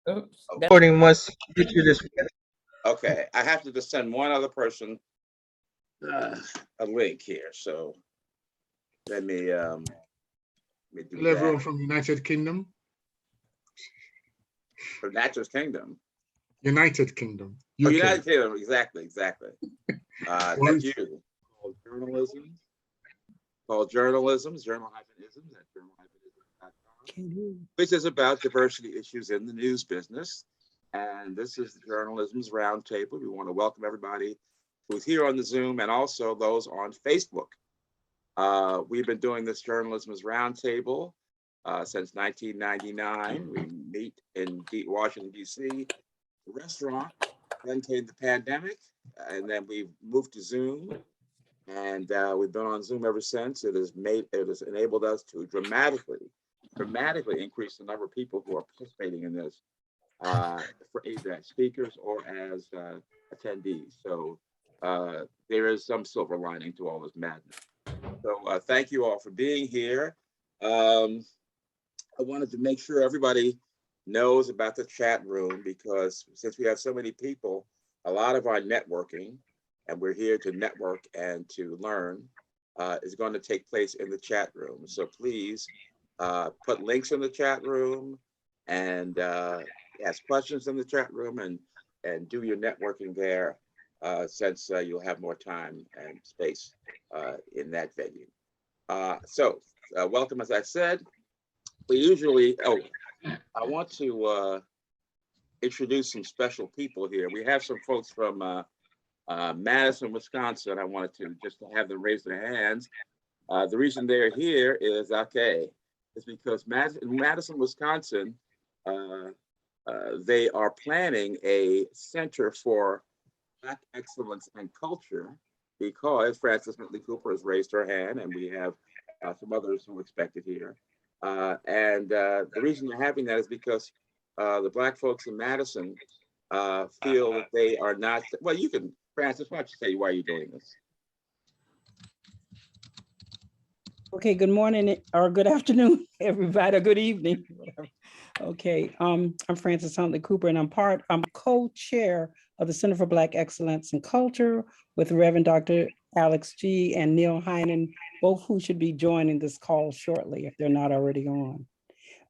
Oops. Okay. Recording must get you this. Okay, I have to just send one other person a link here. So let me do Hello, everyone that. from United Kingdom. For Nature's Kingdom. United Kingdom. Oh, UK. United Kingdom, exactly. That's you. Called Journal-isms, Journal-isms at journal-isms.com, which is about diversity issues in the news business. And this is the Journal-isms Roundtable. We want to welcome everybody who's here on the Zoom and also those on Facebook. We've been doing this Journal-isms Roundtable since 1999. We meet in Washington, D.C., restaurant. Then came the pandemic, and then we moved to Zoom. And we've been on Zoom ever since. It has enabled us to dramatically increase the number of people who are participating in this, for either as speakers or as attendees. So there is some silver lining to all this madness. So thank you all for being here. I wanted to make sure everybody knows about the chat room, because since we have so many people, a lot of our networking, and we're here to network and to learn, is going to take place in the chat room. So please put links in the chat room and ask questions in the chat room and do your networking there, since you'll have more time and space in that venue. So welcome, as I said. We usually, I want to introduce some special people here. We have some folks from Madison, Wisconsin. I wanted to just have them raise their hands. The reason they're here is because Madison, Wisconsin, they are planning a center for Black excellence and culture, because Frances Huntley Cooper has raised her hand, and we have some others who are expected here. The reason they're having that is because the Black folks in Madison feel that they are not, well, you can, Frances, why don't you say why you're doing this? Okay, good morning or good afternoon, everybody, or good evening. Okay, I'm Frances Huntley Cooper, and I'm co-chair of the Center for Black Excellence and Culture with Reverend Dr. Alex G. and Neil Heinen, both who should be joining this call shortly if they're not already on.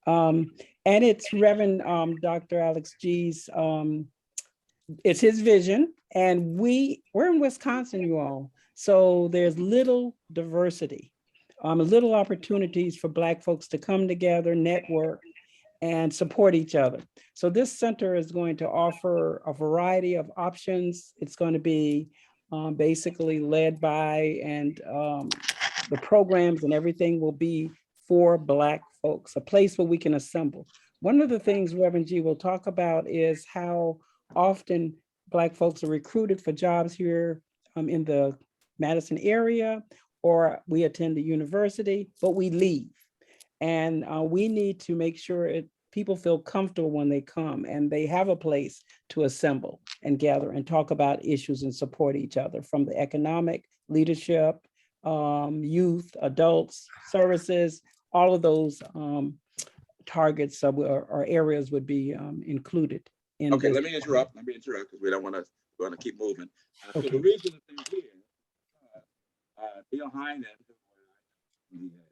And it's Reverend Dr. Alex G's, it's his vision, and we're in Wisconsin, you all. So there's little diversity, little opportunities for Black folks to come together, network, and support each other. So this center is going to offer a variety of options. It's going to be basically led by, and the programs and everything will be for Black folks, a place where we can assemble. One of the things Reverend G will talk about is how often Black folks are recruited for jobs here in the Madison area, or we attend the university, but we leave. And we need to make sure people feel comfortable when they come and they have a place to assemble and gather and talk about issues and support each other, from the economic, leadership, youth, adults, services, all of those targets or areas would be included. Okay, let me interrupt because we don't want to keep moving. So the reason that they're here, Bill Heinen, he was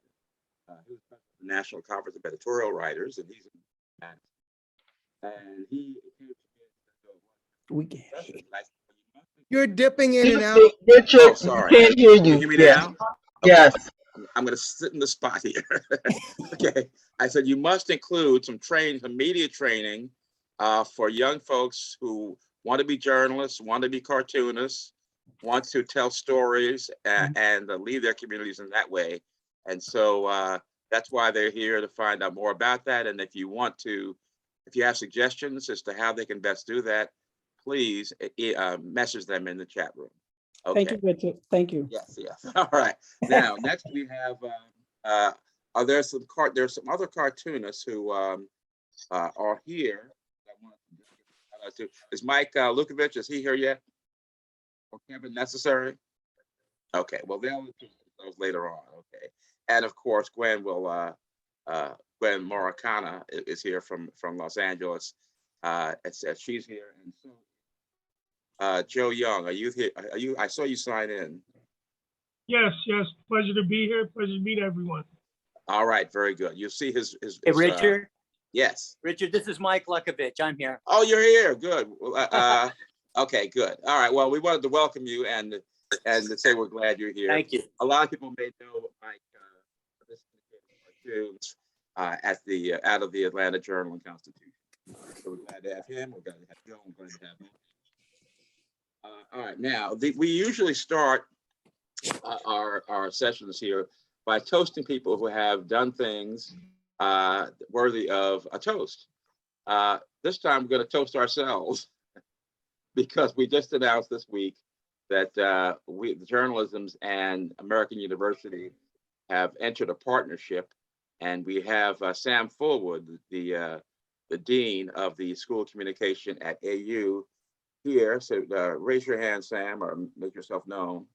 president of the National Conference of Editorial Writers, and he's in Madison. And he You're dipping in and out. Richard, oh, sorry. Can't hear you. Can you hear me Yes. now? Okay. Yes. I'm going to sit in the spot here. Okay. I said you must include some media training for young folks who want to be journalists, want to be cartoonists, want to tell stories and lead their communities in that way. And so that's why they're here, to find out more about that. And if you have suggestions as to how they can best do that, please message them in the chat room. Okay. Thank you, Richard. Thank you. Yes. All right. Now, next we have, there's some other cartoonists who are here. Is Mike Lukovich, is he here yet? Or Kevin necessary? Okay, well, they'll those later on. Okay. And of course, Gwen Maracana is here from Los Angeles. she's here. And so, Joe Young, are you here? I saw you sign in. Yes, pleasure to be here. Pleasure to meet everyone. All right, very good. You'll see his Hey, Richard. Yes. Richard, this is Mike Lukovich. I'm here. Oh, you're here. Good. Okay, good. All right. Well, we wanted to welcome you and to say we're glad you're here. Thank you. A lot of people may know Mike, this cartoons at the out of the Atlanta Journal and Constitution. So we're glad to have him. We're glad to have Joe. We're glad to have him. All right. Now, we usually start our sessions here by toasting people who have done things worthy of a toast. This time we're going to toast ourselves because we just announced this week that the Journal-isms and American University have entered a partnership, and we have Sam Fullwood, the dean of the School of Communication at AU, here. So raise your hand, Sam, or make yourself known.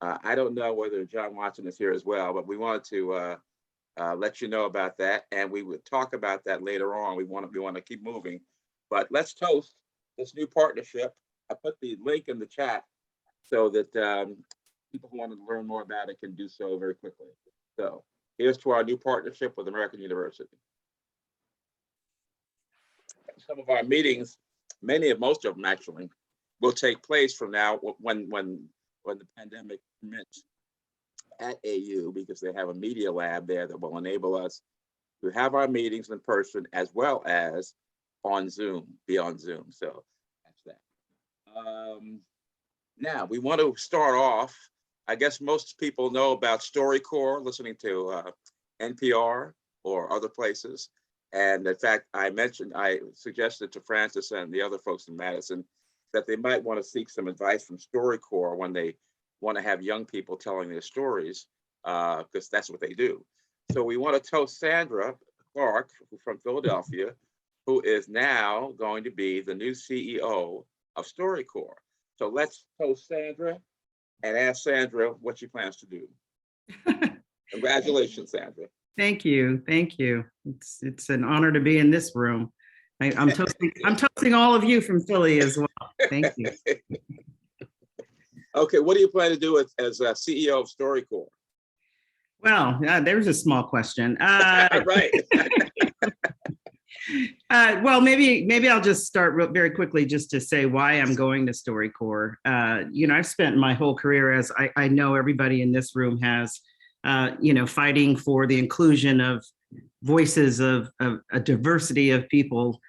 I don't know whether John Watson is here as well, but we wanted to let you know about that, and we would talk about that later on. We want to keep moving, but let's toast this new partnership. I put the link in the chat so that people who want to learn more about it can do so very quickly. So here's to our new partnership with American University. Some of our meetings, most of them actually, will take place from now when the pandemic permits at AU, because they have a media lab there that will enable us to have our meetings in person as well as on Zoom, be on Zoom. So that's that. Now we want to start off. I guess most people know about Storycorps, listening to NPR or other places. And in fact, I suggested to Francis and the other folks in Madison that they might want to seek some advice from Storycorps when they want to have young people telling their stories, because that's what they do. So we want to toast Sandra Clark from Philadelphia, who is now going to be the new CEO of Storycorps. So let's toast Sandra and ask Sandra what she plans to do. Congratulations, Sandra. Thank you. Thank you. It's an honor to be in this room. I'm toasting all of you from Philly as well. Thank you. Okay, what do you plan to do as CEO of Storycorps? Well, there's a small question. Right. Well, maybe I'll just start very quickly just to say why I'm going to Storycorps. I've spent my whole career, as I know everybody in this room has, fighting for the inclusion of voices of a diversity of people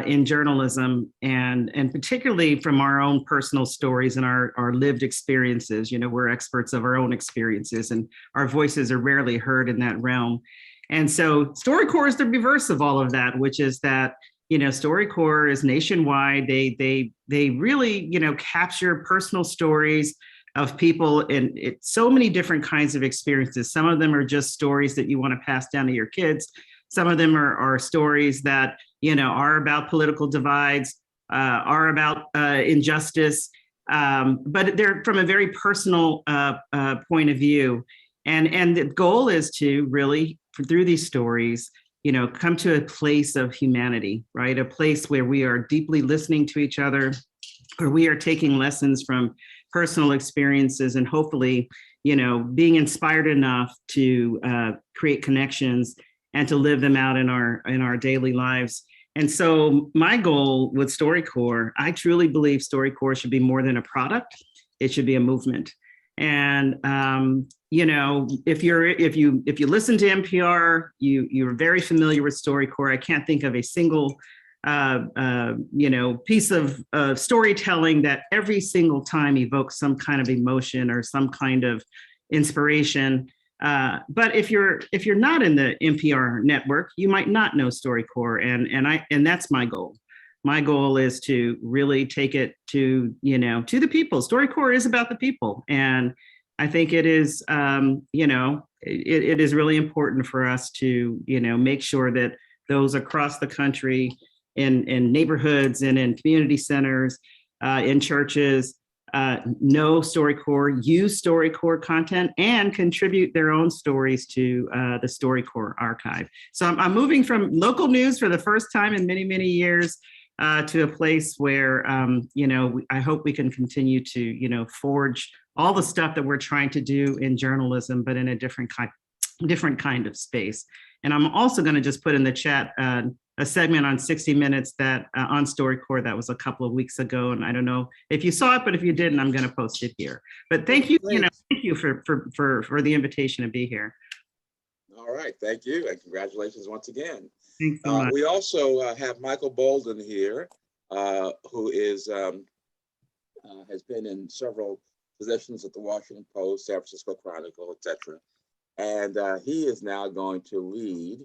in journalism, and particularly from our own personal stories and our lived experiences. We're experts of our own experiences, and our voices are rarely heard in that realm. And so Storycorps is the reverse of all of that, which is that, Storycorps is nationwide. They really, capture personal stories of people in so many different kinds of experiences. Some of them are just stories that you want to pass down to your kids. Some of them are stories that, are about political divides, are about injustice, but they're from a very personal point of view. And the goal is to really, through these stories, come to a place of humanity, right? A place where we are deeply listening to each other, where we are taking lessons from personal experiences and hopefully, being inspired enough to create connections and to live them out in our daily lives. And so my goal with Storycorps, I truly believe Storycorps should be more than a product. It should be a movement. And if you listen to NPR, you're very familiar with Storycorps. I can't think of a single piece of storytelling that every single time evokes some kind of emotion or some kind of inspiration. But if you're not in the NPR network, you might not know Storycorps, and that's my goal. My goal is to really take it to the people. Storycorps is about the people, and I think it is it is really important for us to make sure that those across the country, in neighborhoods and in community centers, in churches, know Storycorps, use Storycorps content, and contribute their own stories to the Storycorps archive. So I'm moving from local news for the first time in many, many years to a place where, I hope we can continue to, forge all the stuff that we're trying to do in journalism, but in a different kind of space. And I'm also going to just put in the chat a segment on 60 Minutes that on Storycorps that was a couple of weeks ago. And I don't know if you saw it, but if you didn't, I'm going to post it here. But thank you, thank you for the invitation to be here. All right, thank you, and congratulations once again. Thanks so much. We also have Michael Bolden here, who is has been in several positions at the Washington Post, San Francisco Chronicle, etc. And he is now going to lead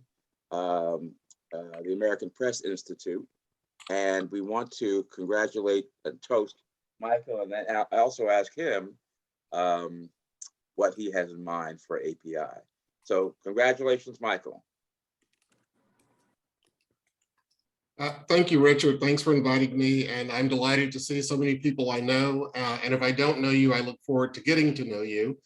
the American Press Institute. And we want to congratulate and toast Michael, and then I also ask him what he has in mind for API. So congratulations, Michael. Thank you, Richard. Thanks for inviting me. And I'm delighted to see so many people I know. And if I don't know you, I look forward to getting to know you.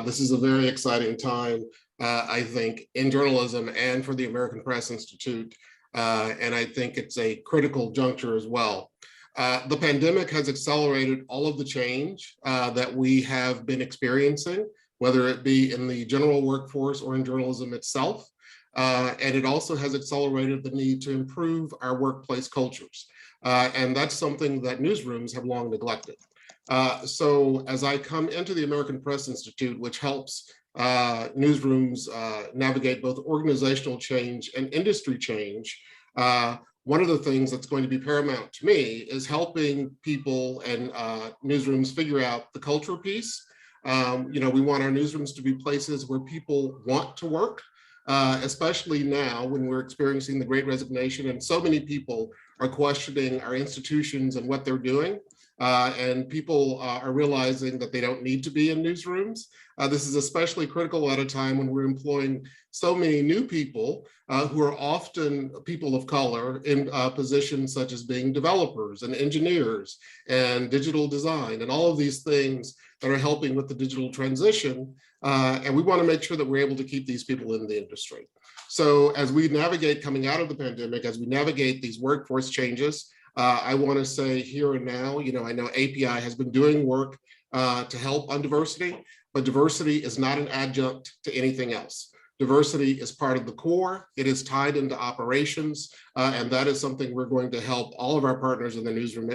This is a very exciting time, I think, in journalism and for the American Press Institute. And I think it's a critical juncture as well. The pandemic has accelerated all of the change that we have been experiencing, whether it be in the general workforce or in journalism itself. And it also has accelerated the need to improve our workplace cultures. And that's something that newsrooms have long neglected. So as I come into the American Press Institute, which helps newsrooms navigate both organizational change and industry change, one of the things that's going to be paramount to me is helping people and newsrooms figure out the culture piece. We want our newsrooms to be places where people want to work, especially now when we're experiencing the Great Resignation and so many people are questioning our institutions and what they're doing. And people are realizing that they don't need to be in newsrooms. This is especially critical at a time when we're employing so many new people who are often people of color in positions such as being developers and engineers and digital design and all of these things that are helping with the digital transition. And we want to make sure that we're able to keep these people in the industry. So as we navigate coming out of the pandemic, as we navigate these workforce changes, I want to say here and now, I know API has been doing work to help on diversity, but diversity is not an adjunct to anything else. Diversity is part of the core. It is tied into operations, and that is something we're going to help all of our partners in the newsroom,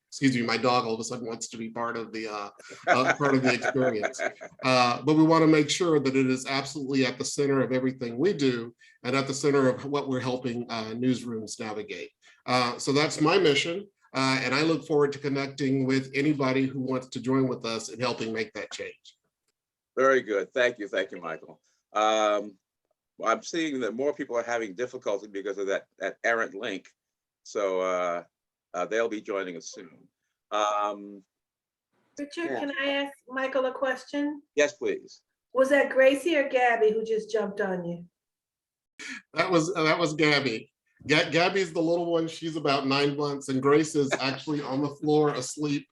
excuse me, my dog all of a sudden wants to be part of the experience. But we want to make sure that it is absolutely at the center of everything we do and at the center of what we're helping newsrooms navigate. So that's my mission. And I look forward to connecting with anybody who wants to join with us in helping make that change. Very good. Thank you, Michael. I'm seeing that more people are having difficulty because of that errant link. So they'll be joining us soon. Richard, can I ask Michael a question? Yes, please. Was that Gracie or Gabby who just jumped on you? That was Gabby. Gabby's the little one. She's about 9 months, and Grace is actually on the floor asleep.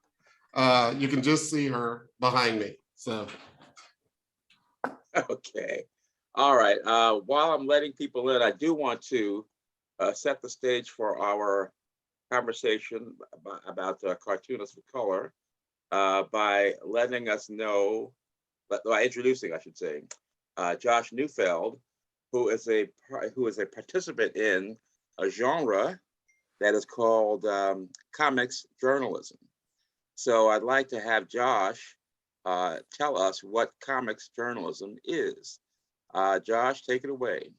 You can just see her behind me. So. Okay. All right. While I'm letting people in, I do want to set the stage for our conversation about Cartoonists of Color by letting us know, by introducing, I should say, Josh Neufeld, who is a participant in a genre that is called comics journalism. So I'd like to have Josh tell us what comics journalism is. Josh, take it away.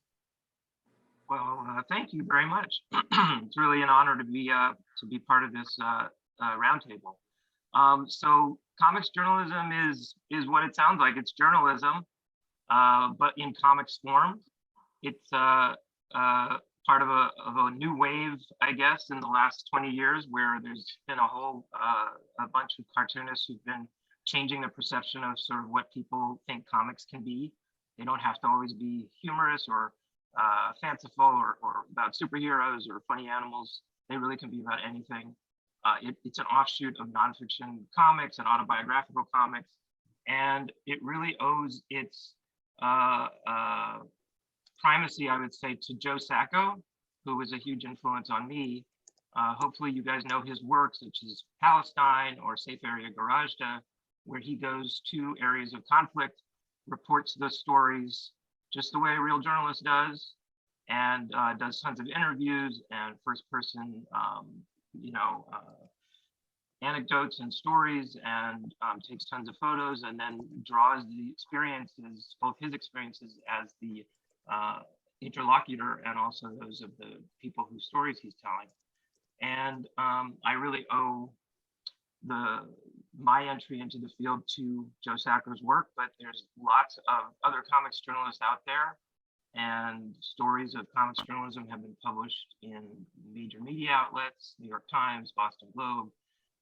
Well, thank you very much. It's really an honor to be part of this roundtable. So comics journalism is what it sounds like. It's journalism, but in comics form. It's part of a new wave, I guess, in the last 20 years, where there's been a whole a bunch of cartoonists who've been changing the perception of sort of what people think comics can be. They don't have to always be humorous or fanciful or about superheroes or funny animals. They really can be about anything. It's an offshoot of nonfiction comics and autobiographical comics, and it really owes its primacy, I would say, to Joe Sacco, who was a huge influence on me. Hopefully you guys know his work, such as Palestine or Safe Area Garajda, where he goes to areas of conflict, reports the stories just the way a real journalist does, and does tons of interviews and first-person, anecdotes and stories, and takes tons of photos, and then draws the experiences, both his experiences as the interlocutor and also those of the people whose stories he's telling. And I really owe my entry into the field to Joe Sacker's work, but there's lots of other comics journalists out there, and stories of comics journalism have been published in major media outlets: New York Times, Boston Globe,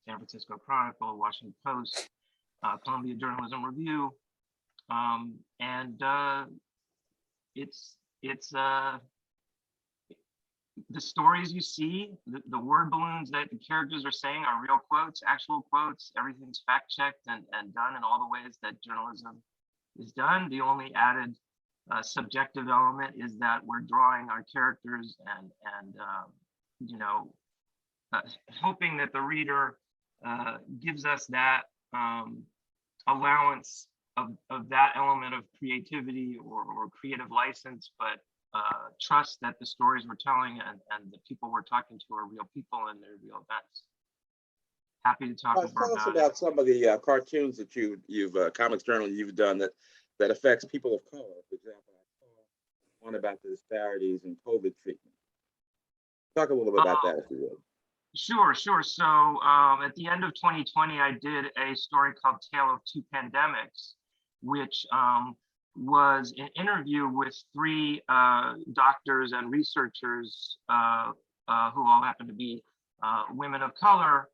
San Francisco Chronicle, Washington Post, Columbia Journalism Review, and it's the stories you see, the word balloons that the characters are saying are real quotes, actual quotes. Everything's fact checked and done in all the ways that journalism is done. The only added subjective element is that we're drawing our characters and hoping that the reader gives us that allowance of that element of creativity or creative license, but trust that the stories we're telling and the people we're talking to are real people and they're real events. Happy to talk more Tell us about about it. some of the cartoons that you've comics journal you've done that affects people of color. For example, I saw one about the disparities in COVID treatment. Talk a little bit about that, if you would. Sure. So at the end of 2020, I did a story called Tale of Two Pandemics, which was an interview with three doctors and researchers who all happen to be women of color,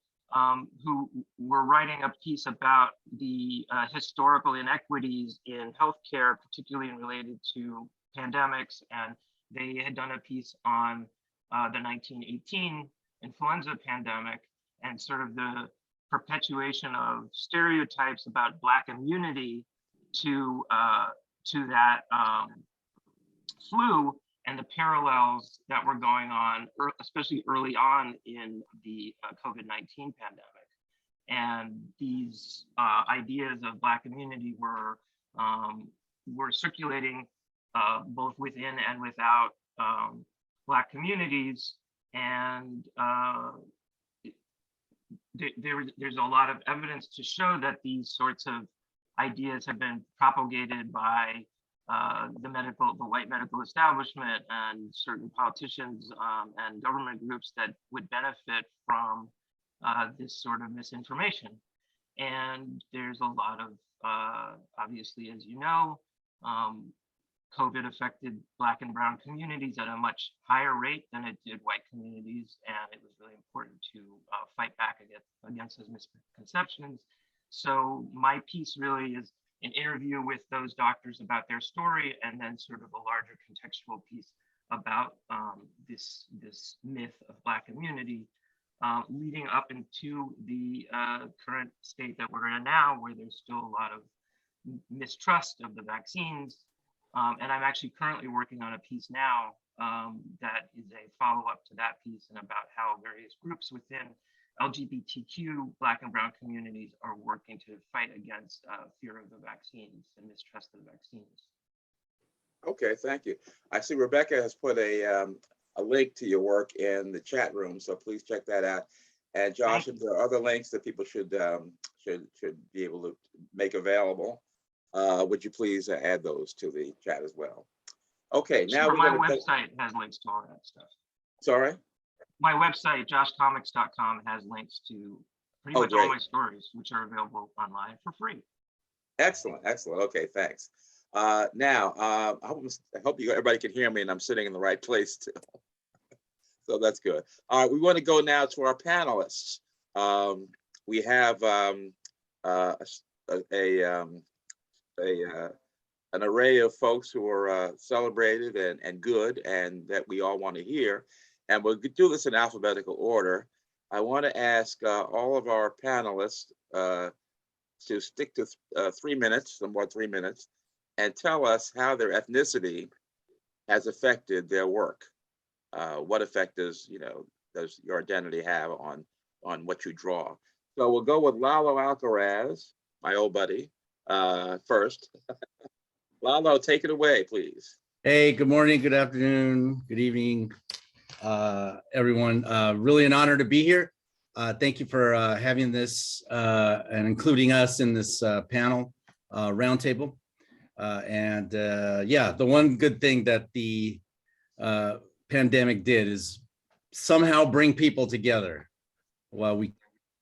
who were writing a piece about the historical inequities in healthcare, particularly related to pandemics. And they had done a piece on the 1918 influenza pandemic and sort of the perpetuation of stereotypes about Black immunity to that flu, and the parallels that were going on, especially early on in the COVID-19 pandemic. And these ideas of Black immunity were circulating both within and without Black communities. And there's a lot of evidence to show that these sorts of ideas have been propagated by the white medical establishment and certain politicians and government groups that would benefit from this sort of misinformation. And there's a lot of, obviously, as you know, COVID affected Black and brown communities at a much higher rate than it did white communities. And it was really important to fight back against those misconceptions. So my piece really is an interview with those doctors about their story, and then sort of a larger contextual piece about this myth of Black immunity, leading up into the current state that we're in now, where there's still a lot of mistrust of the vaccines. And I'm actually currently working on a piece now that is a follow-up to that piece, and about how various groups within LGBTQ Black and brown communities are working to fight against fear of the vaccines and mistrust of the vaccines. Okay, thank you. I see Rebecca has put a link to your work in the chat room, so please check that out. And Josh, if there are other links that people should be able to make available, would you please add those to the chat as well? Okay, now sure, my website has links to all that stuff. Sorry? My website, joshcomics.com, has links to pretty much all my stories, which are available online for free. Excellent, excellent. Okay, thanks. Now, I hope everybody can hear me, and I'm sitting in the right place too. So that's good. All right, we want to go now to our panelists. We have an array of folks who are celebrated and good, and that we all want to hear. And we'll do this in alphabetical order. I want to ask all of our panelists to stick to 3 minutes, somewhat 3 minutes, and tell us how their ethnicity has affected their work. what effect does your identity have on what you draw? So we'll go with Lalo Alcaraz, my old buddy, first. Lalo, take it away, please. Hey, good morning, good afternoon, good evening, everyone. Really an honor to be here. Thank you for having this and including us in this panel roundtable. Yeah, the one good thing that the pandemic did is somehow bring people together while we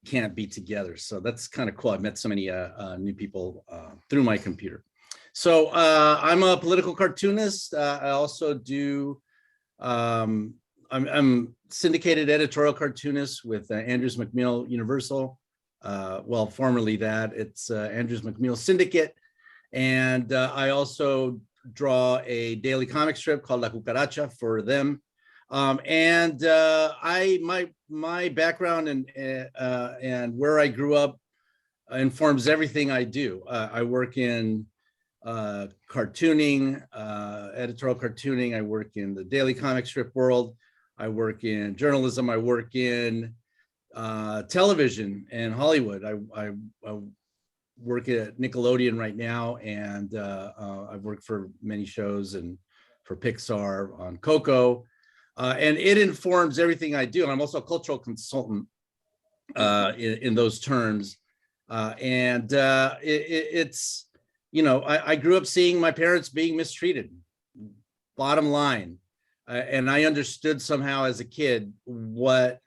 can't be together. So that's kind of cool. I've met so many new people through my computer. So I'm a political cartoonist. I also do, I'm syndicated editorial cartoonist with Andrews McMeel Universal. Well, formerly that, it's Andrews McMeel Syndicate. And I also draw a daily comic strip called La Cucaracha for them. My background and where I grew up informs everything I do. I work in cartooning, editorial cartooning. I work in the daily comic strip world. I work in journalism. I work in television and Hollywood. I work at Nickelodeon right now, and I've worked for many shows and for Pixar on Coco. And it informs everything I do. I'm also a cultural consultant in those terms. It's, I grew up seeing my parents being mistreated, bottom line. And I understood somehow as a kid what,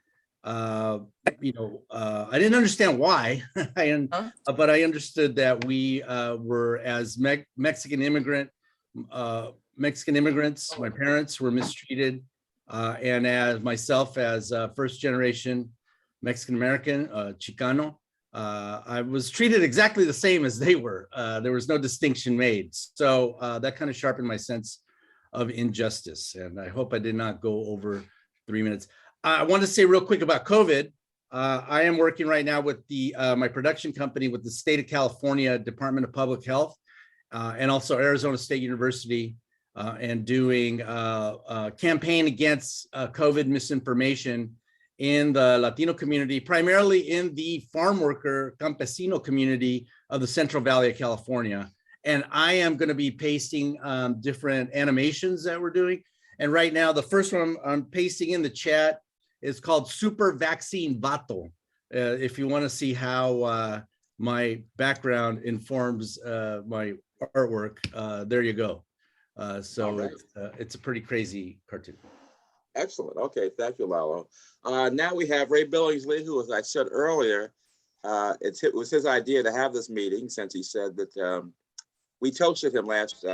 I didn't understand why, but I understood that we were as Mexican immigrants, my parents were mistreated. And as myself, as first generation Mexican-American, Chicano, I was treated exactly the same as they were. There was no distinction made. So that kind of sharpened my sense of injustice. And I hope I did not go over 3 minutes. I want to say real quick about COVID. I am working right now with my production company with the state of California Department of Public Health and also Arizona State University and doing a campaign against COVID misinformation in the Latino community, primarily in the farm worker campesino community of the Central Valley of California. And I am going to be pasting different animations that we're doing. And right now, the first one I'm pasting in the chat is called Super Vaccine Vato. If you want to see how my background informs my artwork, there you go. So it's a pretty crazy cartoon. Excellent. Okay, thank you, Lalo. Now we have Ray Billingsley, who, as I said earlier, it was his idea to have this meeting, since he said that we toasted him last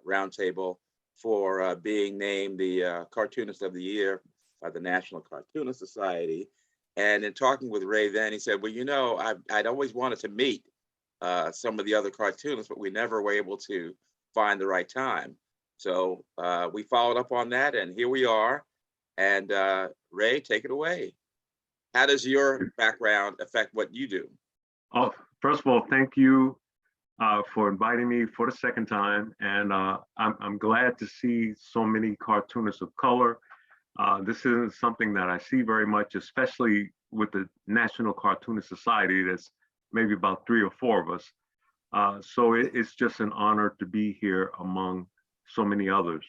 roundtable for being named the Cartoonist of the Year by the National Cartoonist Society. And in talking with Ray then, he said, well, I'd always wanted to meet some of the other cartoonists, but we never were able to find the right time. So we followed up on that, and here we are. And Ray, take it away. How does your background affect what you do? Oh, first of all, thank you for inviting me for the second time. And I'm glad to see so many cartoonists of color. This isn't something that I see very much, especially with the National Cartoonist Society. That's maybe about 3 or 4 of us. So it's just an honor to be here among so many others.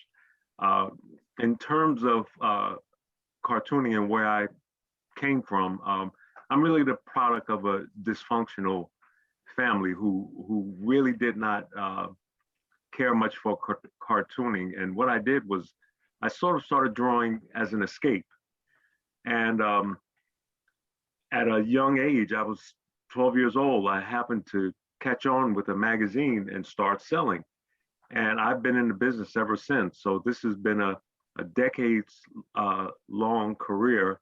In terms of cartooning and where I came from, I'm really the product of a dysfunctional family who really did not care much for cartooning. And what I did was I sort of started drawing as an escape. And at a young age, I was 12 years old, I happened to catch on with a magazine and start selling. And I've been in the business ever since. So this has been a decades long career.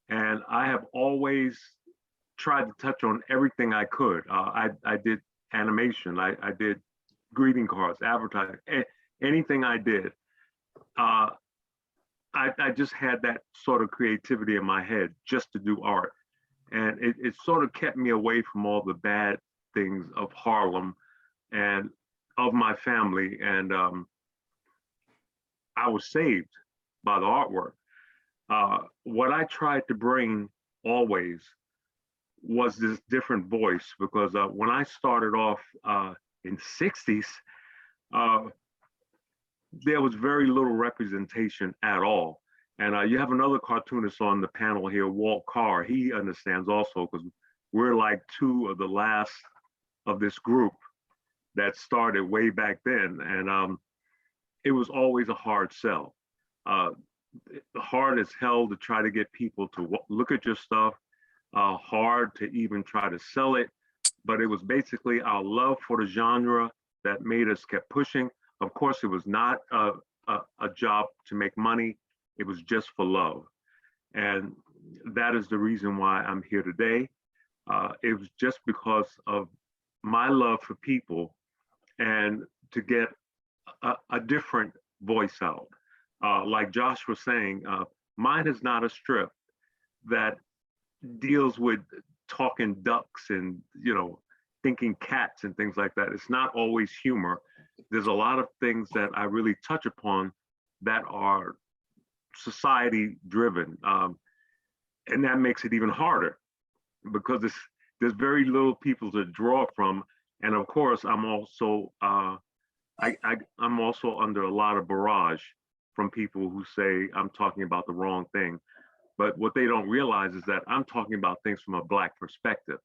And I have always tried to touch on everything I could. I did animation, I did greeting cards, advertising, anything I did. I just had that sort of creativity in my head just to do art. And it sort of kept me away from all the bad things of Harlem and of my family. And I was saved by the artwork. What I tried to bring always was this different voice, because when I started off in the 60s, there was very little representation at all. And you have another cartoonist on the panel here, Walt Carr. He understands also, because we're like two of the last of this group that started way back then. And it was always a hard sell. Hard as hell to try to get people to look at your stuff, hard to even try to sell it. But it was basically our love for the genre that made us keep pushing. Of course, it was not a job to make money. It was just for love. And that is the reason why I'm here today. It was just because of my love for people and to get a different voice out. Like Josh was saying, mine is not a strip that deals with talking ducks and, you know, thinking cats and things like that. It's not always humor. There's a lot of things that I really touch upon that are society driven. And that makes it even harder because there's very little people to draw from. And of course, I'm also I'm also under a lot of barrage from people who say I'm talking about the wrong thing. But what they don't realize is that I'm talking about things from a Black perspective.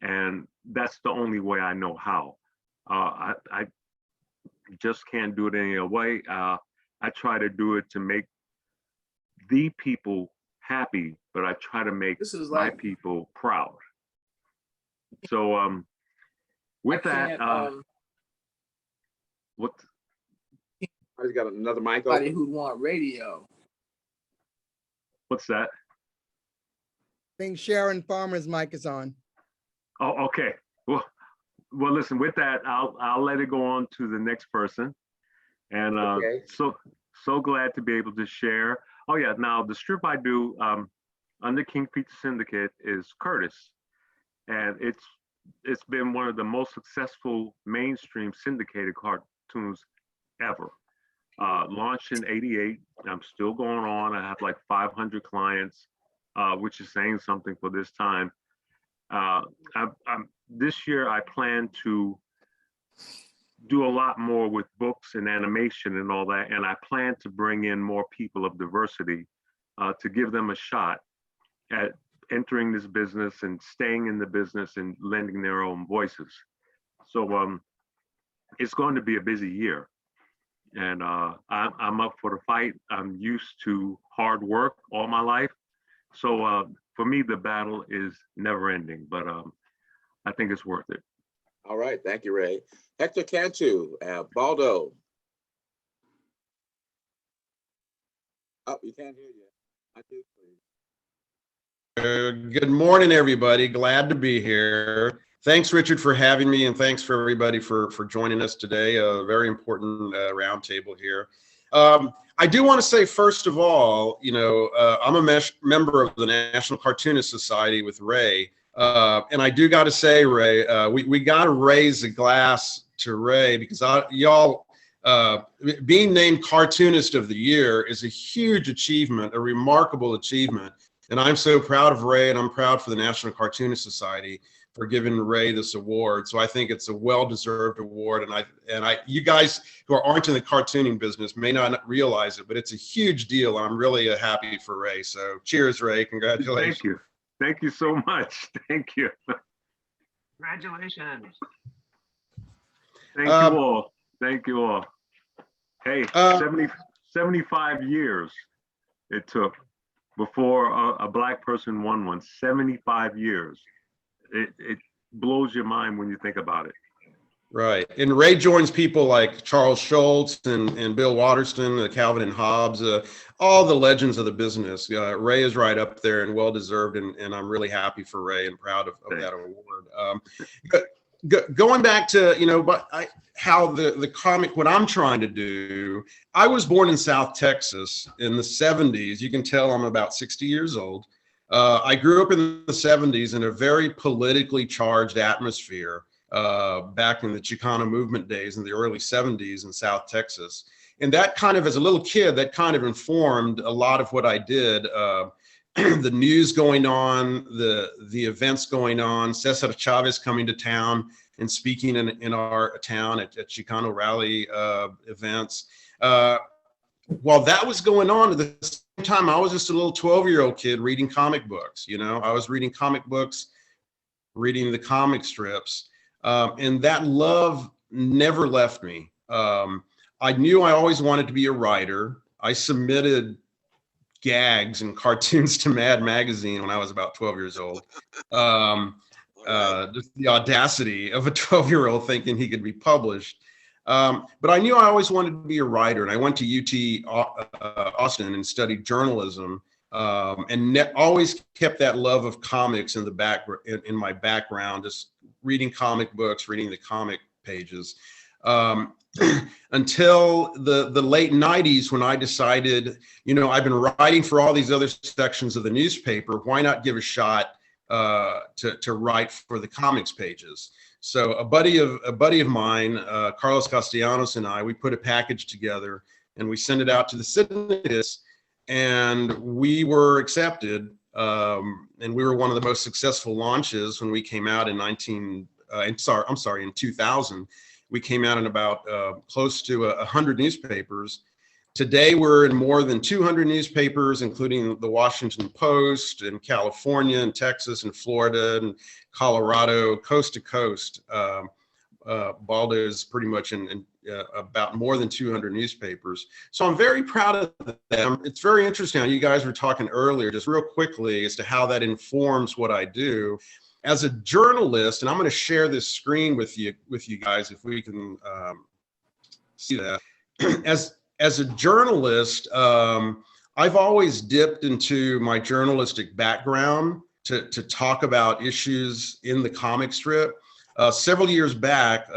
And that's the only way I know how. I just can't do it any other way. I try to do it to make the people happy, but I try to make my people proud. So with that, what? I just got another mic. Somebody who'd want radio. What's that? I think Sharon Farmer's mic is on. Oh, okay. Well, listen. With that, I'll let it go on to the next person. And Okay. so glad to be able to share. Oh yeah. Now the strip I do under King Feature Syndicate is Curtis, and it's been one of the most successful mainstream syndicated cartoons ever. Launched in '88. I'm still going on. I have like 500 clients, which is saying something for this time. This year, I plan to do a lot more with books and animation and all that. And I plan to bring in more people of diversity to give them a shot at entering this business and staying in the business and lending their own voices. So it's going to be a busy year. And I'm up for the fight. I'm used to hard work all my life. So for me, the battle is never ending, but I think it's worth it. All right, thank you, Ray. Hector Cantu, Baldo. Oh, you can't hear you. I do, please. Good morning, everybody. Glad to be here. Thanks, Richard, for having me, and thanks for everybody for joining us today. A very important roundtable here. I do want to say, first of all, you know, I'm a member of the National Cartoonist Society with Ray. And I do got to say, Ray, we got to raise a glass to Ray because y'all being named Cartoonist of the Year is a huge achievement, a remarkable achievement. And I'm so proud of Ray, and I'm proud for the National Cartoonist Society for giving Ray this award. So I think it's a well-deserved award. And you guys who aren't in the cartooning business may not realize it, but it's a huge deal. And I'm really happy for Ray. So cheers, Ray. Congratulations. Thank you. Thank you so much. Thank you. Congratulations. Thank you all. Thank you all. Hey, 75 years it took before a Black person won one. 75 years. It blows your mind when you think about it. Right. And Ray joins people like Charles Schultz and Bill Waterston, Calvin and Hobbes, all the legends of the business. Ray is right up there and well-deserved, and I'm really happy for Ray and proud of that award. Going back to, you know, how the comic, what I'm trying to do, I was born in South Texas in the 70s. You can tell I'm about 60 years old. I grew up in the 70s in a very politically charged atmosphere back in the Chicano movement days in the early 70s in South Texas. And that kind of, as a little kid, that kind of informed a lot of what I did. The news going on, the events going on, Cesar Chavez coming to town and speaking in our town at Chicano rally events. While that was going on, at the same time, I was just a little 12-year-old kid reading comic books. You know, I was reading comic books, reading the comic strips, and that love never left me. I knew I always wanted to be a writer. I submitted gags and cartoons to Mad Magazine when I was about 12 years old. Just the audacity of a 12-year-old thinking he could be published. But I knew I always wanted to be a writer, and I went to UT Austin and studied journalism, and always kept that love of comics in the in my background, just reading comic books, reading the comic pages. Until the late 90s, when I decided, you know, I've been writing for all these other sections of the newspaper, why not give a shot to write for the comics pages? So a buddy of mine, Carlos Castellanos, and I, we put a package together and we sent it out to the syndicates, and we were accepted. And we were one of the most successful launches when we came out in 2000. We came out in about close to 100 newspapers. Today, we're in more than 200 newspapers, including the Washington Post in California and Texas and Florida and Colorado, coast to coast. Baldo is pretty much in about more than 200 newspapers. So I'm very proud of them. It's very interesting how you guys were talking earlier, just real quickly, as to how that informs what I do. As a journalist, and I'm going to share this screen with you guys, if we can see that. As a journalist, I've always dipped into my journalistic background to talk about issues in the comic strip. Several years back,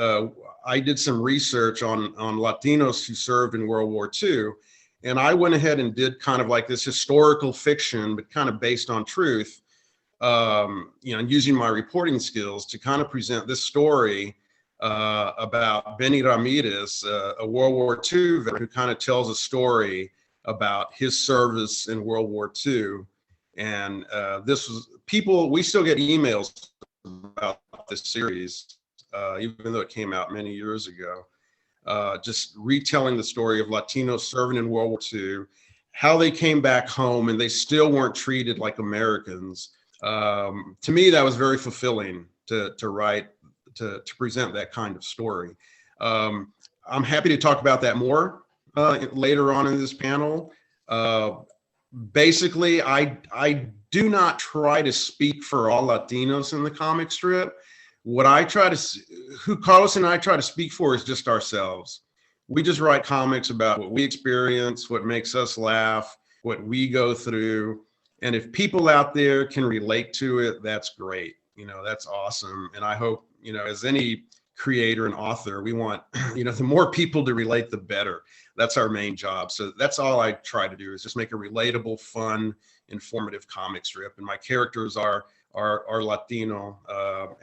I did some research on Latinos who served in World War II, and I went ahead and did kind of like this historical fiction, but kind of based on truth. You know, using my reporting skills to kind of present this story about Benny Ramirez, a World War II veteran who kind of tells a story about his service in World War II. And this was we still get emails about this series, even though it came out many years ago, just retelling the story of Latinos serving in World War II, how they came back home and they still weren't treated like Americans. To me, that was very fulfilling to write, to present that kind of story. I'm happy to talk about that more later on in this panel. Basically, I do not try to speak for all Latinos in the comic strip. What I who Carlos and I try to speak for is just ourselves. We just write comics about what we experience, what makes us laugh, what we go through. And if people out there can relate to it, that's great. You know, that's awesome. And I hope, you know, as any creator and author, we want, you know, the more people to relate, the better. That's our main job. So that's all I try to do, is just make a relatable, fun, informative comic strip. And my characters are Latino,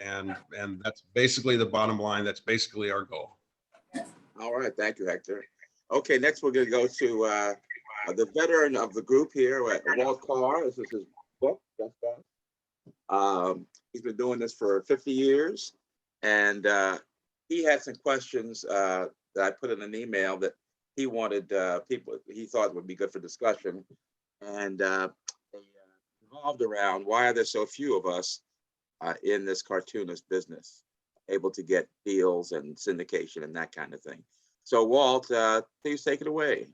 and that's basically the bottom line. That's basically our goal. All right, thank you, Hector. Okay, next we're going to go to the veteran of the group here, Walt Carr. This is his book. He's been doing this for 50 years, and he had some questions that I put in an email that he wanted he thought would be good for discussion, and they revolved around why are there so few of us in this cartoonist business able to get deals and syndication and that kind of thing. So Walt, please take it away.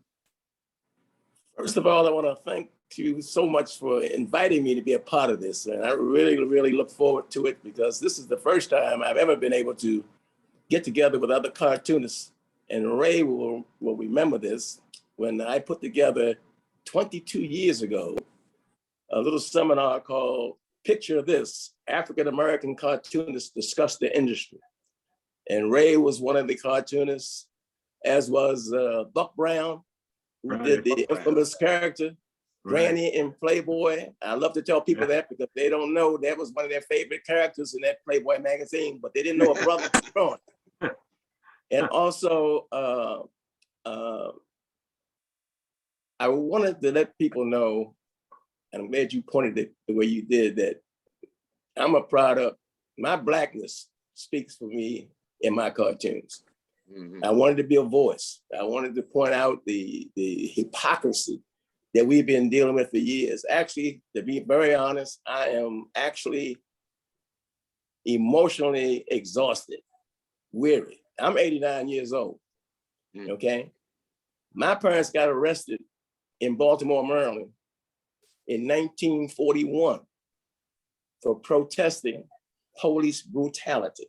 First of all, I want to thank you so much for inviting me to be a part of this. And I really, really look forward to it, because this is the first time I've ever been able to get together with other cartoonists. And Ray will remember this, when I put together 22 years ago, a little seminar called Picture This, African-American Cartoonists Discuss the Industry. And Ray was one of the cartoonists, as was Buck Brown, who did the infamous character, Granny in Playboy. I love to tell people that, because they don't know that was one of their favorite characters in that Playboy magazine, but they didn't know a brother was growing. And also I wanted to let people know, and I'm glad you pointed it the way you did, that I'm a product, my Blackness speaks for me in my cartoons. I wanted to be a voice. I wanted to point out the hypocrisy that we've been dealing with for years. Actually, to be very honest, I am actually emotionally exhausted, weary. I'm 89 years old, okay? My parents got arrested in Baltimore, Maryland in 1941 for protesting police brutality.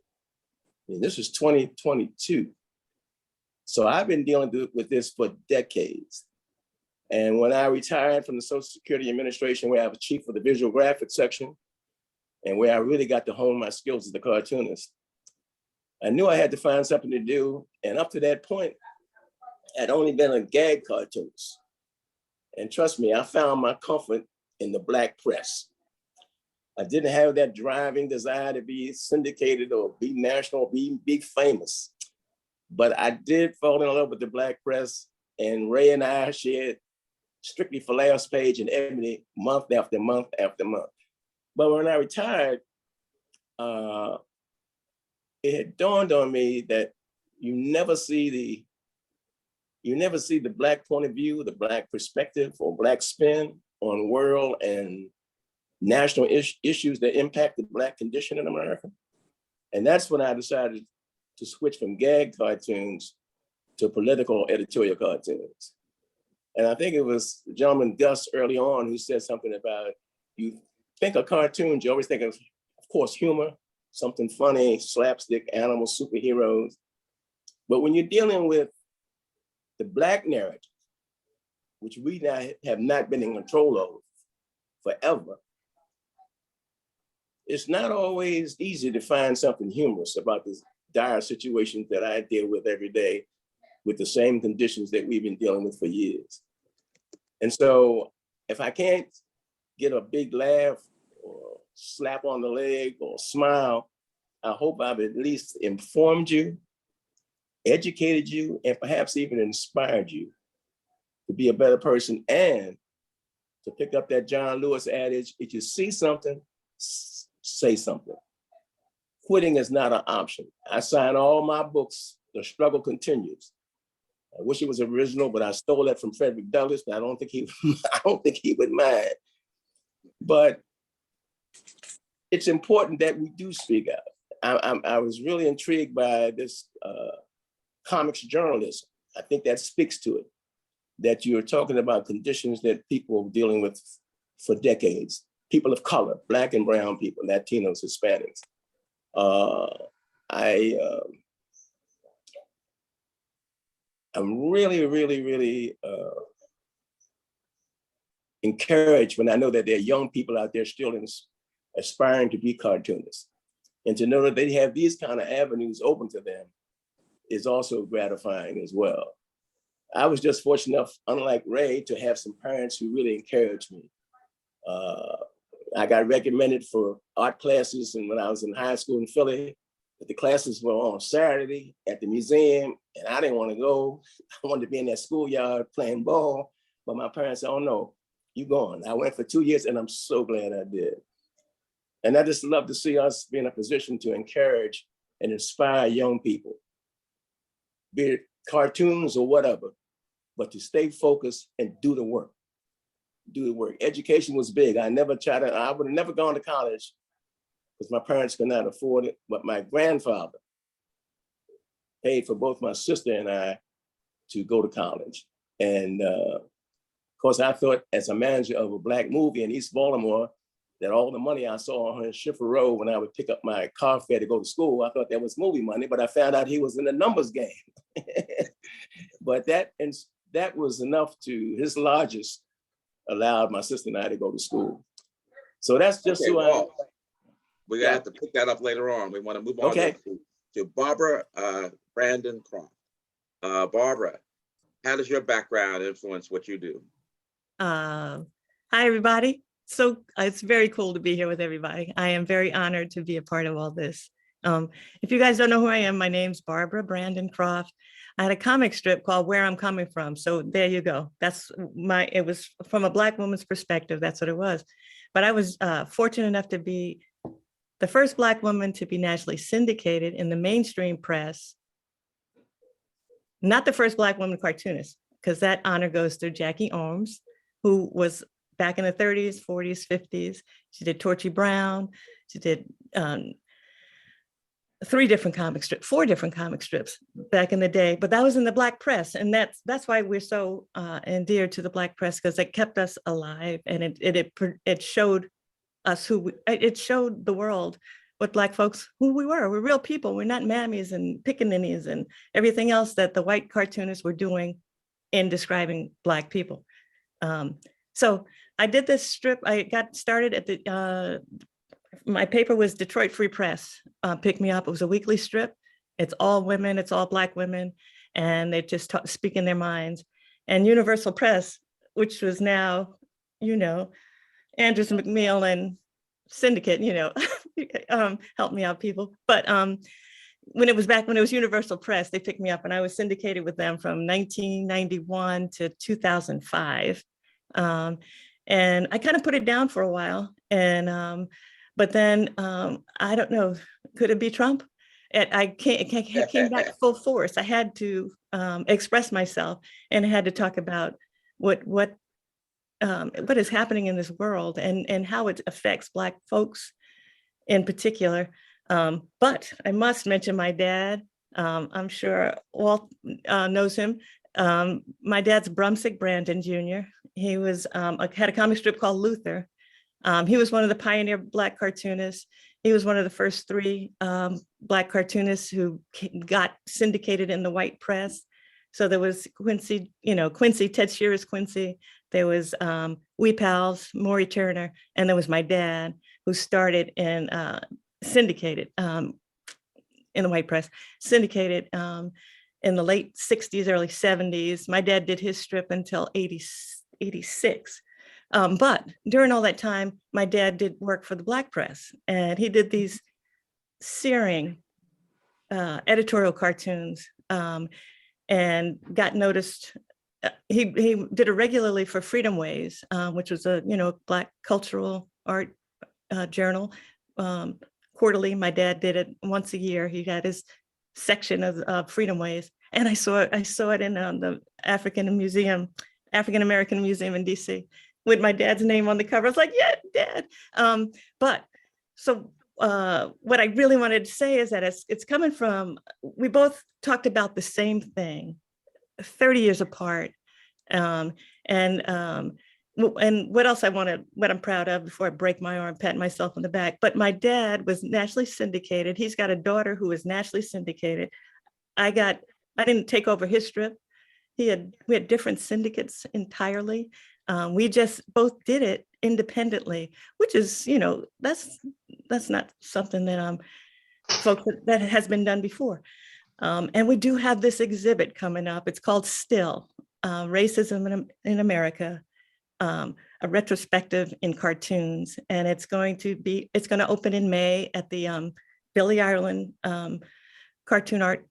And this is 2022. So I've been dealing with this for decades. And when I retired from the Social Security Administration, where I was chief of the visual graphics section, and where I really got to hone my skills as a cartoonist, I knew I had to find something to do. And up to that point, I'd only been a gag cartoonist. And trust me, I found my comfort in the Black press. I didn't have that driving desire to be syndicated or be national, or be big famous. But I did fall in love with the Black press, and Ray and I shared Strictly for Laughs page and Ebony month after month after month. But when I retired, it had dawned on me that you never see the Black point of view, the Black perspective, or Black spin on world and national issues that impact the Black condition in America. And that's when I decided to switch from gag cartoons to political editorial cartoons. And I think it was the gentleman Gus early on who said something about, you think of cartoons, you always think of course, humor, something funny, slapstick, animals, superheroes. But when you're dealing with the Black narrative, which we now have not been in control of forever, it's not always easy to find something humorous about this dire situations that I deal with every day with the same conditions that we've been dealing with for years. And so if I can't get a big laugh or slap on the leg or smile, I hope I've at least informed you, educated you, and perhaps even inspired you to be a better person, and to pick up that John Lewis adage, if you see something, say something. Quitting is not an option. I sign all my books, The Struggle Continues. I wish it was original, but I stole that from Frederick Douglass, but I don't think he would mind. But it's important that we do speak out. I was really intrigued by this comics journalism. I think that speaks to it, that you're talking about conditions that people are dealing with for decades. People of color, Black and brown people, Latinos, Hispanics. I'm really encouraged when I know that there are young people out there still aspiring to be cartoonists. And to know that they have these kind of avenues open to them is also gratifying as well. I was just fortunate enough, unlike Ray, to have some parents who really encouraged me. I got recommended for art classes, and when I was in high school in Philly, but the classes were on Saturday at the museum, and I didn't want to go. I wanted to be in that schoolyard playing ball, but my parents said, oh no, you going. I went for 2 years, and I'm so glad I did. And I just love to see us be in a position to encourage and inspire young people, be it cartoons or whatever, but to stay focused and do the work. Do the work. Education was big. I would have never gone to college because my parents could not afford it, but my grandfather paid for both my sister and I to go to college. And of course, I thought as a manager of a Black movie in East Baltimore, that all the money I saw on Schiffer Road when I would pick up my car fare to go to school, I thought that was movie money, but I found out he was in the numbers game. But that was enough to, his largest allowed my sister and I to go to school. So that's just who I am. We're gonna have to pick that up later on. We want to move on to Barbara Brandon Croft. Barbara, how does your background influence what you do? Hi, everybody. So it's very cool to be here with everybody. I am very honored to be a part of all this. If you guys don't know who I am, my name's Barbara Brandon Croft. I had a comic strip called Where I'm Coming From. So there you go. It was from a Black woman's perspective. That's what it was. But I was fortunate enough to be the first Black woman to be nationally syndicated in the mainstream press. Not the first Black woman cartoonist, because that honor goes to Jackie Orms, who was back in the 30s, 40s, 50s. She did Torchy Brown. She did 4 different comic strips back in the day, but that was in the Black press. And that's why we're so endeared to the Black press, because it kept us alive, and it showed us it showed the world what Black folks, who we were. We're real people. We're not mammies and pickaninnies and everything else that the white cartoonists were doing in describing Black people. So I did this strip. I got started at the, my paper was Detroit Free Press, picked me up. It was a weekly strip. It's all women, it's all Black women, and they just speaking their minds. And Universal Press, which was now, Andrews McMeel and Syndicate, helped me out, people. But when it was Universal Press, they picked me up, and I was syndicated with them from 1991 to 2005. And I kind of put it down for a while. And but then I don't know, could it be Trump? I came back full force. I had to express myself, and I had to talk about what is happening in this world and how it affects Black folks in particular. But I must mention my dad. I'm sure Walt knows him. My dad's Brumsick Brandon Jr. He was had a comic strip called Luther. He was one of the pioneer Black cartoonists. He was one of the first 3 Black cartoonists who got syndicated in the white press. So there was Quincy, Ted Shearer's Quincy. There was Wee Pals, Maury Turner, and there was my dad, who started in syndicated in the white press, syndicated in the late 60s, early 70s. My dad did his strip until 86. But during all that time, my dad did work for the Black press, and he did these searing editorial cartoons and got noticed. He did it regularly for Freedom Ways, which was a Black cultural art journal. Quarterly, my dad did it once a year. He had his section of Freedom Ways, and I saw it in the African American Museum in DC with my dad's name on the cover. I was like, yeah, Dad. But so what I really wanted to say is that it's coming from, we both talked about the same thing, 30 years apart. And what else what I'm proud of before I break my arm, pat myself on the back, but my dad was nationally syndicated. He's got a daughter who is nationally syndicated. I didn't take over his strip. We had different syndicates entirely. We just both did it independently, which is, that's not something that folks that has been done before. And we do have this exhibit coming up. It's called Still, Racism in America, a retrospective in cartoons. And it's going to open in May at the Billy Ireland Cartoon Art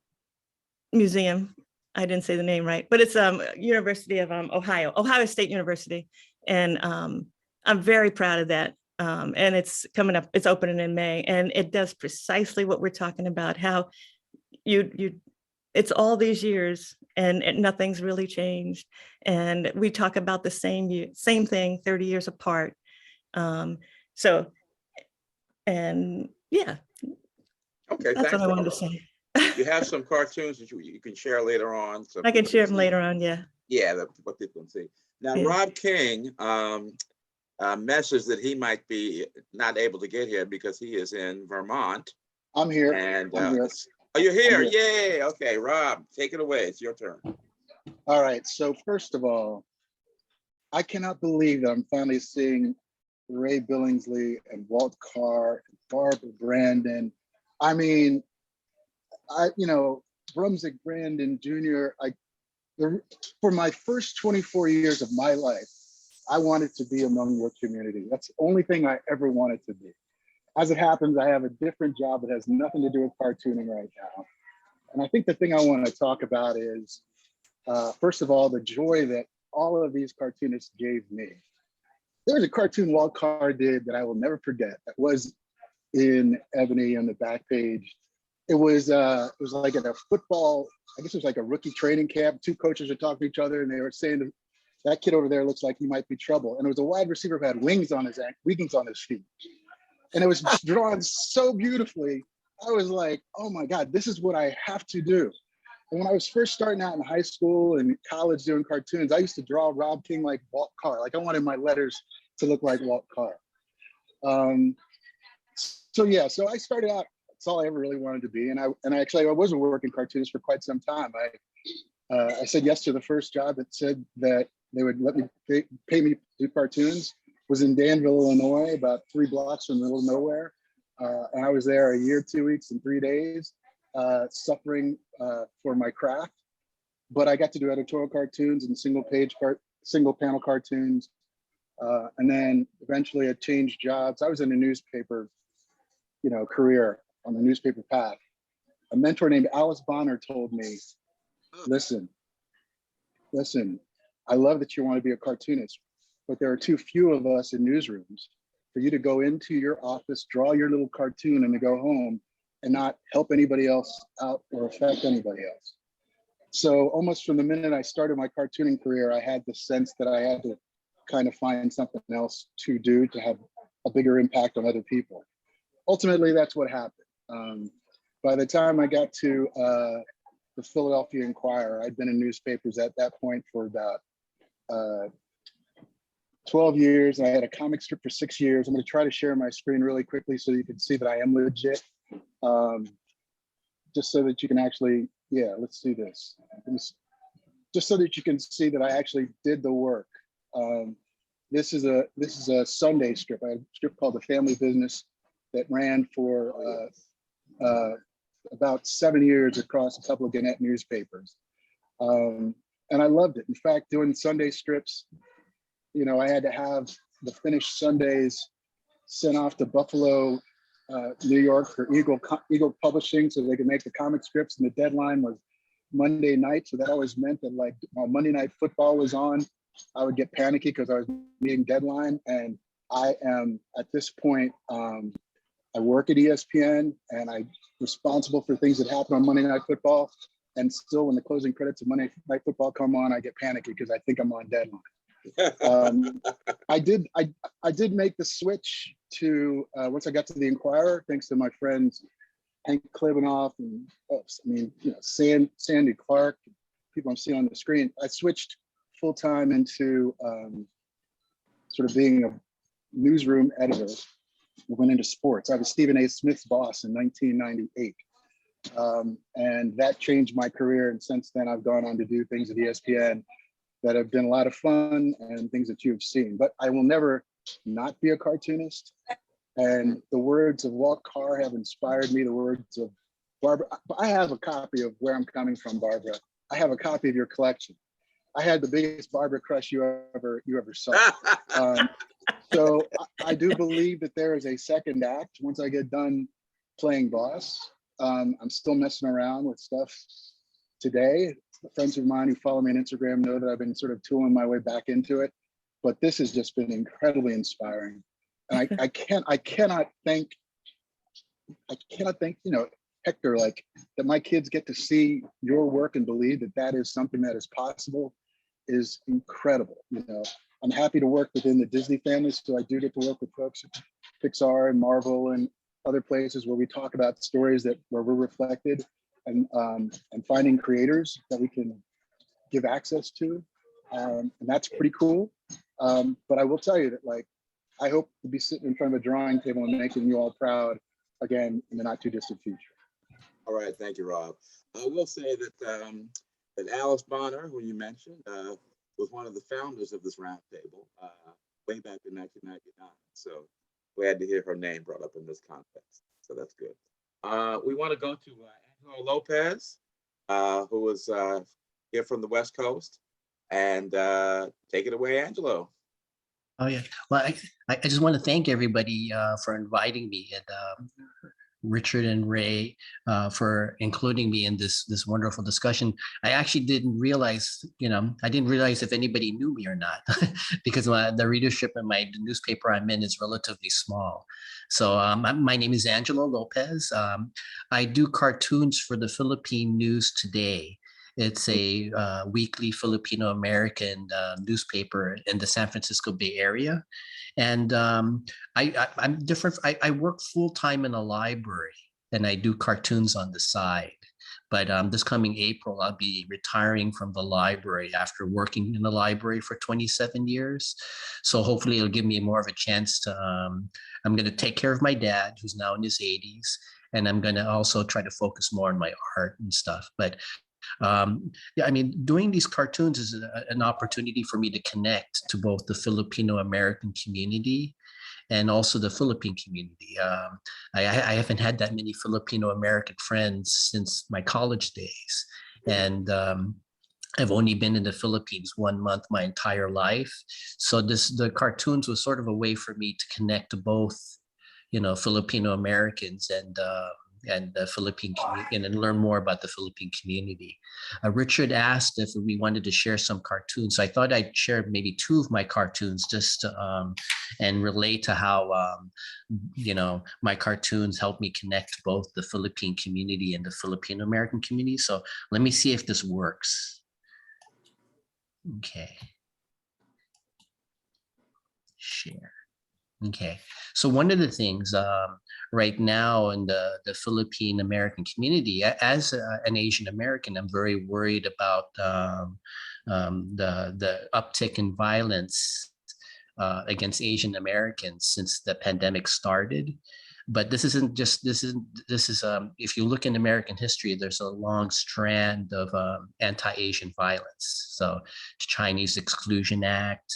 Museum. I didn't say the name right, but it's University of Ohio State University. And I'm very proud of that. And it's coming up, it's opening in May, and it does precisely what we're talking about, how it's all these years and nothing's really changed. And we talk about the same thing 30 years apart. So, and yeah. Okay, that's what I wanted to say. You have some cartoons that you can share later on. I can share them later on, yeah. Yeah, that's what people can see. Now, yeah. Rob King messaged that he might be not able to get here because he is in Vermont. I'm here. And I'm here. Oh, you're here? Yay! Okay, Rob, take it away. It's your turn. All right. So first of all, I cannot believe that I'm finally seeing Ray Billingsley and Walt Carr and Barbara Brandon. I mean, Brumsick Brandon Jr., for my first 24 years of my life, I wanted to be among your community. That's the only thing I ever wanted to be. as it happens, I have a different job that has nothing to do with cartooning right now. And I think the thing I want to talk about is, first of all, the joy that all of these cartoonists gave me. There was a cartoon Walt Carr did that I will never forget. That was in Ebony on the back page. It was like at a football, I guess it was like a rookie training camp. Two coaches are talking to each other and they were saying that kid over there looks like he might be trouble. And it was a wide receiver who had wings on his feet. And it was drawn so beautifully. I was like, oh my God, this is what I have to do. And when I was first starting out in high school and college doing cartoons, I used to draw Rob King like Walt Carr. Like I wanted my letters to look like Walt Carr. So I started out, that's all I ever really wanted to be. And I was a working cartoonist for quite some time. I said yes to the first job that said that they would let me pay me to do cartoons. Was in Danville, Illinois, about 3 blocks from the middle of nowhere. And I was there a year, 2 weeks, and 3 days, suffering for my craft. But I got to do editorial cartoons and single panel cartoons. And then eventually I changed jobs. I was in a newspaper, career on the newspaper path. A mentor named Alice Bonner told me, listen, I love that you want to be a cartoonist, but there are too few of us in newsrooms for you to go into your office, draw your little cartoon and to go home and not help anybody else out or affect anybody else. So almost from the minute I started my cartooning career, I had the sense that I had to kind of find something else to do to have a bigger impact on other people. Ultimately, that's what happened. By the time I got to the Philadelphia Inquirer, I'd been in newspapers at that point for about 12 years. I had a comic strip for 6 years. I'm going to try to share my screen really quickly so you can see that I am legit. Just so that you can actually, let's do this. Just so that you can see that I actually did the work. This is a Sunday strip. I had a strip called The Family Business that ran for about 7 years across a couple of Gannett newspapers. And I loved it. In fact, doing Sunday strips, I had to have the finished Sundays sent off to Buffalo, New York for Eagle Publishing so they could make the comic strips. And the deadline was Monday night. So that always meant that like while Monday Night Football was on, I would get panicky because I was meeting deadline. And I am at this point, I work at ESPN and I'm responsible for things that happen on Monday Night Football. And still when the closing credits of Monday Night Football come on, I get panicky because I think I'm on deadline. I did make the switch to once I got to the Inquirer, thanks to my friends Hank Klebanoff and Sandy Clark, people I'm seeing on the screen. I switched full time into sort of being a newsroom editor. We went into sports. I was Stephen A. Smith's boss in 1998. And that changed my career. And since then, I've gone on to do things at ESPN that have been a lot of fun and things that you've seen. But I will never not be a cartoonist. And the words of Walt Carr have inspired me. The words of Barbara. I have a copy of Where I'm Coming From, Barbara. I have a copy of your collection. I had the biggest Barbara crush you ever saw. So I do believe that there is a second act once I get done playing boss. I'm still messing around with stuff today. Friends of mine who follow me on Instagram know that I've been sort of tooling my way back into it, but this has just been incredibly inspiring. And I cannot thank Hector, like that my kids get to see your work and believe that that is something that is possible is incredible. I'm happy to work within the Disney family, so I do get to work with folks at Pixar and Marvel and other places where we talk about stories where we're reflected and finding creators that we can give access to. And that's pretty cool. But I will tell you that I hope to be sitting in front of a drawing table and making you all proud again in the not too distant future. All right, thank you, Rob. I will say that Alice Bonner, who you mentioned, was one of the founders of this roundtable way back in 1999. So we had to hear her name brought up in this context. So that's good. We want to go to Angelo Lopez, who is here from the West Coast. And take it away, Angelo. Oh yeah. Well, I just want to thank everybody for inviting me, and Richard and Ray for including me in this wonderful discussion. I actually didn't realize, I didn't realize if anybody knew me or not, because the readership in my newspaper I'm in is relatively small. So my name is Angelo Lopez. I do cartoons for the Philippine News Today. It's a weekly Filipino-American newspaper in the San Francisco Bay Area. And I'm different. I work full-time in a library and I do cartoons on the side. But this coming April, I'll be retiring from the library after working in the library for 27 years. So hopefully it'll give me more of a chance to, I'm going to take care of my dad, who's now in his 80s. And I'm going to also try to focus more on my art and stuff. But yeah, I mean, doing these cartoons is an opportunity for me to connect to both the Filipino-American community and also the Philippine community. I haven't had that many Filipino-American friends since my college days. And I've only been in the Philippines 1 month my entire life. So the cartoons was sort of a way for me to connect to both, Filipino-Americans and the Philippine community, and learn more about the Philippine community. Richard asked if we wanted to share some cartoons. So I thought I'd share maybe 2 of my cartoons just to, and relate to how, my cartoons help me connect to both the Philippine community and the Filipino-American community. So let me see if this works. Okay. Share. Okay, so one of the things right now in the Philippine American community, as an Asian American, I'm very worried about the uptick in violence against Asian Americans since the pandemic started. But this is if you look in American history, there's a long strand of anti-Asian violence. So Chinese Exclusion Act,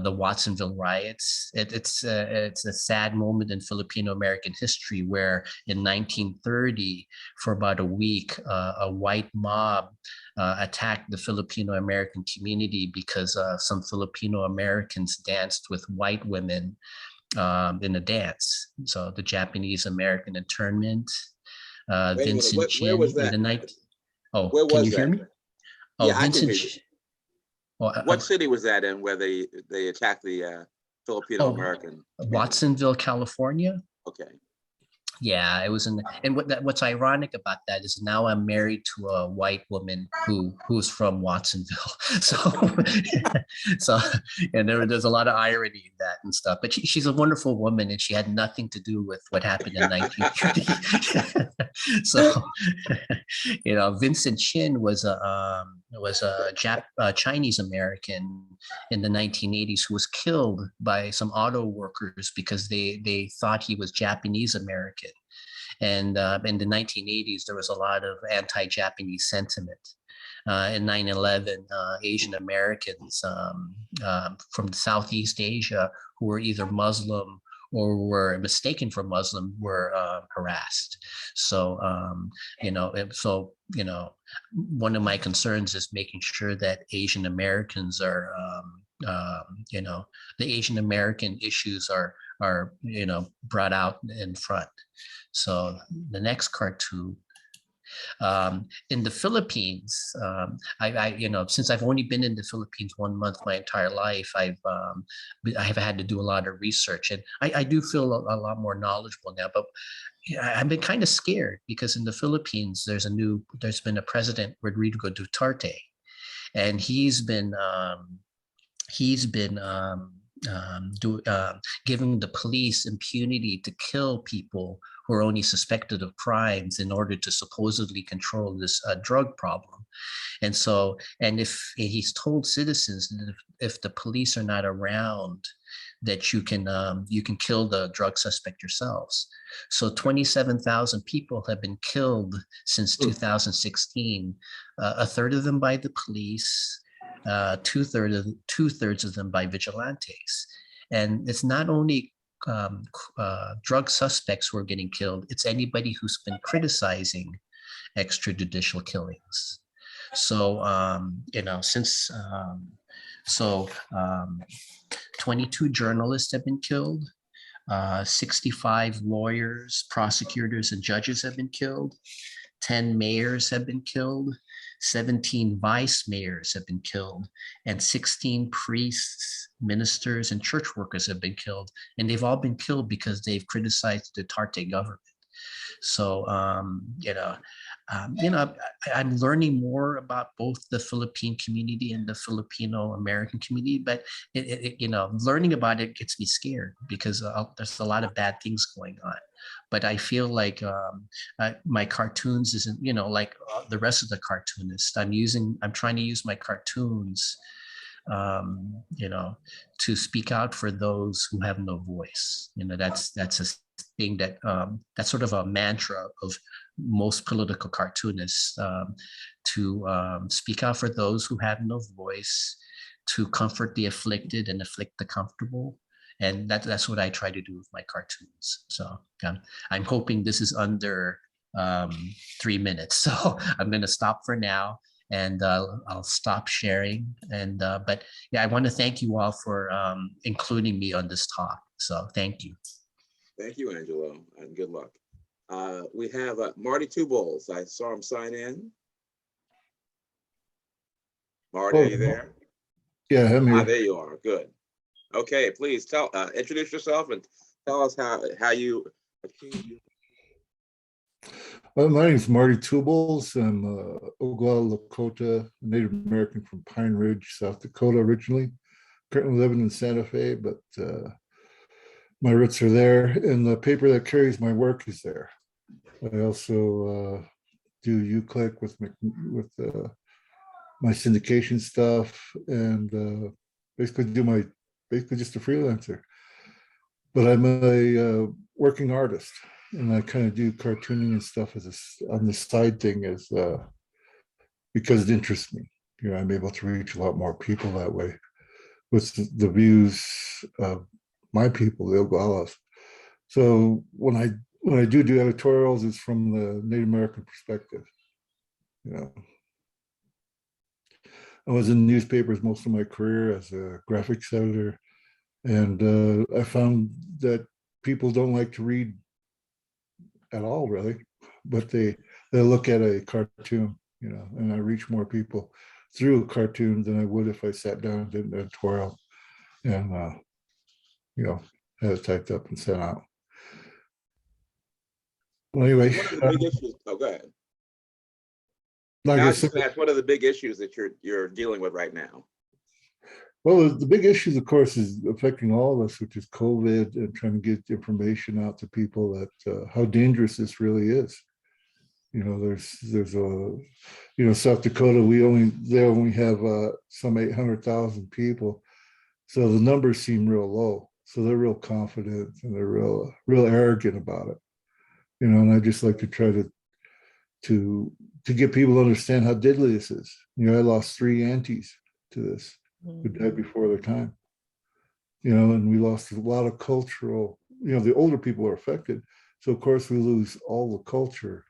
the Watsonville riots. It's a sad moment in Filipino-American history where in 1930, for about a week, a white mob attacked the Filipino-American community because some Filipino-Americans danced with white women in a dance. So the Japanese-American internment, Vincent Chin. Where was that? Where can was you hear that? me? Oh, Yeah, Vincent. I can hear you. What city was that in where they attacked the Filipino-American? Watsonville, California. Okay. Yeah, it was and what's ironic about that is now I'm married to a white woman who's from Watsonville. So and there's a lot of irony in that and stuff. But she's a wonderful woman and she had nothing to do with what happened in 1930. So Vincent Chin was a Chinese American in the 1980s who was killed by some auto workers because they thought he was Japanese American. And in the 1980s, there was a lot of anti-Japanese sentiment. In 9/11, Asian Americans from Southeast Asia who were either Muslim or were mistaken for Muslim were harassed. So, one of my concerns is making sure that Asian Americans are, the Asian American issues are brought out in front. So the next cartoon. In the Philippines, since I've only been in the Philippines 1 month my entire life, I have had to do a lot of research, and I do feel a lot more knowledgeable now. But I've been kind of scared because in the Philippines there's been a president, Rodrigo Duterte, and he's been giving the police impunity to kill people who are only suspected of crimes in order to supposedly control this drug problem. And so, and if he's told citizens that if the police are not around, that you can kill the drug suspect yourselves. So 27,000 people have been killed since 2016, a third of them by the police, two-thirds of them by vigilantes. And it's not only drug suspects who are getting killed, it's anybody who's been criticizing extrajudicial killings. So, So 22 journalists have been killed. 65 lawyers, prosecutors, and judges have been killed. 10 mayors have been killed. 17 vice mayors have been killed. And 16 priests, ministers, and church workers have been killed. And they've all been killed because they've criticized the Duterte government. So, I'm learning more about both the Philippine community and the Filipino American community, but learning about it gets me scared because there's a lot of bad things going on. But I feel like my cartoons isn't, like the rest of the cartoonists. I'm trying to use my cartoons, to speak out for those who have no voice. That's a thing that's sort of a mantra of most political cartoonists, to speak out for those who have no voice, to comfort the afflicted and afflict the comfortable. And that's what I try to do with my cartoons. So I'm hoping this is under 3 minutes. So I'm going to stop for now, and I'll stop sharing. And but yeah, I want to thank you all for including me on this talk. So thank you. Thank you, Angelo, and good luck. We have Marty Two Bowls. I saw him sign in. Marty, are you there? Yeah, I'm here. There you are. Good. Okay, please introduce yourself and tell us how you achieved. Well, my name is Marty Tubles. I'm Oglala Lakota, Native American from Pine Ridge, South Dakota originally. Currently living in Santa Fe, but my roots are there, and the paper that carries my work is there. I also do UClick with my syndication stuff, and basically just a freelancer. But I'm a working artist, and I kind of do cartooning and stuff on the side thing because it interests me. I'm able to reach a lot more people that way with the views of my people, the Oglalas. So when I do editorials, it's from the Native American perspective. I was in newspapers most of my career as a graphics editor, and I found that people don't like to read at all, really, but they look at a cartoon, and I reach more people through a cartoon than I would if I sat down and did an editorial and had it typed up and sent out. Well, anyway, What are the big issues? Oh, go ahead. Like I said, what are the big issues that you're dealing with right now? Well, the big issues, of course, is affecting all of us, which is COVID, and trying to get information out to people that how dangerous this really is. There's a South Dakota. They only have some 800,000 people, so the numbers seem real low. So they're real confident and they're real arrogant about it. And I just like to try to get people to understand how deadly this is. I lost 3 aunties to this who died before their time. And we lost a lot of cultural, the older people are affected. So of course we lose all the culture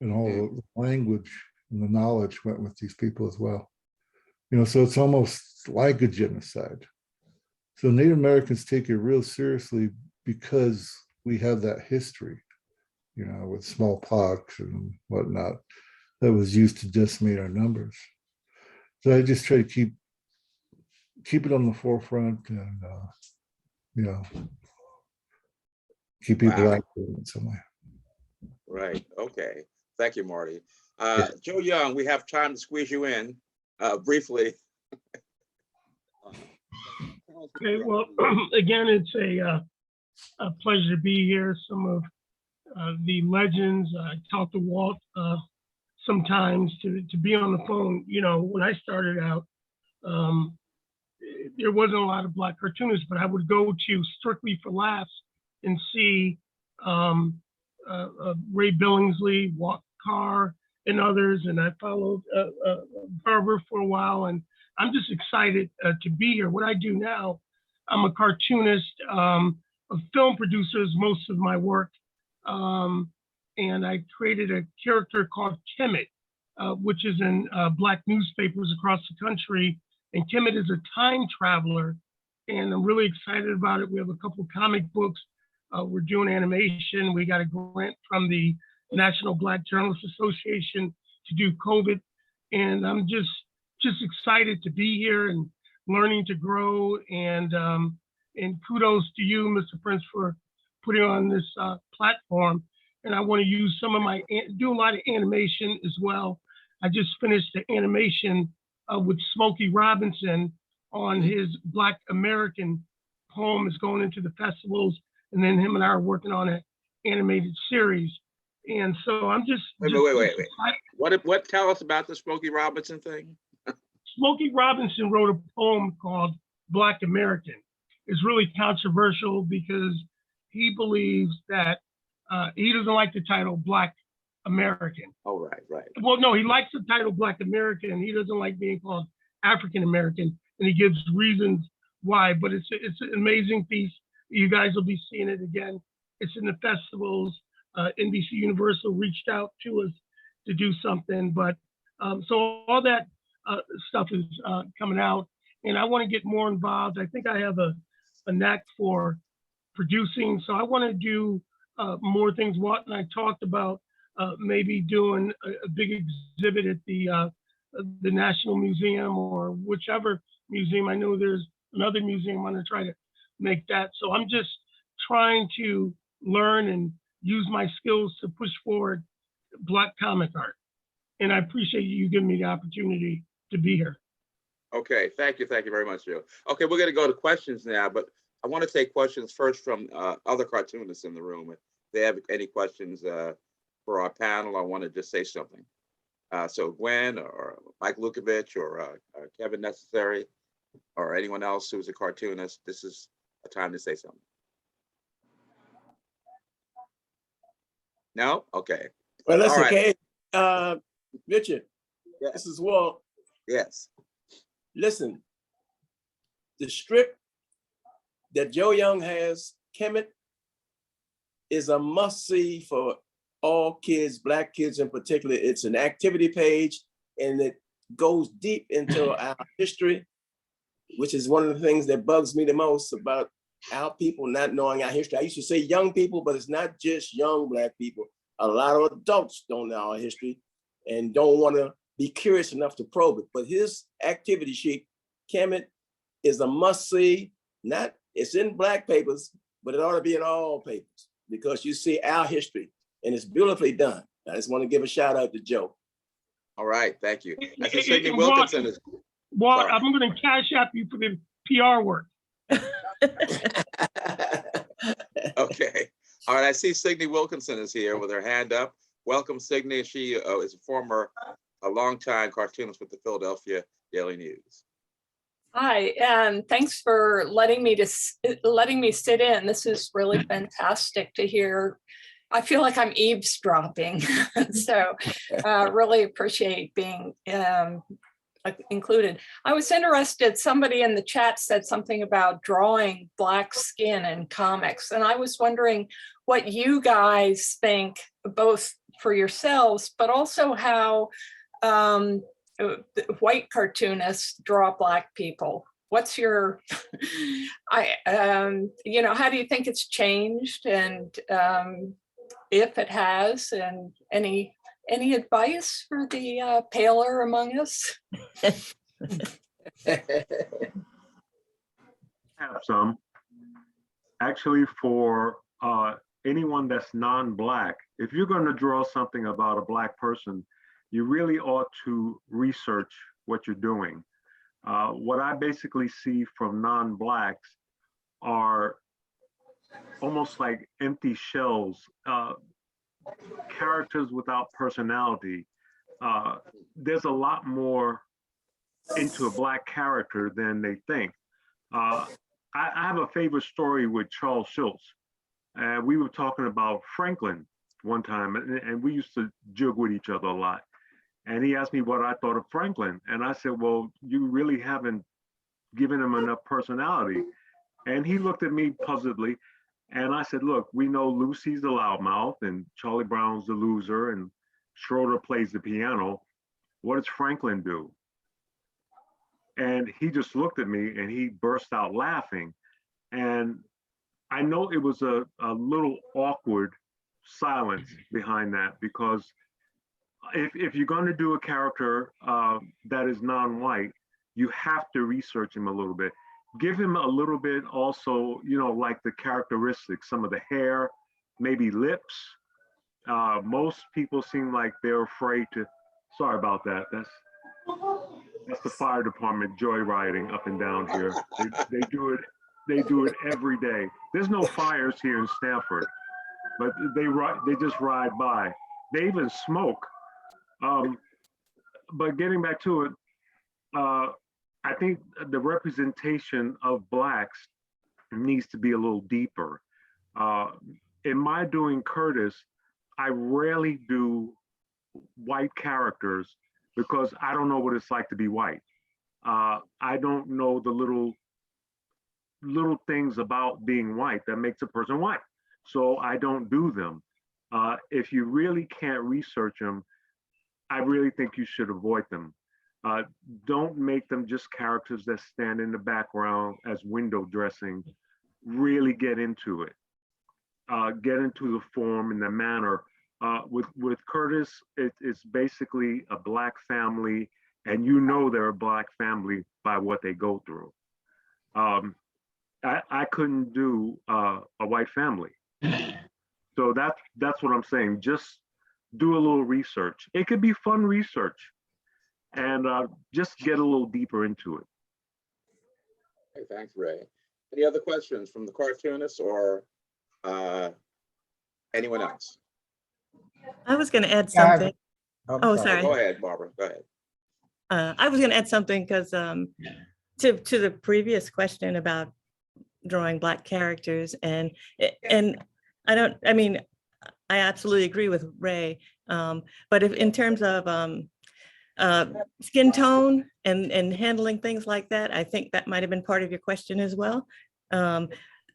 and all the language and the knowledge went with these people as well. So it's almost like a genocide. So Native Americans take it real seriously because we have that history, with smallpox and whatnot that was used to decimate our numbers. So I just try to keep it on the forefront and, keep people active in some way. Right. Okay. Thank you, Marty. Joe Young, we have time to squeeze you in briefly. Okay, well, again, it's a pleasure to be here. Some of the legends, I talk to Walt sometimes to be on the phone. When I started out, there wasn't a lot of Black cartoonists, but I would go to Strictly for Laughs and see Ray Billingsley, Walt Carr, and others, and I followed Barber for a while, and I'm just excited to be here. What I do now, I'm a cartoonist, a film producer is most of my work, and I created a character called Kemet, which is in Black newspapers across the country, And Kemet is a time traveler, and I'm really excited about it. We have a couple comic books. We're doing animation. We got a grant from the National Black Journalists Association to do COVID. And I'm just excited to be here and learning to grow. And kudos to you, Mr. Prince, for putting on this platform. And I want to use some of do a lot of animation as well. I just finished the animation with Smokey Robinson on his Black American poem. Is going into the festivals, and then him and I are working on an animated series. And so I'm just wait. What tell us about the Smokey Robinson thing? Smokey Robinson wrote a poem called Black American. It's really controversial because he believes that he doesn't like the title Black American. Oh, right. Well, no, he likes the title Black American. He doesn't like being called African American, and he gives reasons why. But it's an amazing piece. You guys will be seeing it again. It's in the festivals. NBC Universal reached out to us to do something, but so all that stuff is coming out, and I want to get more involved. I think I have a knack for producing, so I want to do more things. Walt and I talked about maybe doing a big exhibit at the National Museum or whichever museum. I know there's another museum. I want to try to make that. So I'm just trying to learn and use my skills to push forward Black comic art. And I appreciate you giving me the opportunity to be here. Okay, thank you very much, Joe. Okay, we're going to go to questions now, but I want to take questions first from other cartoonists in the room. If they have any questions for our panel, I want to just say something. So Gwen or Mike Lukovich or Kevin Necessary or anyone else who's a cartoonist, this is a time to say something. No? Okay. Well, that's all right. okay. Richard, yes. This is Walt. Yes. Listen, the strip that Joe Young has, Kemet, is a must-see for all kids, Black kids in particular. It's an activity page, and it goes deep into our history, which is one of the things that bugs me the most about our people not knowing our history. I used to say young people, but it's not just young Black people. A lot of adults don't know our history and don't want to be curious enough to probe it. But his activity sheet, Kemet, is a must-see. It's in Black papers, but it ought to be in all papers because you see our history, and it's beautifully done. I just want to give a shout out to Joe. All right, thank you. I see Sidney Wilkinson is. Walt, I'm going to cash app you for the PR work. Okay. All right. I see Sidney Wilkinson is here with her hand up. Welcome, Sidney. She is a longtime cartoonist with the Philadelphia Daily News. Hi, and thanks for letting me sit in. This is really fantastic to hear. I feel like I'm eavesdropping, so really appreciate being included. I was interested, somebody in the chat said something about drawing Black skin in comics, and I was wondering what you guys think, both for yourselves, but also how white cartoonists draw Black people. What's your, how do you think it's changed, and if it has, and any advice for the paler among us? Have some. Actually, for anyone that's non-Black, if you're going to draw something about a Black person, you really ought to research what you're doing. What I basically see from non-Blacks are almost like empty shells, characters without personality. There's a lot more into a Black character than they think. I have a favorite story with Charles Schultz. We were talking about Franklin one time, and we used to joke with each other a lot. And he asked me what I thought of Franklin. And I said, well, you really haven't given him enough personality. And he looked at me puzzledly. And I said, look, we know Lucy's the loudmouth and Charlie Brown's the loser and Schroeder plays the piano. What does Franklin do? And he just looked at me and he burst out laughing. And I know it was a little awkward silence behind that, because if you're going to do a character that is non-white, you have to research him a little bit. Give him a little bit also, you know, like the characteristics, some of the hair, maybe lips. Most people seem like they're afraid to, sorry about that. That's the fire department joyriding up and down here. They do it every day. There's no fires here in Stanford, but they just ride by. They even smoke. But getting back to it, I think the representation of Blacks needs to be a little deeper. In my doing Curtis, I rarely do white characters because I don't know what it's like to be white. I don't know the little things about being white that makes a person white. So I don't do them. If you really can't research them, I really think you should avoid them. Don't make them just characters that stand in the background as window dressing. Really get into it. Get into the form and the manner. With Curtis, it's basically a Black family, and you know they're a Black family by what they go through. I couldn't do a white family. So that's what I'm saying. Just do a little research. It could be fun research, and just get a little deeper into it. Okay, thanks, Ray. Any other questions from the cartoonists or anyone else? I was going to add something. Oh, sorry. Go ahead, Barbara. Go ahead. I was going to add something because to the previous question about drawing Black characters, and I absolutely agree with Ray. But if in terms of skin tone and handling things like that, I think that might have been part of your question as well.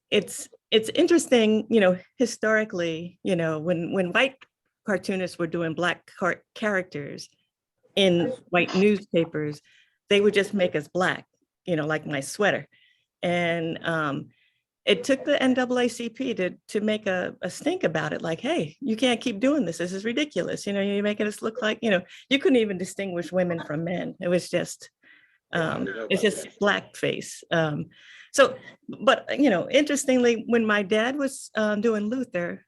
It's interesting, you know, historically, you know, when white cartoonists were doing Black characters in white newspapers, they would just make us Black, you know, like my sweater. And it took the NAACP to make a stink about it, like, hey, you can't keep doing this. This is ridiculous. You know, you're making us look like, you know, you couldn't even distinguish women from men. It was just, it's just blackface. So, but, you know, interestingly, when my dad was doing Luther,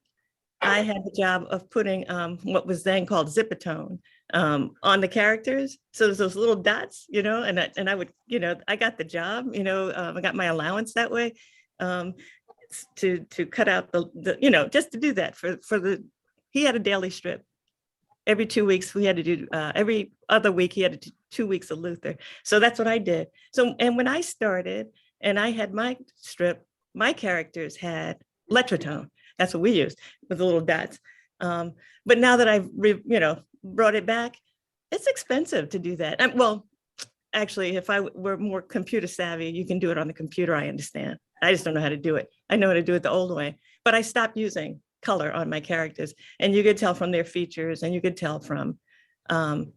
I had the job of putting what was then called Zipatone on the characters. So there's those little dots, you know, and I would, you know, I got the job, you know, I got my allowance that way to cut out the, you know, just to do that for he had a daily strip. Every 2 weeks we had to do, every other week he had to do 2 weeks of Luther. So that's what I did. So, and when I started and I had my strip, my characters had Letratone. That's what we used with the little dots. But now that I've, you know, brought it back, it's expensive to do that. Well, actually, if I were more computer savvy, you can do it on the computer, I understand. I just don't know how to do it. I know how to do it the old way, but I stopped using color on my characters, and you could tell from their features, and you could tell from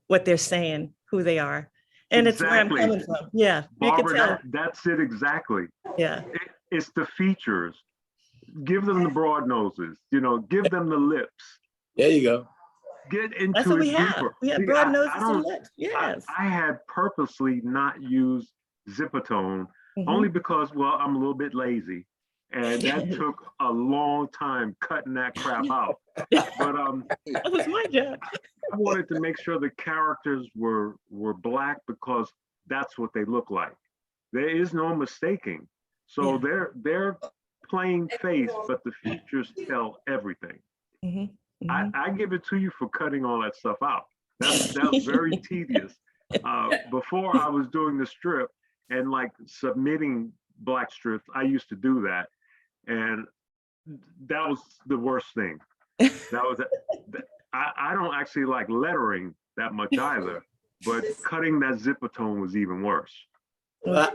what they're saying, who they are. And it's where I'm coming from. Yeah, Barbara, you can tell. that's it exactly. Yeah. It's the features. Give them the broad noses, you know, give them the lips. There you go. Get into That's what it we have. deeper. We have See, broad I noses and don't- lips. Yes. I had purposely not used Zipatone only because, well, I'm a little bit lazy. And that took a long time cutting that crap out. But that was my job. I wanted to make sure the characters were Black because that's what they look like. There is no mistaking. So they're plain face, but the features tell everything. I give it to you for cutting all that stuff out. That was very tedious. Before I was doing the strip and like submitting Black strips, I used to do that. And that was the worst thing. That was, I don't actually like lettering that much either, but cutting that Zipatone was even worse. Well,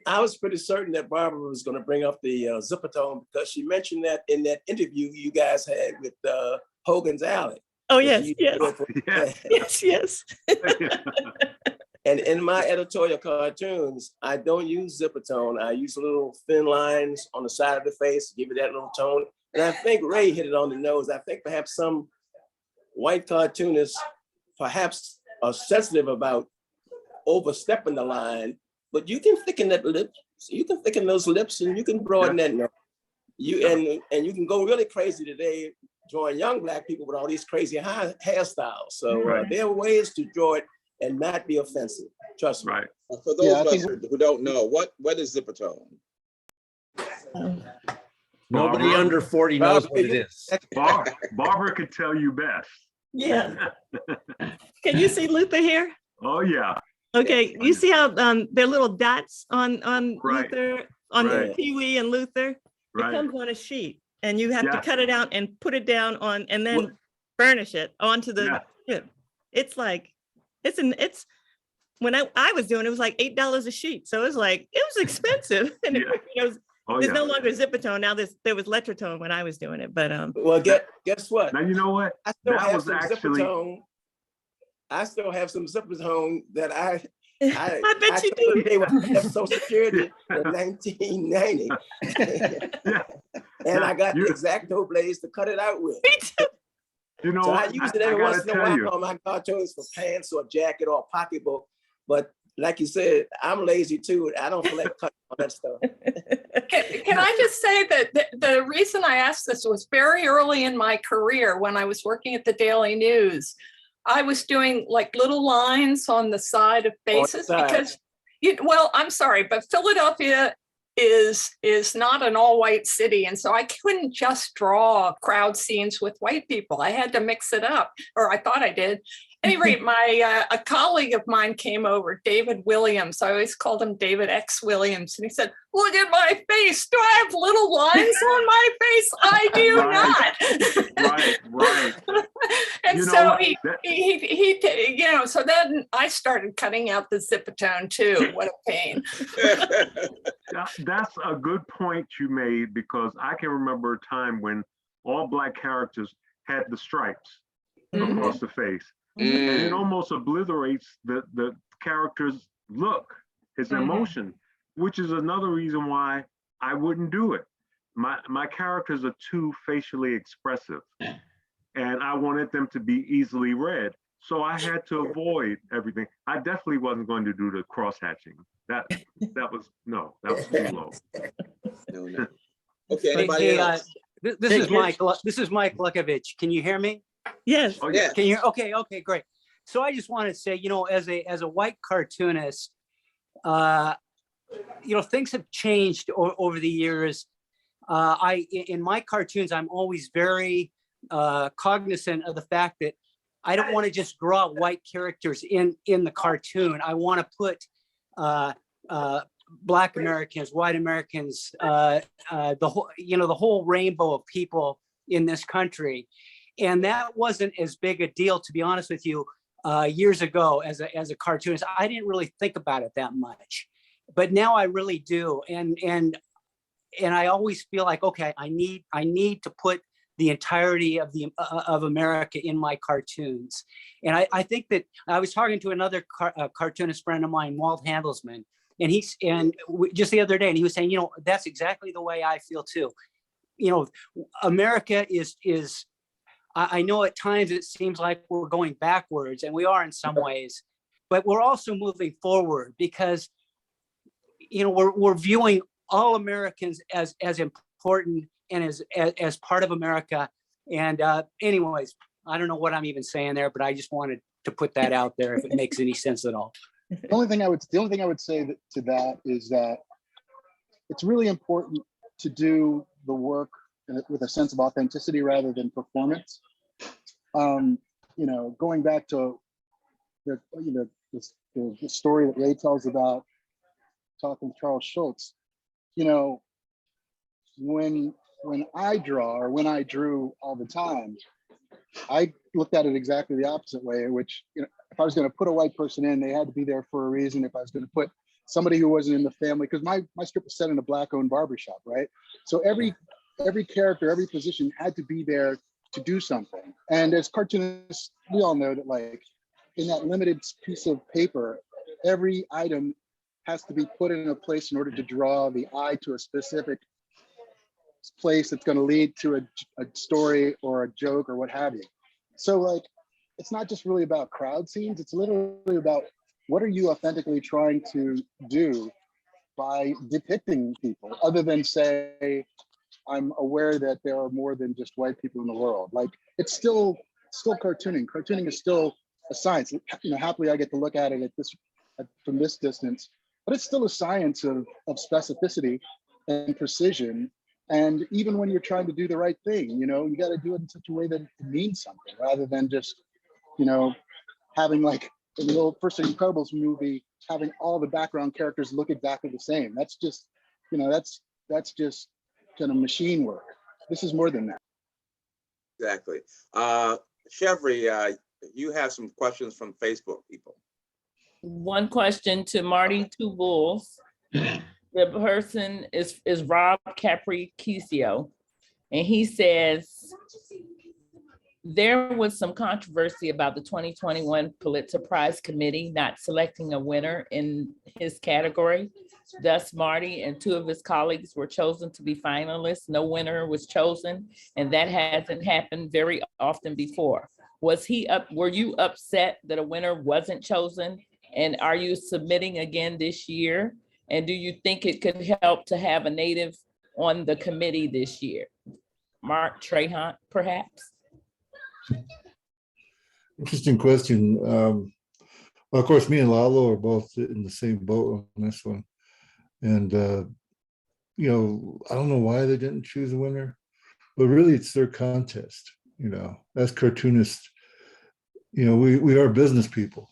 I was pretty certain that Barbara was going to bring up the Zipatone because she mentioned that in that interview you guys had with Hogan's Alley. Oh, yes, yes. Yes, yes. And in my editorial cartoons, I don't use zipper tone. I use little thin lines on the side of the face, give it that little tone. And I think Ray hit it on the nose. I think perhaps some white cartoonists perhaps are sensitive about overstepping the line, but you can thicken that lip, you can thicken those lips and you can broaden that nose. And you can go really crazy today drawing young Black people with all these crazy hairstyles. So there are ways to draw it and not be offensive. Trust me. Right. For those of us who don't know, what is zipper tone? Nobody under 40 knows what it is. Barbara could tell you best. Yeah. Can you see Luther here? Oh yeah. Okay, you see how there are little dots on Right. Luther, on Right. Pee-wee and Luther? Right. It comes on a sheet and you have to Yes. cut it out and put it down on, and then burnish it onto the, it's like, it's, when I was doing it, was like $8 a sheet. So it was like, it was expensive. And there's no longer zipper tone. Now there was letter tone when I was doing it, but well, guess what? Now you know what? I still That have was some actually- zipper tone. I still have some zipper tone that I bet you do. They were Social Security in 1990. And I got the X-Acto blades to cut it out with. Me too. You know, So I use it every once in a tell while you. on my cartoons for pants or jacket or pocketbook. But like you said, I'm lazy too. I don't collect cut on that stuff. Can I just say that the reason I asked this was very early in my career when I was working at the Daily News. I was doing like little lines on the side of faces because, well, I'm sorry, but Philadelphia is not an all-white city. And so I couldn't just draw crowd scenes with white people. I had to mix it up, or I thought I did. At any rate, a colleague of mine came over, David Williams. I always called him David X. Williams. And he said, look at my face. Do I have little lines on my face? I do not. Right. And You know so what? he so then I started cutting out the zipper tone too. What a pain. That's a good point you made, because I can remember a time when all Black characters had the stripes across the face. And it almost obliterates the character's look, his emotion, which is another reason why I wouldn't do it. My characters are too facially expressive, and I wanted them to be easily read. So I had to avoid everything. I definitely wasn't going to do the cross hatching. That was too low. No. Okay, anybody else? This is Mike. This is Mike Lukovich. Can you hear me? Yes. Oh, yeah. Can you? Okay, great. So I just want to say, as a white cartoonist, things have changed over the years. In my cartoons, I'm always very cognizant of the fact that I don't want to just draw white characters in the cartoon. I want to put Black Americans, white Americans, the whole rainbow of people in this country. And that wasn't as big a deal, to be honest with you, years ago as a cartoonist. I didn't really think about it that much, but now I really do. And I always feel like, okay, I need to put the entirety of America in my cartoons. And I think that I was talking to another cartoonist friend of mine, Walt Handelsman, and just the other day, and he was saying, that's exactly the way I feel too. America is. I know at times it seems like we're going backwards, and we are in some ways, but we're also moving forward because, we're viewing all Americans as important and as part of America. And anyways, I don't know what I'm even saying there, but I just wanted to put that out there if it makes any sense at all. The only thing I would say to that is that it's really important to do the work with a sense of authenticity rather than performance. Going back to the story that Ray tells about talking to Charles Schultz, when I draw, or when I drew all the time, I looked at it exactly the opposite way, which, if I was going to put a white person in, they had to be there for a reason. If I was going to put somebody who wasn't in the family, because my script was set in a Black-owned barbershop, right? So every character, every position had to be there to do something. And as cartoonists, we all know that, like, in that limited piece of paper, every item has to be put in a place in order to draw the eye to a specific place that's going to lead to a story or a joke or what have you. So like, it's not just really about crowd scenes. It's literally about what are you authentically trying to do by depicting people, other than say, I'm aware that there are more than just white people in the world. Like, it's still cartooning. Cartooning is still a science. You know, happily I get to look at it from this distance, but it's still a science of specificity and precision. And even when you're trying to do the right thing, you know, you got to do it in such a way that it means something, rather than just, you know, having like in the old First Incredibles movie, having all the background characters look exactly the same. That's just, you know, that's just kind of machine work. This is more than that. Exactly. Chevry, you have some questions from Facebook people. One question to Marty Two Bulls. The person is Rob Capricio, and he says there was some controversy about the 2021 Pulitzer Prize committee not selecting a winner in his category. Thus, Marty and two of his colleagues were chosen to be finalists. No winner was chosen, and that hasn't happened very often before. Were you upset that a winner wasn't chosen? And are you submitting again this year? And do you think it could help to have a native on the committee this year? Mark Trahant, perhaps? Interesting question. Well, of course, me and Lalo are both in the same boat on this one. And, you know, I don't know why they didn't choose a winner, but really it's their contest. You know, as cartoonists, you know, we are business people.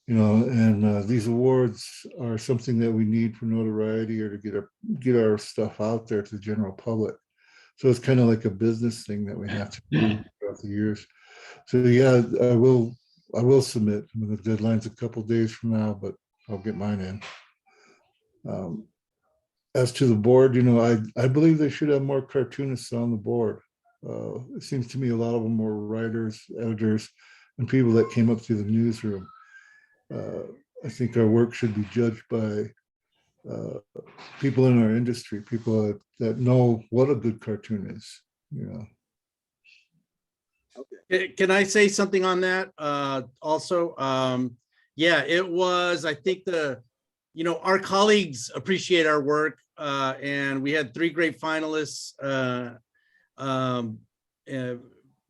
You know, and these awards are something that we need for notoriety or to get our stuff out there to the general public. So it's kind of like a business thing that we have to do throughout the years. So yeah, I will submit. I mean, the deadline's a couple days from now, but I'll get mine in. As to the board, you know, I believe they should have more cartoonists on the board. It seems to me a lot of them were writers, editors, and people that came up through the newsroom. I think our work should be judged by people in our industry, people that know what a good cartoon is, you know. Okay. Can I say something on that also? Yeah, it was, I think you know, our colleagues appreciate our work, and we had 3 great finalists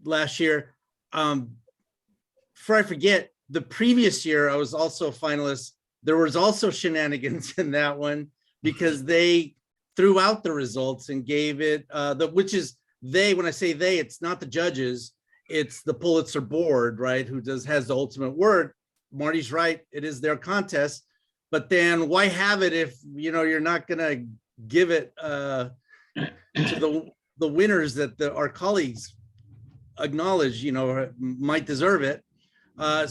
last year. Before I forget, the previous year, I was also a finalist. There was also shenanigans in that one because they threw out the results and gave it, which is when I say they, it's not the judges, it's the Pulitzer board, right? Who has the ultimate word. Marty's right, it is their contest, but then why have it if, you know, you're not gonna give it to the winners that our colleagues acknowledge, you know, might deserve it. And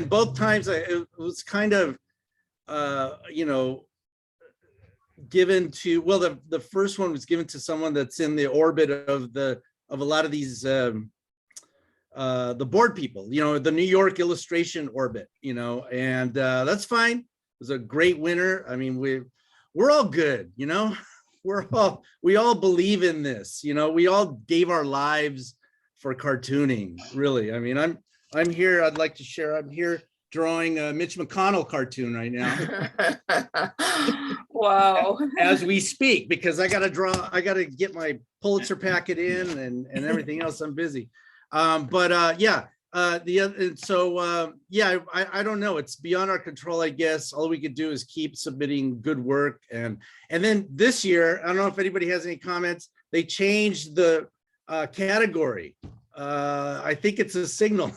both times it was kind of, you know, given to, well, the first one was given to someone that's in the orbit of a lot of these, the board people, you know, the New York illustration orbit, you know, and that's fine. It was a great winner. I mean, we're all good, you know, we all believe in this, you know, we all gave our lives for cartooning, really. I mean, I'm here, I'd like to share, I'm here drawing a Mitch McConnell cartoon right now. Wow. As we speak, because I gotta get my Pulitzer packet in and everything else, I'm busy. Yeah, I don't know, it's beyond our control, I guess. All we could do is keep submitting good work. And then this year, I don't know if anybody has any comments, they changed the category. I think it's a signal.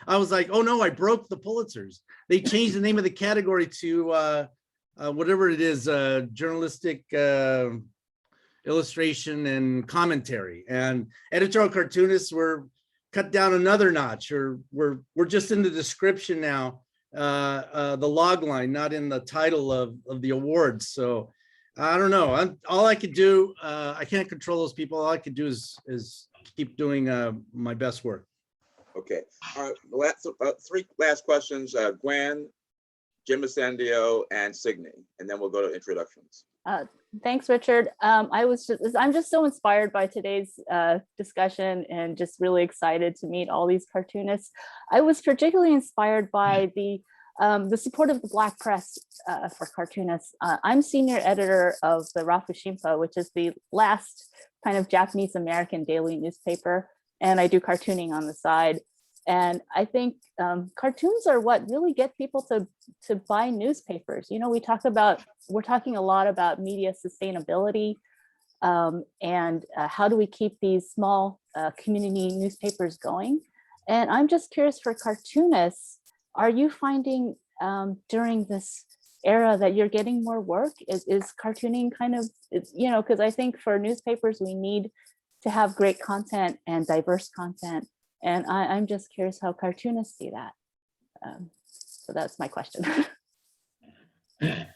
I was like, oh no, I broke the Pulitzers. They changed the name of the category to whatever it is, journalistic illustration and commentary. And editorial cartoonists were cut down another notch, or we're just in the description now, the log line, not in the title of the awards. So I don't know. All I could do, I can't control those people. All I could do is keep doing my best work. Okay, all right, the last, three last questions, Gwen, Jim Ascendio, and Signe, and then we'll go to introductions. Thanks, Richard. I'm just so inspired by today's discussion and just really excited to meet all these cartoonists. I was particularly inspired by the support of the Black press for cartoonists. I'm senior editor of the Rafushimpa, which is the last kind of Japanese American daily newspaper, and I do cartooning on the side. And I think cartoons are what really get people to buy newspapers. You know, we're talking a lot about media sustainability and how do we keep these small community newspapers going? And I'm just curious, for cartoonists, are you finding during this era that you're getting more work? Is cartooning kind of, you know, because I think for newspapers, we need to have great content and diverse content. And I'm just curious how cartoonists see that. So that's my question. I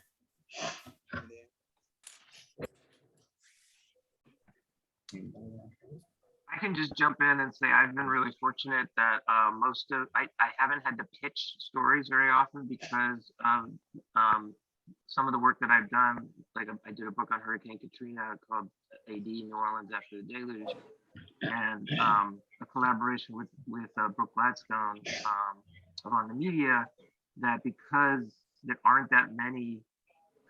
can just jump in and say I've been really fortunate that I haven't had to pitch stories very often because of some of the work that I've done. Like I did a book on Hurricane Katrina called AD New Orleans After the Deluge, and a collaboration with Brooke Gladstone of On the Media, that because there aren't that many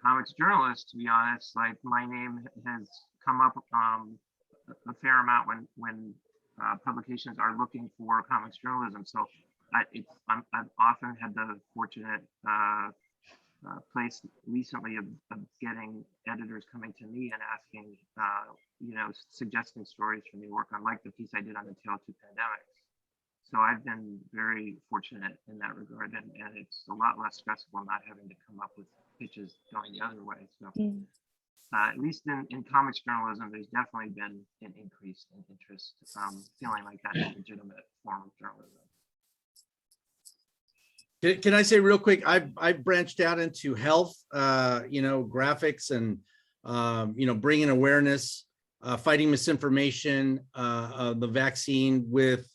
comics journalists, to be honest, like my name has come up a fair amount when publications are looking for comics journalism. So I've often had the fortunate place recently of getting editors coming to me and asking, you know, suggesting stories for me to work on, like the piece I did on the Tale of Two Pandemics. So I've been very fortunate in that regard, and it's a lot less stressful not having to come up with pitches going the other way. So at least in comics journalism, there's definitely been an increase in interest, feeling like that's a legitimate form of journalism. Can I say real quick, I've branched out into health, you know, graphics and, you know, bringing awareness, fighting misinformation, the vaccine with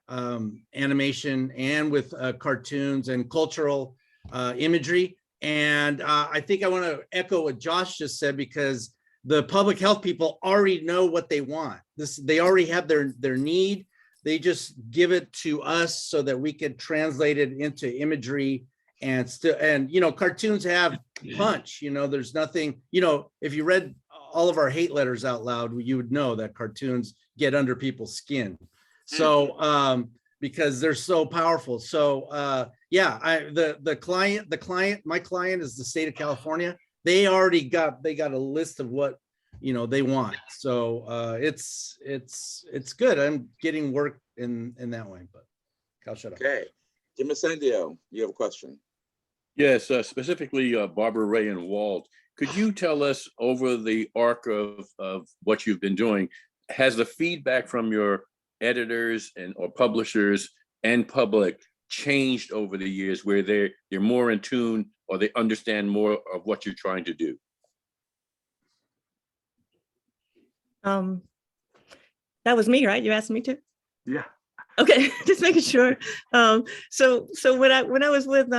animation and with cartoons and cultural imagery. And I think I want to echo what Josh just said, because the public health people already know what they want. They already have their need. They just give it to us so that we can translate it into imagery and you know, cartoons have punch. You know, there's nothing, you know, if you read all of our hate letters out loud, you would know that cartoons get under people's skin. So because they're so powerful. So yeah, my client is the state of California. They got a list of what, you know, they want. So it's good. I'm getting work in that way, but I'll shut up. Okay, Jim Ascendio, you have a question. Yes, specifically Barbara, Ray, and Walt. Could you tell us, over the arc of what you've been doing, has the feedback from your editors or publishers and public changed over the years, where they're more in tune or they understand more of what you're trying to do? That was me, right? You asked me to? Yeah. Okay, just making sure. So when I was with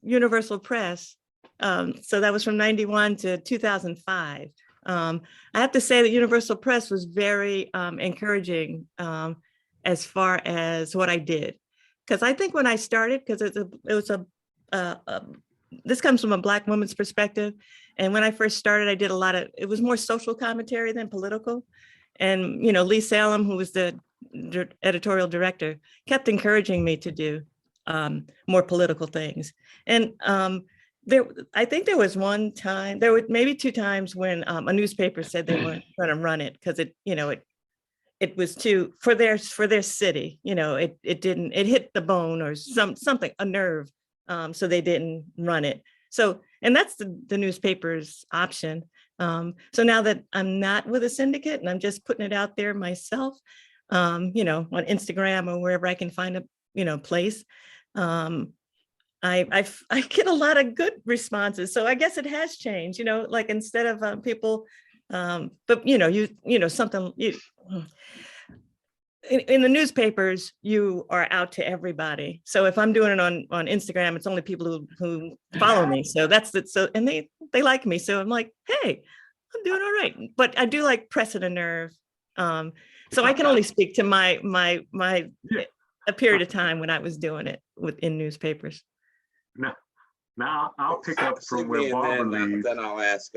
Universal Press, so that was from 91 to 2005. I have to say that Universal Press was very encouraging as far as what I did, because I think when I started, because this comes from a Black woman's perspective, and when I first started, I did it was more social commentary than political. And, you know, Lee Salem, who was the editorial director, kept encouraging me to do more political things. And I think there was one time, there were maybe two times when a newspaper said they weren't going to run it because it was too for their city. You know, it hit the bone or something, a nerve. So they didn't run it. So, and that's the newspaper's option. So now that I'm not with a syndicate and I'm just putting it out there myself, you know, on Instagram or wherever I can find a place, I get a lot of good responses. So I guess it has changed, you know, like instead of people, but you know, something, in the newspapers, you are out to everybody. So if I'm doing it on Instagram, it's only people who follow me. So that's it. So, and they like me. So I'm like, hey, I'm doing all right. But I do like pressing a nerve. So I can only speak to my a period of time when I was doing it in newspapers. Now I'll pick up from where Barbara leaves. Then I'll ask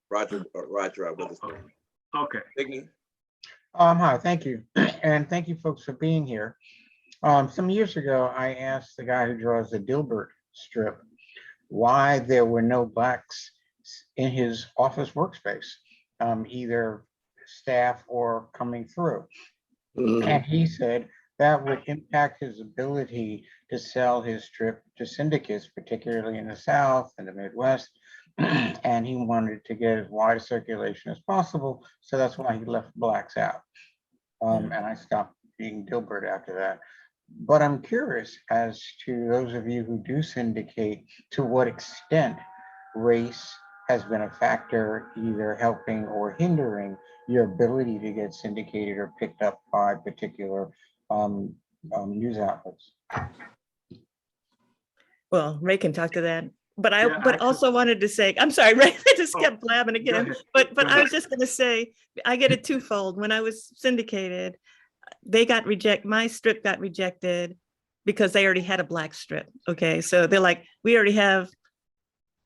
Roger with us. Okay. Hi, thank you. And thank you folks for being here. Some years ago, I asked the guy who draws the Dilbert strip why there were no blacks in his office workspace, either staff or coming through. And he said that would impact his ability to sell his strip to syndicates, particularly in the South and the Midwest. And he wanted to get as wide a circulation as possible. So that's why he left blacks out. And I stopped being Dilbert after that. But I'm curious as to those of you who do syndicate, to what extent race has been a factor, either helping or hindering your ability to get syndicated or picked up by particular news outlets. Well, Ray can talk to that. But I also wanted to say, I'm sorry, Ray, I just kept blabbing again. But I was just going to say, I get it twofold. When I was syndicated, they got my strip got rejected because they already had a black strip. Okay, so they're like, we already have,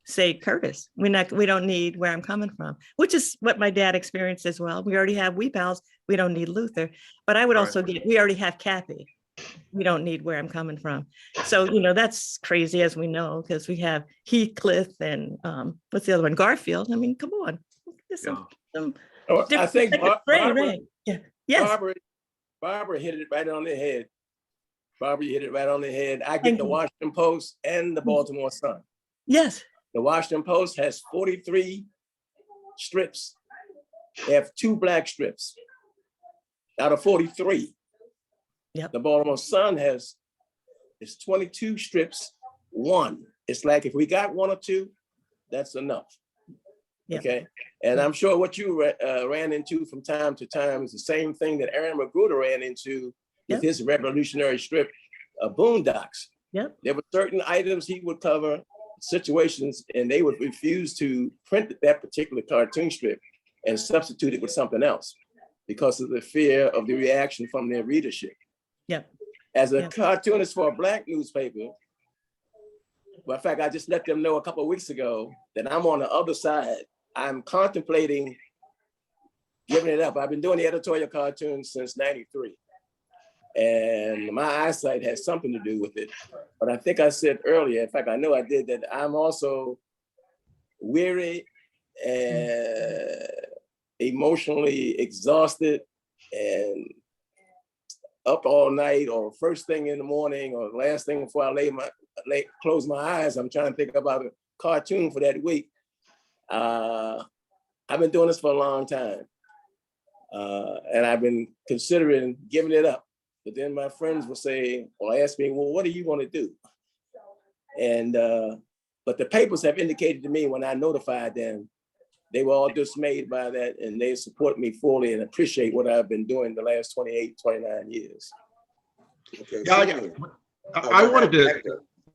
say, Curtis. We don't need Where I'm Coming From, which is what my dad experienced as well. We already have Wee Pals. We don't need Luther. But I would also get, we already have Kathy. We don't need Where I'm Coming From. So, that's crazy, as we know, because we have Heathcliff and what's the other one? Garfield. I mean, come on. I think Ray. Yeah. Yes. Barbara hit it right on the head. Barbara, you hit it right on the head. I get the Washington Post and the Baltimore Sun. Yes. The Washington Post has 43 strips. They have 2 black strips out of 43. Yep. The Baltimore Sun has 22 strips, 1. It's like if we got 1 or 2, that's enough. Yep. Okay. And I'm sure what you ran into from time to time is the same thing that Aaron Magruder ran into with his revolutionary strip, Boondocks. Yep. There were certain items he would cover, situations, and they would refuse to print that particular cartoon strip and substitute it with something else because of the fear of the reaction from their readership. Yeah. As a cartoonist for a black newspaper, well, in fact, I just let them know a couple of weeks ago that I'm on the other side. I'm contemplating giving it up. I've been doing the editorial cartoons since '93. And my eyesight has something to do with it. But I think I said earlier, in fact, I know I did, that I'm also weary and emotionally exhausted and up all night or first thing in the morning or last thing before I close my eyes, I'm trying to think about a cartoon for that week. I've been doing this for a long time. And I've been considering giving it up. But then my friends will say, or ask me, well, what do you want to do? And, but the papers have indicated to me when I notified them, they were all dismayed by that, and they support me fully and appreciate what I've been doing the last 28, 29 years. Okay. I wanted to,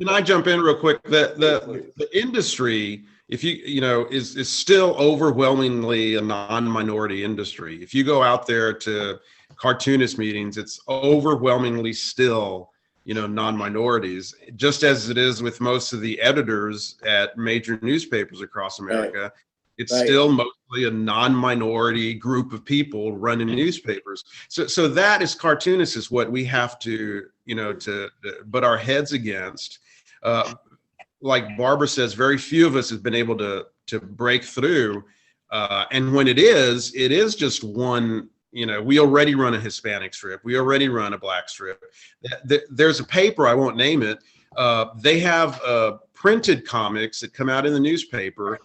can I jump in real quick? The industry, if is still overwhelmingly a non-minority industry. If you go out there to cartoonist meetings, it's overwhelmingly still, non-minorities, just as it is with most of the editors at major newspapers across America. Right. It's still mostly a non-minority group of people running newspapers. So that is cartoonists is what we have to, to butt our heads against. Like Barbara says, very few of us have been able to break through. And when it is just one, we already run a Hispanic strip. We already run a black strip. There's a paper, I won't name it. They have printed comics that come out in the newspaper.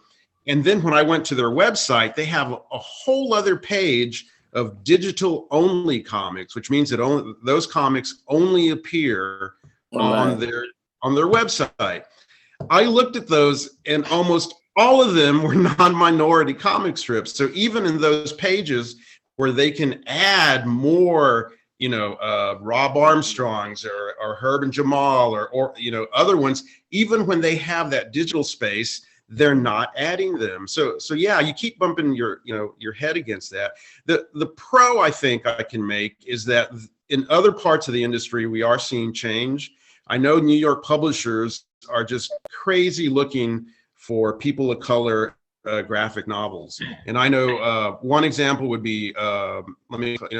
And then when I went to their website, they have a whole other page of digital only comics, which means that those comics only appear on their website. I looked at those and almost all of them were non-minority comic strips. So even in those pages where they can add more, Rob Armstrong's or Herb and Jamal or other ones, even when they have that digital space, they're not adding them. So yeah, you keep bumping your head against that. The pro I think I can make is that in other parts of the industry, we are seeing change. I know New York publishers are just crazy looking for people of color graphic novels. And I know one example would be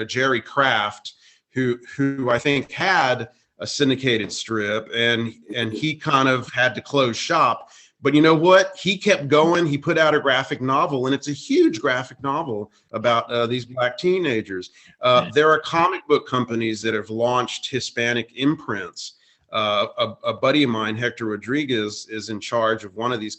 Jerry Croft, who I think had a syndicated strip, and he kind of had to close shop. But you know what? He kept going. He put out a graphic novel, and it's a huge graphic novel about these Black teenagers. There are comic book companies that have launched Hispanic imprints. A buddy of mine, Hector Rodriguez, is in charge of one of these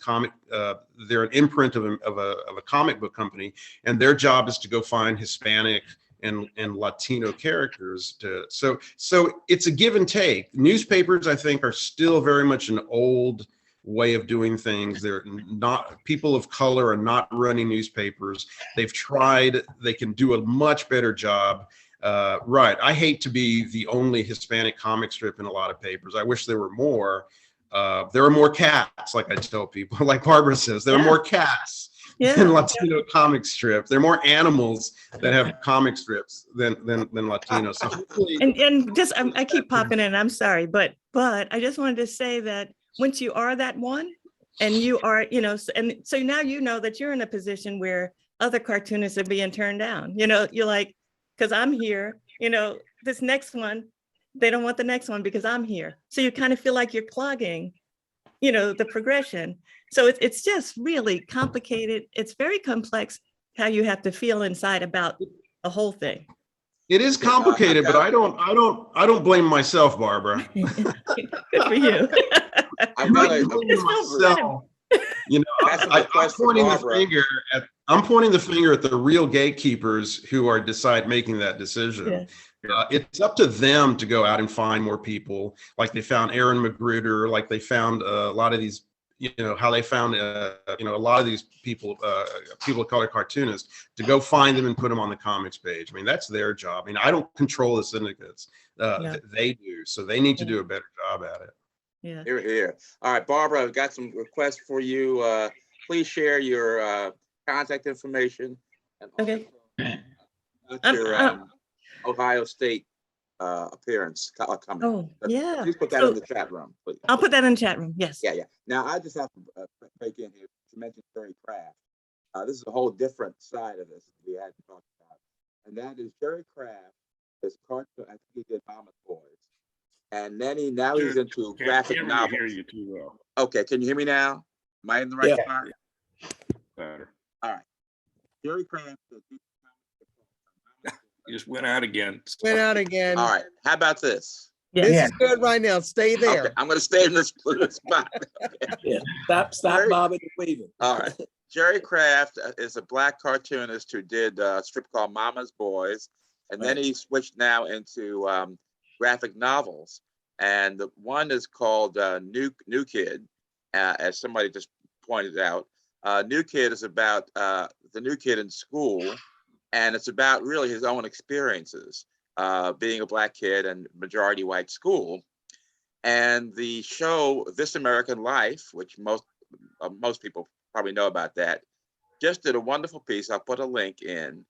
they're an imprint of a comic book company, and their job is to go find Hispanic and Latino characters. So it's a give and take. Newspapers, I think, are still very much an old way of doing things. They're not, people of color are not running newspapers. They've tried, they can do a much better job. Right, I hate to be the only Hispanic comic strip in a lot of papers. I wish there were more. There are more cats, like I tell people, like Barbara says, there are more cats than Latino comic strips. There are more animals that have comic strips than Latinos. So hopefully, and just I keep popping in, I'm sorry, but I just wanted to say that once you are that one, and you are, and so now you know that you're in a position where other cartoonists are being turned down. You're like, because I'm here, this next one, they don't want the next one because I'm here. So you kind of feel like you're clogging, the progression. So it's just really complicated. It's very complex how you have to feel inside about the whole thing. it is complicated, but I don't blame myself, Barbara. Good for you. I'm gonna, myself. I'm pointing the finger at the real gatekeepers who are making that decision. Yeah. It's up to them to go out and find more people, like they found Aaron Magruder, like they found a lot of these, how they found a lot of these people of color cartoonists, to go find them and put them on the comics page. I mean, that's their job. I mean, I don't control the syndicates. They do, so they need to do a better job at it. Yeah. Here. All right, Barbara, I've got some requests for you. Please share your contact information. And your Ohio State appearance coming. Oh, yeah. Please put that in the chat room, please. I'll put that in the chat room. Yes. Yeah. Now, I just have to break in here to mention Jerry Craft. This is a whole different side of this we hadn't talked about. And that is Jerry Craft is cartoon. I think he did Mama's Boys. And then he's into graphic novels. Hear you too well. Okay, can you hear me now? Am I in the right spot? Better. All right. Jerry Craft. You just went out again. Went out again. All right. How about this? This is good right now. Stay there. Okay, I'm going to stay in this spot. Yeah. Stop bobbing and waving. All right. Jerry Craft is a Black cartoonist who did a strip called Mama's Boys, and then he switched now into graphic novels. And the one is called New Kid, as somebody just pointed out. New Kid is about the new kid in school, and it's about really his own experiences being a Black kid in majority white school. And the show This American Life, which most people probably know about that, just did a wonderful piece. I'll put a link in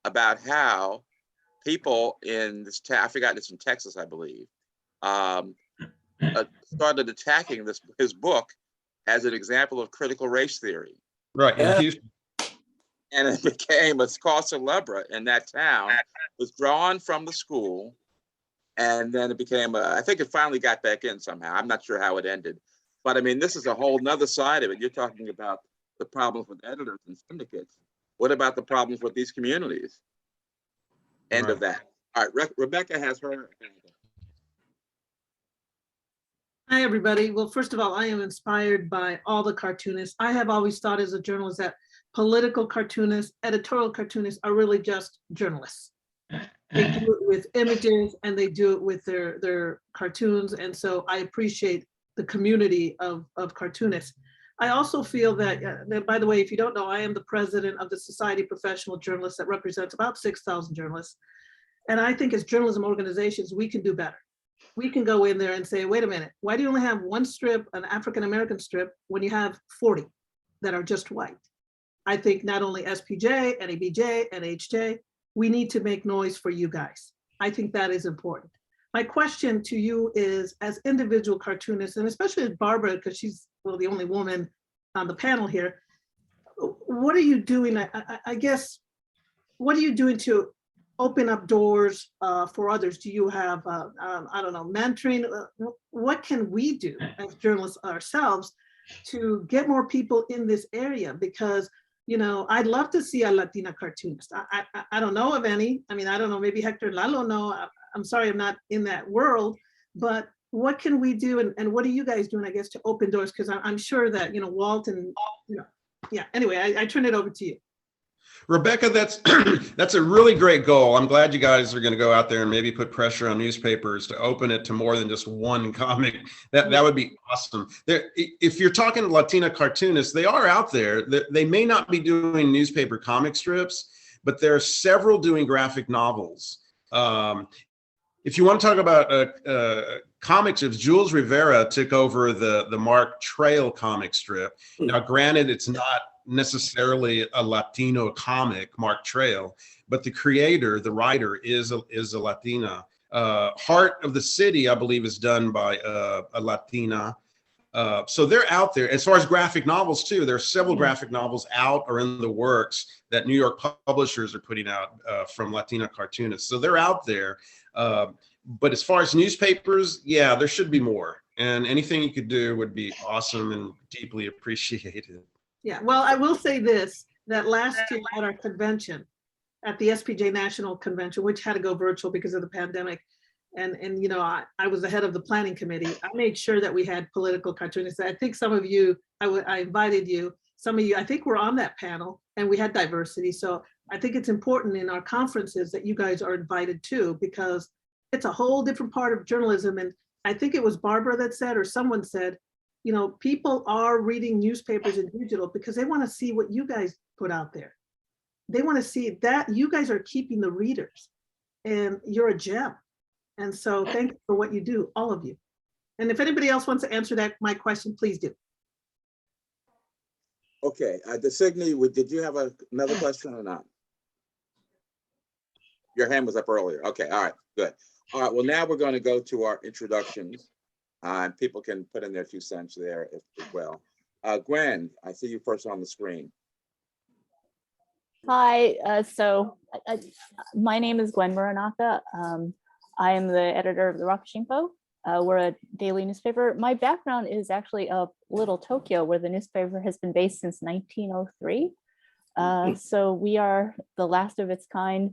about how people in this town, I forgot, it's in Texas, I believe, started attacking his book as an example of critical race theory. Right. Yeah. And it became a cause célèbre in that town. It was drawn from the school, and then it became I think it finally got back in somehow. I'm not sure how it ended, but I mean, this is a whole nother side of it. You're talking about the problems with editors and syndicates. What about the problems with these communities? End of that. All right, Rebecca has her. Hi, everybody. Well, first of all, I am inspired by all the cartoonists. I have always thought as a journalist that political cartoonists, editorial cartoonists are really just journalists. They do it with images and they do it with their cartoons. And so I appreciate the community of cartoonists. I also feel that, by the way, if you don't know, I am the president of the Society of Professional Journalists that represents about 6,000 journalists. And I think as journalism organizations, we can do better. We can go in there and say, wait a minute, why do you only have one strip, an African-American strip, when you have 40 that are just white? I think not only SPJ, NABJ, NHJ, we need to make noise for you guys. I think that is important. My question to you is, as individual cartoonists, and especially as Barbara, because she's, well, the only woman on the panel here, what are you doing, I guess, what are you doing to open up doors for others? Do you have, I don't know, mentoring? What can we do as journalists ourselves to get more people in this area? Because, you know, I'd love to see a Latina cartoonist. I don't know of any. I mean, I don't know, maybe Hector and Lalo know. I'm sorry, I'm not in that world, but what can we do? And what are you guys doing, I guess, to open doors? Because I'm sure that, you know, Walt and, you know, yeah, anyway, I turn it over to you. Rebecca, that's a really great goal. I'm glad you guys are going to go out there and maybe put pressure on newspapers to open it to more than just one comic. That would be awesome. If you're talking Latina cartoonists, they are out there. They may not be doing newspaper comic strips, but there are several doing graphic novels. If you want to talk about comic strips, Jules Rivera took over the Mark Trail comic strip. Now, granted, it's not necessarily a Latino comic, Mark Trail, but the creator, the writer, is a Latina. Heart of the City, I believe, is done by a Latina. So they're out there. As far as graphic novels too, there are several graphic novels out or in the works that New York publishers are putting out from Latina cartoonists. So they're out there. But as far as newspapers, yeah, there should be more. And anything you could do would be awesome and deeply appreciated. Yeah, well, I will say this, that last year at our convention, at the SPJ National Convention, which had to go virtual because of the pandemic, and you know, I was the head of the planning committee. I made sure that we had political cartoonists. I think some of you, I invited you, some of you, I think were on that panel, and we had diversity. So I think it's important in our conferences that you guys are invited too, because it's a whole different part of journalism. And I think it was Barbara that said, or someone said, you know, people are reading newspapers and digital because they want to see what you guys put out there. They want to see that you guys are keeping the readers, and you're a gem. And so thank you for what you do, all of you. And if anybody else wants to answer my question, please do. Okay, Designee, did you have another question or not? Your hand was up earlier. Okay, all right, good. All right, well, now we're going to go to our introductions. And people can put in their 2 cents there as well. Gwen, I see you first on the screen. Hi, my name is Gwen Muranaka. I am the editor of the Rokushinpo. We're a daily newspaper. My background is actually of Little Tokyo, where the newspaper has been based since 1903. So we are the last of its kind.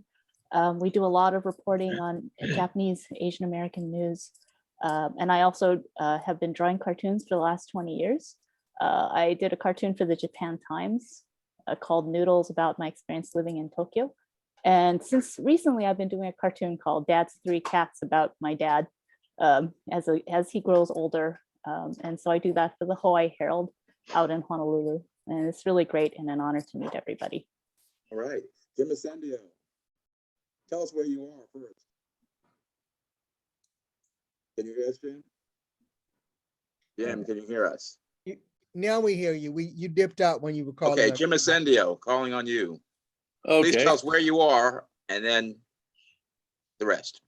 We do a lot of reporting on Japanese, Asian American news. And I also have been drawing cartoons for the last 20 years. I did a cartoon for the Japan Times called Noodles about my experience living in Tokyo. And since recently, I've been doing a cartoon called Dad's 3 Cats about my dad as he grows older. And so I do that for the Hawaii Herald out in Honolulu. And it's really great and an honor to meet everybody. All right, Jim Ascendio, tell us where you are first. Can you hear us, Jim? Jim, can you hear us? Now we hear you. You dipped out when you were calling. Okay, Jim Ascendio, calling on you. Okay. Please tell us where you are and then the rest.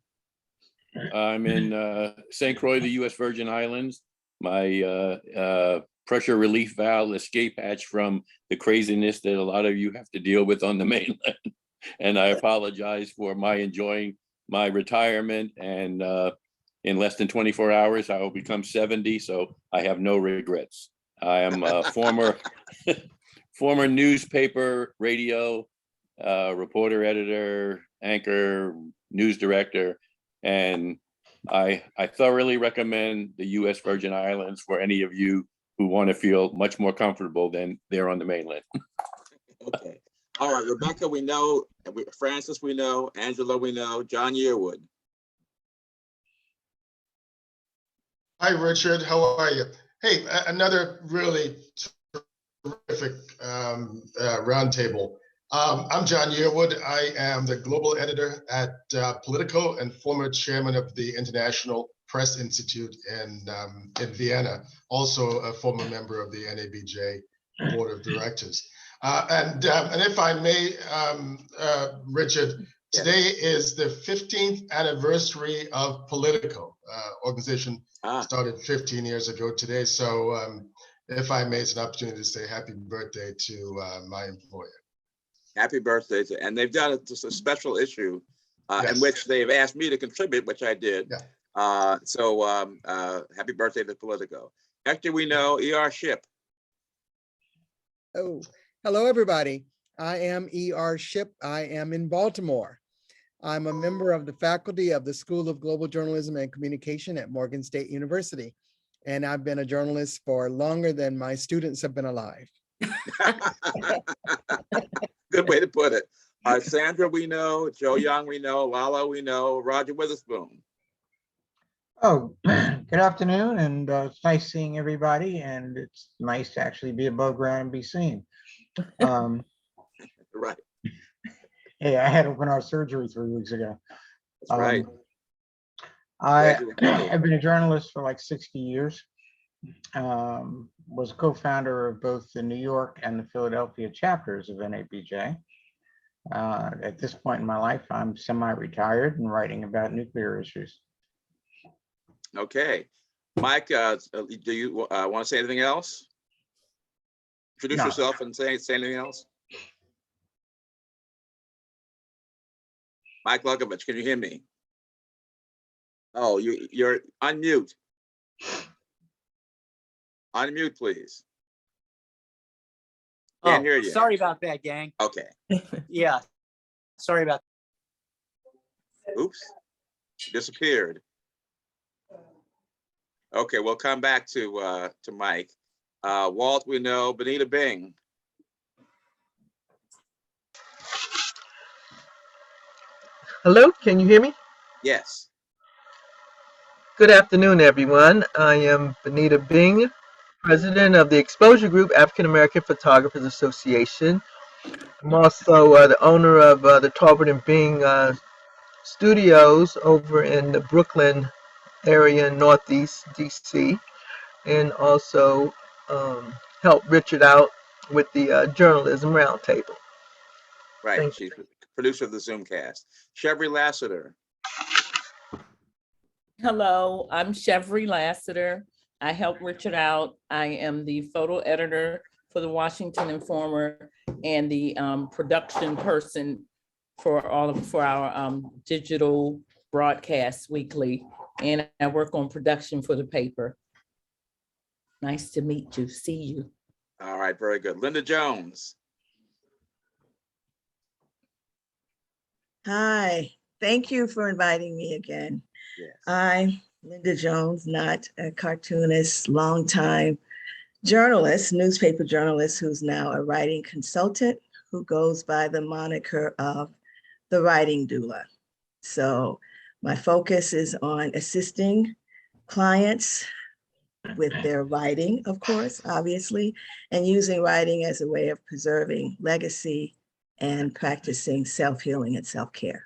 I'm in St. Croix, the U.S. Virgin Islands. My pressure relief valve escape hatch from the craziness that a lot of you have to deal with on the mainland. And I apologize for my enjoying my retirement, and in less than 24 hours, I will become 70, so I have no regrets. I am a former newspaper, radio, reporter, editor, anchor, news director, and I thoroughly recommend the U.S. Virgin Islands for any of you who want to feel much more comfortable than they're on the mainland. Okay. All right, Rebecca, we know. Francis, we know. Angela, we know. John Yearwood. Hi, Richard. How are you? Hey, another really terrific roundtable. I'm John Yearwood. I am the global editor at Politico and former chairman of the International Press Institute in Vienna, also a former member of the NABJ board of directors. And if I may, Richard, today is the 15th anniversary of Politico, organization started 15 years ago today. So if I may, it's an opportunity to say happy birthday to my employer. Happy birthday. And they've done just a special issue in which they've asked me to contribute, which I did. Happy birthday to Politico. Hector, we know, E.R. Ship. Oh, hello, everybody. I am E.R. Ship. I am in Baltimore. I'm a member of the faculty of the School of Global Journalism and Communication at Morgan State University. And I've been a journalist for longer than my students have been alive. Good way to put it. Sandra, we know. Joe Young, we know. Lalo, we know. Roger Witherspoon. Oh, good afternoon, and it's nice seeing everybody, and it's nice to actually be above ground and be seen. Right. Hey, I had open heart surgery 3 weeks ago. That's right. I've been a journalist for like 60 years. Was a co-founder of both the New York and the Philadelphia chapters of NABJ. At this point in my life, I'm semi-retired and writing about nuclear issues. Okay. Mike, do you want to say anything else? Introduce yourself and say anything else. Mike Lukovich, can you hear me? Oh, you're unmute. Unmute, please. Can't hear you. Sorry about that, gang. Okay. Yeah, sorry about that. Oops, disappeared. Okay, we'll come back to Mike. Walt, we know. Bonita Bing. Hello, can you hear me? Yes. Good afternoon, everyone. I am Bonita Bing, president of the Exposure Group African American Photographers Association. I'm also the owner of the Talbot and Bing studios over in the Brooklyn area in Northeast DC, and also help Richard out with the Journal-isms Roundtable. Right, she's producer of the Zoomcast. Chevry Lassiter. Hello, I'm Chevry Lassiter. I help Richard out. I am the photo editor for the Washington Informer and the production person for our digital broadcasts weekly. And I work on production for the paper. Nice to meet you, see you. All right, very good. Linda Jones. Hi, thank you for inviting me again. Yes. I'm Linda Jones, not a cartoonist, longtime journalist, newspaper journalist, who's now a writing consultant who goes by the moniker of the writing doula. So my focus is on assisting clients with their writing, of course, obviously, and using writing as a way of preserving legacy and practicing self-healing and self-care.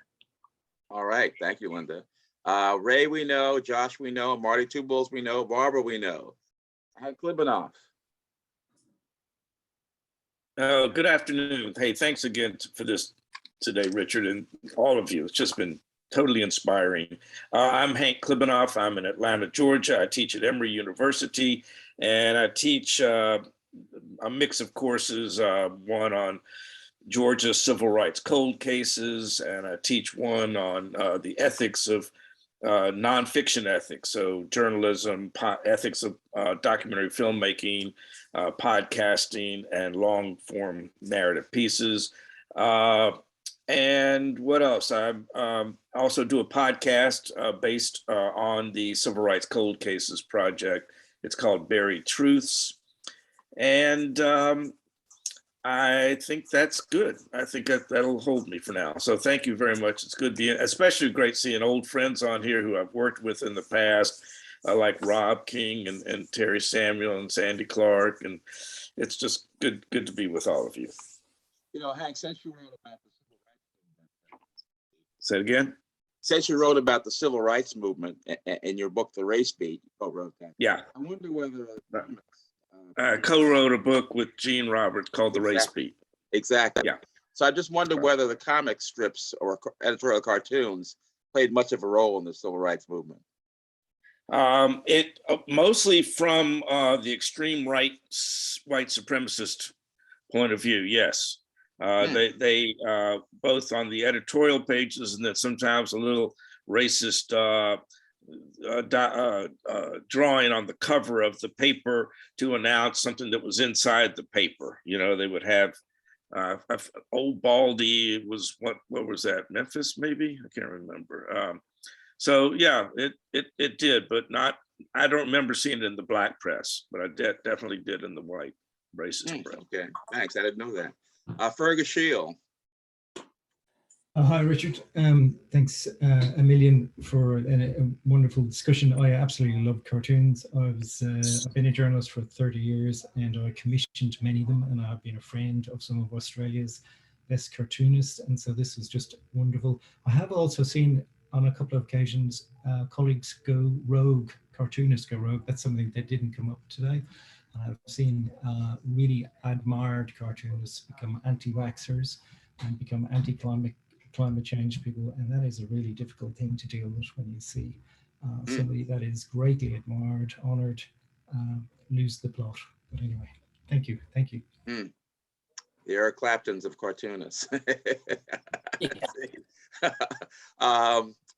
All right, thank you, Linda. Ray, we know. Josh, we know. Marty Two Bulls, we know. Barbara, we know. Hank Klibanoff. Good afternoon. Hey, thanks again for this today, Richard, and all of you. It's just been totally inspiring. I'm Hank Klibanoff. I'm in Atlanta, Georgia. I teach at Emory University, and I teach a mix of courses, one on Georgia civil rights cold cases, and I teach one on the ethics of nonfiction ethics, so journalism, ethics of documentary filmmaking, podcasting, and long form narrative pieces. And what else? I also do a podcast based on the Civil Rights Cold Cases Project. It's called Buried Truths. And I think that's good. I think that'll hold me for now. So thank you very much. It's good being, especially great seeing old friends on here who I've worked with in the past, like Rob King and Terry Samuel and Sandy Clark. And it's just good to be with all of you. You know, Hank, since you wrote about the civil rights movement, Say it again. since you wrote about the civil rights movement in your book, The Race Beat, you co-wrote that. Yeah. I wonder whether I co-wrote a book with Gene Roberts called The Race Beat. Exactly. Yeah. So I just wonder whether the comic strips or editorial cartoons played much of a role in the civil rights movement. It mostly from the extreme right, white supremacist point of view. Yes, they both on the editorial pages and then sometimes a little racist drawing on the cover of the paper to announce something that was inside the paper. You know, they would have old Baldy was what was that? Memphis, maybe? I can't remember. So yeah, it did, but not. I don't remember seeing it in the black press, but I definitely did in the white racist press. Okay, thanks. I didn't know that. Fergus Shield. Hi, Richard. Thanks a million for a wonderful discussion. I absolutely love cartoons. I've been a journalist for 30 years and I commissioned many of them, and I've been a friend of some of Australia's best cartoonists. And so this was just wonderful. I have also seen on a couple of occasions colleagues go rogue, cartoonists go rogue. That's something that didn't come up today. I've seen really admired cartoonists become anti-vaxxers and become anti-climate change people, and that is a really difficult thing to deal with when you see somebody that is greatly admired, honored, lose the plot. But anyway, thank you. The Eric Claptons of cartoonists.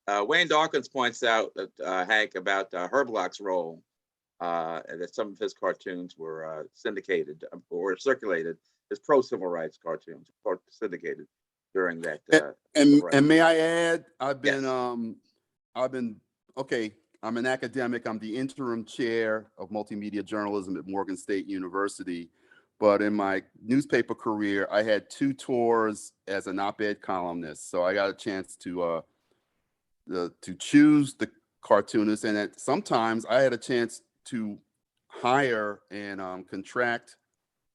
Wayne Dawkins points out that Hank about Herblock's role, that some of his cartoons were syndicated or circulated as pro-civil rights cartoons, or syndicated during that. And may I add, I've been okay. I'm an academic. I'm the interim chair of multimedia journalism at Morgan State University. But in my newspaper career, I had 2 tours as an op-ed columnist. So I got a chance to choose the cartoonists, and sometimes I had a chance to hire and contract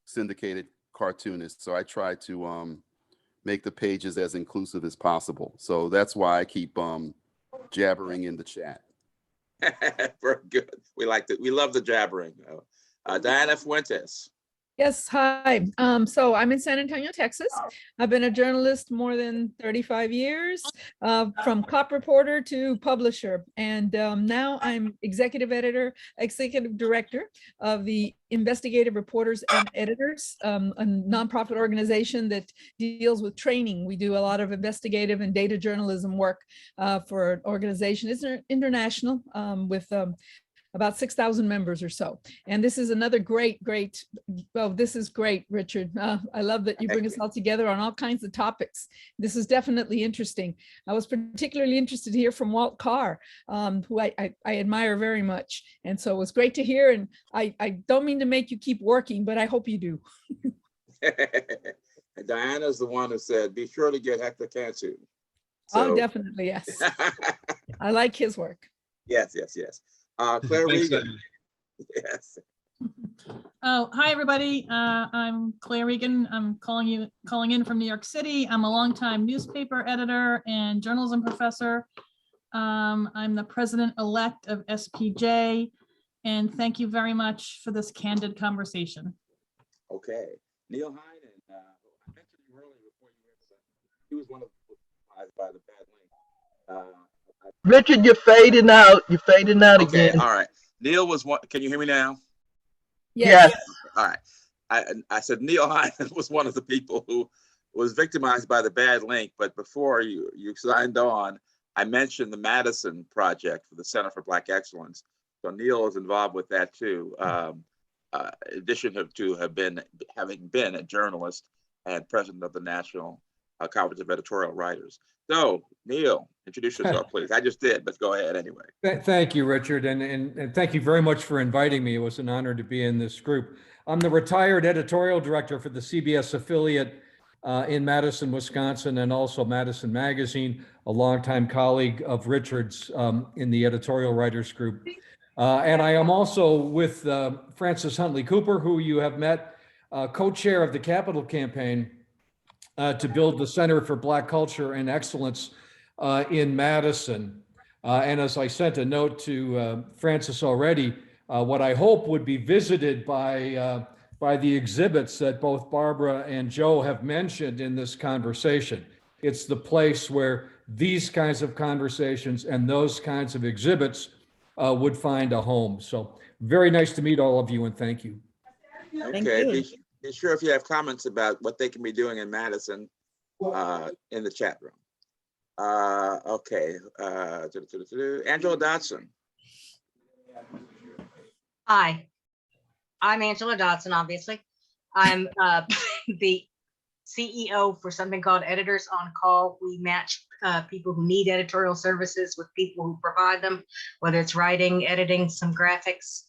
syndicated cartoonists. So I try to make the pages as inclusive as possible. So that's why I keep jabbering in the chat. Very good. We love the jabbering. Diana Fuentes. Yes, hi. So I'm in San Antonio, Texas. I've been a journalist more than 35 years, from cop reporter to publisher. And now I'm executive director of the Investigative Reporters and Editors, a nonprofit organization that deals with training. We do a lot of investigative and data journalism work for an organization. It's international, with about 6,000 members or so. And this is another great, this is great, Richard. I love that you bring us all together on all kinds of topics. This is definitely interesting. I was particularly interested to hear from Walt Carr, who I admire very much. And so it was great to hear. And I don't mean to make you keep working, but I hope you do. Diana's the one who said, be sure to get Hector Cantu. Oh, definitely, yes. I like his work. Yes. Claire Regan. Yes. Oh, hi, everybody. I'm Claire Regan. I'm calling in from New York City. I'm a longtime newspaper editor and journalism professor. I'm the president-elect of SPJ, and thank you very much for this candid conversation. Okay. Neil Heinen, I mentioned him earlier before you were, he was one of the by the bad link. Richard, you're fading out. You're fading out Okay, again. all right. Neil was one. Can you hear me now? Yes. All right. I said Neil Heinen was one of the people who was victimized by the bad link. But before you signed on, I mentioned the Madison project for the Center for Black Excellence. So Neil is involved with that too. In addition to having been a journalist and president of the National Conference of Editorial Writers. So Neil, introduce yourself, please. I just did, but go ahead anyway. Thank you, Richard, and thank you very much for inviting me. It was an honor to be in this group. I'm the retired editorial director for the CBS affiliate in Madison, Wisconsin, and also Madison Magazine, a longtime colleague of Richard's in the editorial writers group. And I am also with Francis Huntley Cooper, who you have met, co-chair of the Capitol campaign. to build the Center for Black Culture and Excellence in Madison. And as I sent a note to Francis already, what I hope would be visited by the exhibits that both Barbara and Joe have mentioned in this conversation. It's the place where these kinds of conversations and those kinds of exhibits would find a home. So very nice to meet all of you, and thank you. Okay, be sure if you have comments about what they can be doing in Madison in the chat room. Okay, Angela Dotson. Hi, I'm Angela Dotson, obviously. I'm the CEO for something called Editors on Call. We match people who need editorial services with people who provide them, whether it's writing, editing, some graphics.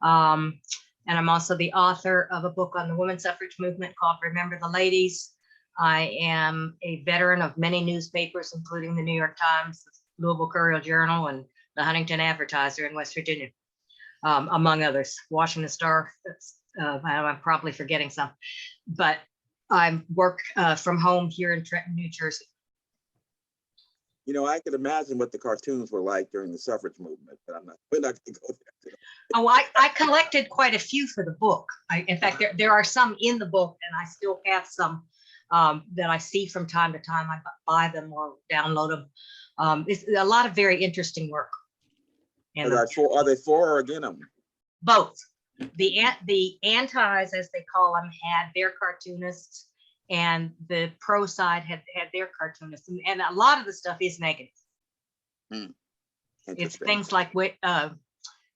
And I'm also the author of a book on the women's suffrage movement called Remember the Ladies. I am a veteran of many newspapers, including the New York Times, the Louisville Courier-Journal, and the Huntington Advertiser in West Virginia, among others. Washington Star, I'm probably forgetting some, but I work from home here in Trenton, New Jersey. You know, I could imagine what the cartoons were like during the suffrage movement, but we're not going to go there. Oh, I collected quite a few for the book. In fact, there are some in the book, and I still have some that I see from time to time. I buy them or download them. It's a lot of very interesting work. And Are they for or against them? Both. The antis, as they call them, had their cartoonists, and the pro side had their cartoonists, and a lot of the stuff is negative. It's things like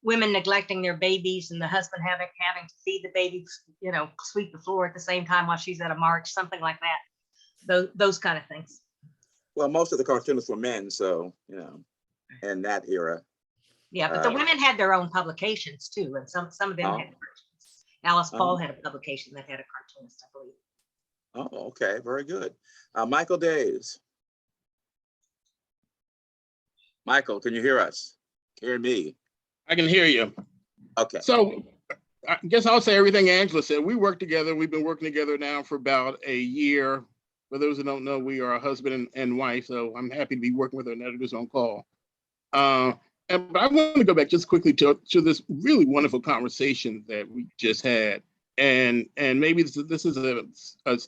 women neglecting their babies and the husband having to feed the baby, you know, sweep the floor at the same time while she's at a march, something like that. Those kind of things. Well, most of the cartoonists were men, so, you know, in that era. Yeah, but the women had their own publications too, and some of them had cartoonists. Alice Paul had a publication that had a cartoonist, I believe. Oh, okay, very good. Michael Days. Michael, can you hear us? Hear me? I can hear you. Okay. So I guess I'll say everything Angela said. We work together. We've been working together now for about a year. For those who don't know, we are a husband and wife, so I'm happy to be working with our Editors on Call. But I want to go back just quickly to this really wonderful conversation that we just had. And maybe this is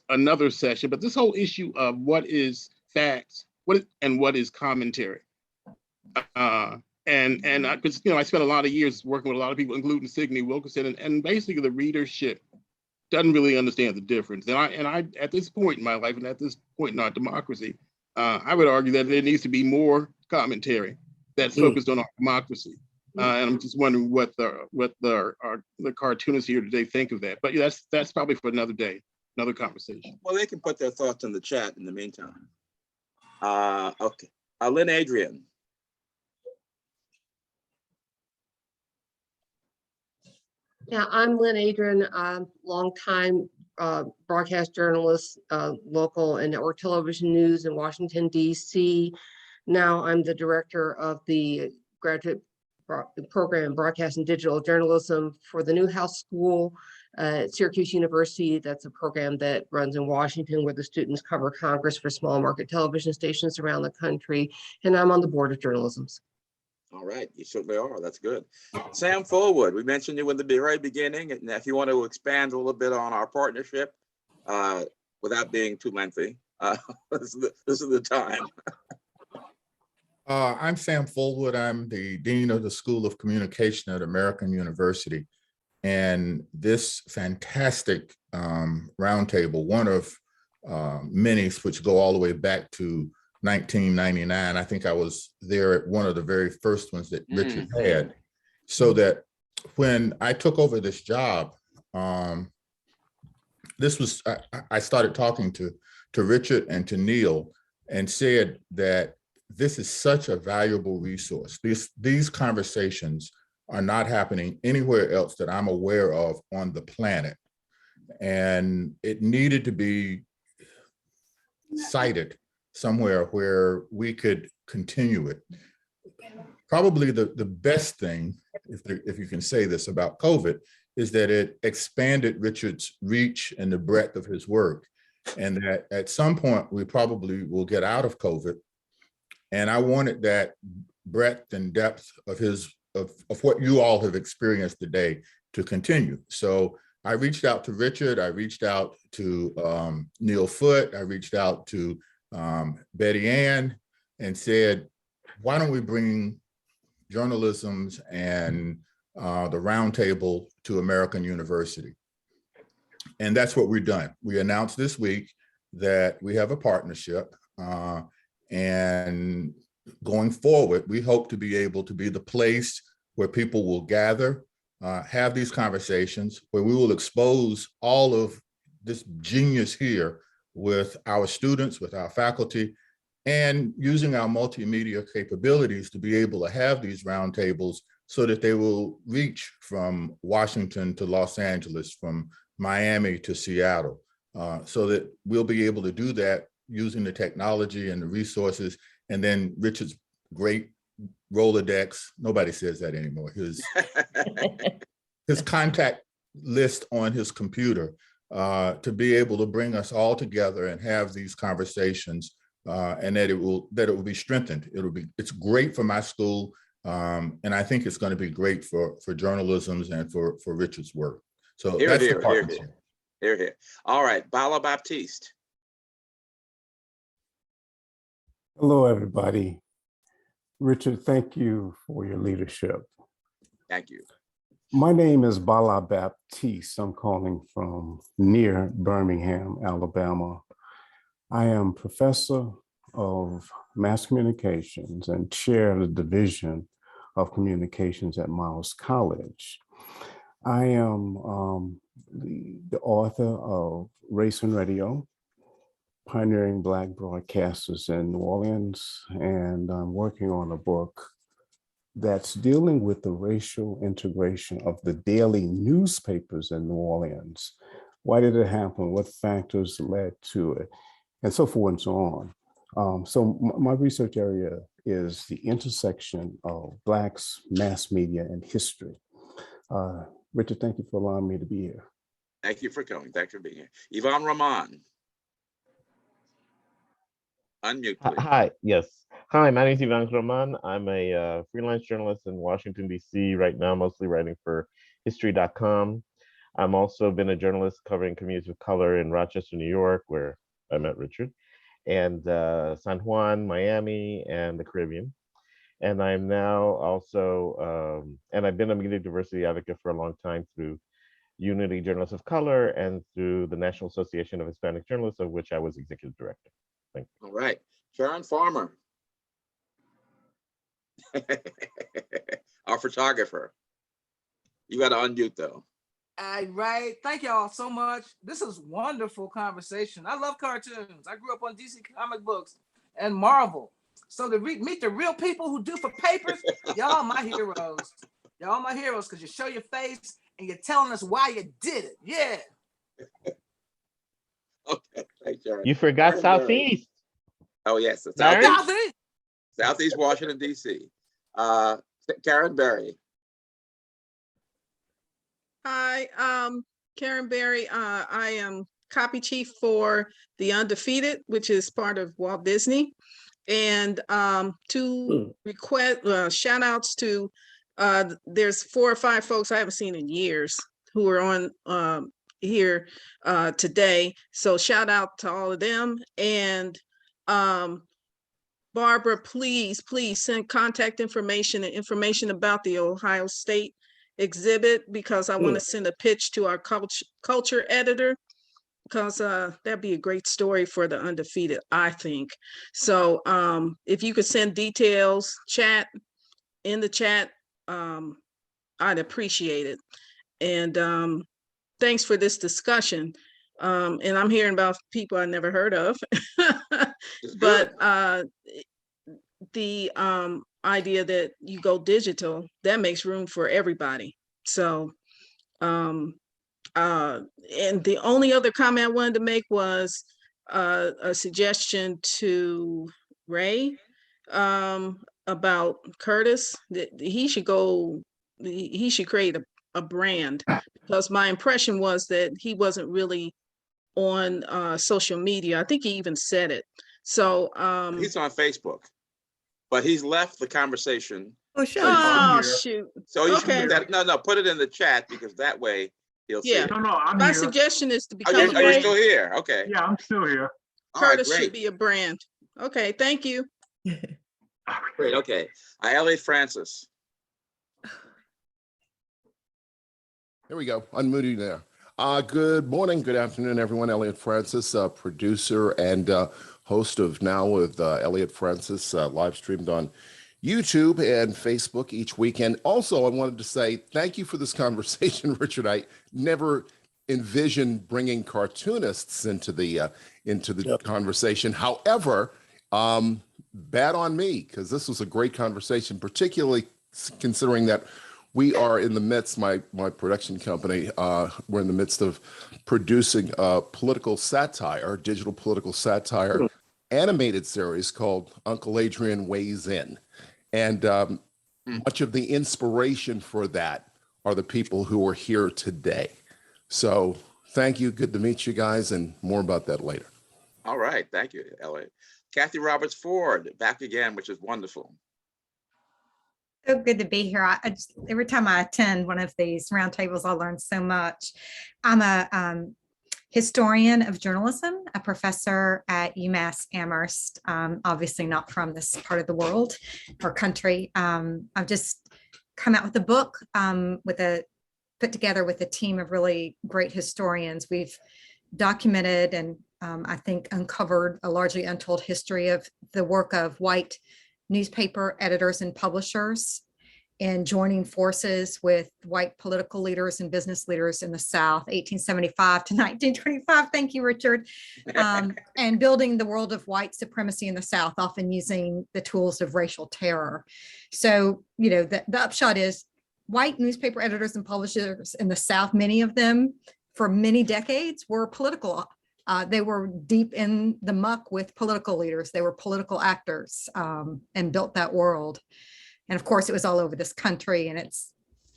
another session, but this whole issue of what is facts, what is commentary. And because I spent a lot of years working with a lot of people, including Signe Wilkinson, and basically the readership doesn't really understand the difference. And I at this point in my life and at this point in our democracy, I would argue that there needs to be more commentary that's focused on our democracy. And I'm just wondering what the cartoonists here today think of that. But yeah, that's probably for another day, another conversation. Well, they can put their thoughts in the chat in the meantime. Okay, Lynn Adrian. Yeah, I'm Lynn Adrian, longtime broadcast journalist, local and network television news in Washington, D.C. Now I'm the director of the graduate program in broadcast and digital journalism for the Newhouse School at Syracuse University. That's a program that runs in Washington where the students cover Congress for small market television stations around the country. And I'm on the board of journalisms. All right, you certainly are. That's good. Sam Fullwood, we mentioned you in the very beginning, and if you want to expand a little bit on our partnership without being too lengthy, this is the time. I'm Sam Fullwood. I'm the Dean of the School of Communication at American University. And this fantastic roundtable, one of many which go all the way back to 1999. I think I was there at one of the very first ones that Richard had. So that when I took over this job, I started talking to Richard and to Neil and said that this is such a valuable resource. These conversations are not happening anywhere else that I'm aware of on the planet. And it needed to be cited somewhere where we could continue it. Probably the best thing, if you can say this about COVID, is that it expanded Richard's reach and the breadth of his work. and that at some point we probably will get out of COVID. And I wanted that breadth and depth of what you all have experienced today to continue. So I reached out to Richard, I reached out to Neil Foote, I reached out to Betty Ann and said, why don't we bring journalisms and the roundtable to American University? And that's what we've done. We announced this week that we have a partnership, and going forward, we hope to be able to be the place where people will gather, have these conversations, where we will expose all of this genius here with our students, with our faculty, and using our multimedia capabilities to be able to have these roundtables so that they will reach from Washington to Los Angeles, from Miami to Seattle, so that we'll be able to do that using the technology and the resources. And then Richard's great Rolodex, nobody says that anymore, his contact list on his computer, to be able to bring us all together and have these conversations, and that it will be strengthened. It's great for my school, and I think it's going to be great for journalisms and for Richard's work. So that's the partnership. Here. All right, Bala Baptiste. Hello, everybody. Richard, thank you for your leadership. Thank you. My name is Bala Baptiste. I'm calling from near Birmingham, Alabama. I am professor of mass communications and chair of the division of communications at Miles College. I am the author of Race and Radio, Pioneering Black Broadcasters in New Orleans, and I'm working on a book that's dealing with the racial integration of the daily newspapers in New Orleans. Why did it happen? What factors led to it? And so forth and so on. So my research area is the intersection of Blacks, mass media, and history. Richard, thank you for allowing me to be here. Thank you for coming. Thank you for being here. Ivanka Roman. Unmute, please. Hi, yes. Hi, my name is Ivanka Roman. I'm a freelance journalist in Washington, D.C. right now, mostly writing for history.com. I'm also been a journalist covering communities of color in Rochester, New York, where I met Richard, and San Juan, Miami, and the Caribbean. And I'm now also, and I've been a media diversity advocate for a long time through Unity Journalists of Color and through the National Association of Hispanic Journalists, of which I was executive director. Thank you. All right, Sharon Farmer. Our photographer. You got to unmute though. All right, thank y'all so much. This is wonderful conversation. I love cartoons. I grew up on DC comic books and Marvel. So to meet the real people who do for papers, y'all my heroes. Y'all my heroes because you show your face and you're telling us why you did it. Yeah. Okay, thanks, Sharon. You forgot Southeast. Oh yes, the Southeast. Southeast Washington, D.C. Karen Berry. Hi, Karen Berry. I am copy chief for The Undefeated, which is part of Walt Disney. And to request shout outs to, there's 4 or 5 folks I haven't seen in years who are on here today. So shout out to all of them. And Barbara, please send contact information and information about the Ohio State exhibit, because I want to send a pitch to our culture editor, because that'd be a great story for The Undefeated, I think. So if you could send details, in the chat, I'd appreciate it. And thanks for this discussion. And I'm hearing about people I never heard of, but the idea that you go digital, that makes room for everybody. So, and the only other comment I wanted to make was a suggestion to Ray about Curtis, that he should create a brand, because my impression was that he wasn't really on social media. I think he even said it. So he's on Facebook, but he's left the conversation. Oh, shoot. So you Okay. should put that, no, put it in the chat, because that way he'll see Yeah. it. My suggestion is to Oh, become you're, a oh, you're brand. still here. Okay. Yeah, I'm still here. All right, Curtis should great. be a brand. Okay, thank you. Great. Okay. Elliot Francis. There we go. Unmuted there. Good morning, good afternoon, everyone. Elliot Francis, producer and host of Now with Elliot Francis, live streamed on YouTube and Facebook each week. And also, I wanted to say thank you for this conversation, Richard. I never envisioned bringing cartoonists into the conversation. However, bad on me, because this was a great conversation, particularly considering that we are in the midst, my production company, we're in the midst of producing a political satire, digital political satire animated series called Uncle Adrian Weighs In. And much of the inspiration for that are the people who are here today. So thank you. Good to meet you guys, and more about that later. All right. Thank you, Elliot. Kathy Roberts Ford, back again, which is wonderful. So good to be here. I just, every time I attend one of these roundtables, I learn so much. I'm a historian of journalism, a professor at UMass Amherst, obviously not from this part of the world or country. I've just come out with a book put together with a team of really great historians. We've documented and I think uncovered a largely untold history of the work of white newspaper editors and publishers in joining forces with white political leaders and business leaders in the South, 1875 to 1925. Thank you, Richard. And building the world of white supremacy in the South, often using the tools of racial terror. So, you know, the upshot is white newspaper editors and publishers in the South, many of them for many decades were political. They were deep in the muck with political leaders. They were political actors and built that world. And of course, it was all over this country, and it's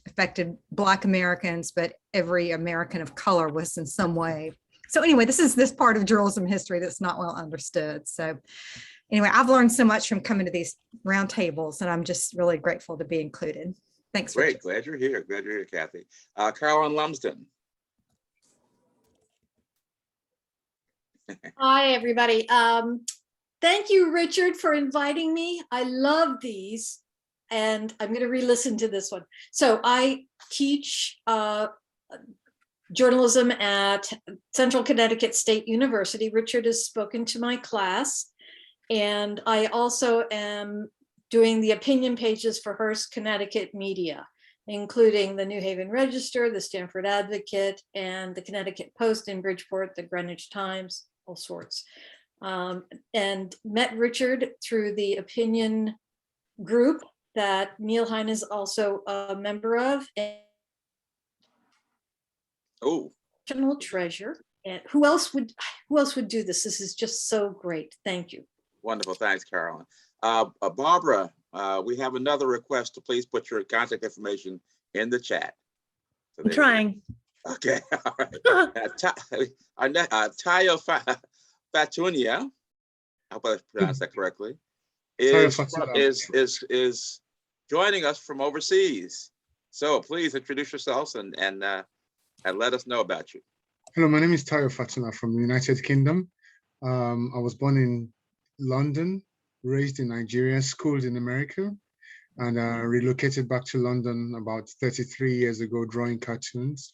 affected Black Americans, but every American of color was in some way. So anyway, this is this part of journalism history that's not well understood. So anyway, I've learned so much from coming to these roundtables, and I'm just really grateful to be included. Thanks. Great. Richard. Glad you're here. Glad you're here, Kathy. Carolyn Lumsden. Hi, everybody. Thank you, Richard, for inviting me. I love these, and I'm going to re-listen to this one. So I teach journalism at Central Connecticut State University. Richard has spoken to my class, and I also am doing the opinion pages for Hearst Connecticut Media, including the New Haven Register, the Stanford Advocate, and the Connecticut Post in Bridgeport, the Greenwich Times, all sorts. And met Richard through the opinion group that Neil Hine is also a member of. Oh, National treasure. And who else would do this? This is just so great. Thank you. wonderful. Thanks, Carolyn. Barbara, we have another request to please put your contact information in the chat. So I'm trying. Okay, all right. Tayo Fatunia, I hope I pronounced that correctly, is joining us from overseas. So please introduce yourselves and let us know about you. Hello, my name is Tayo Fatuna from the United Kingdom. I was born in London, raised in Nigeria, schooled in America, and relocated back to London about 33 years ago, drawing cartoons.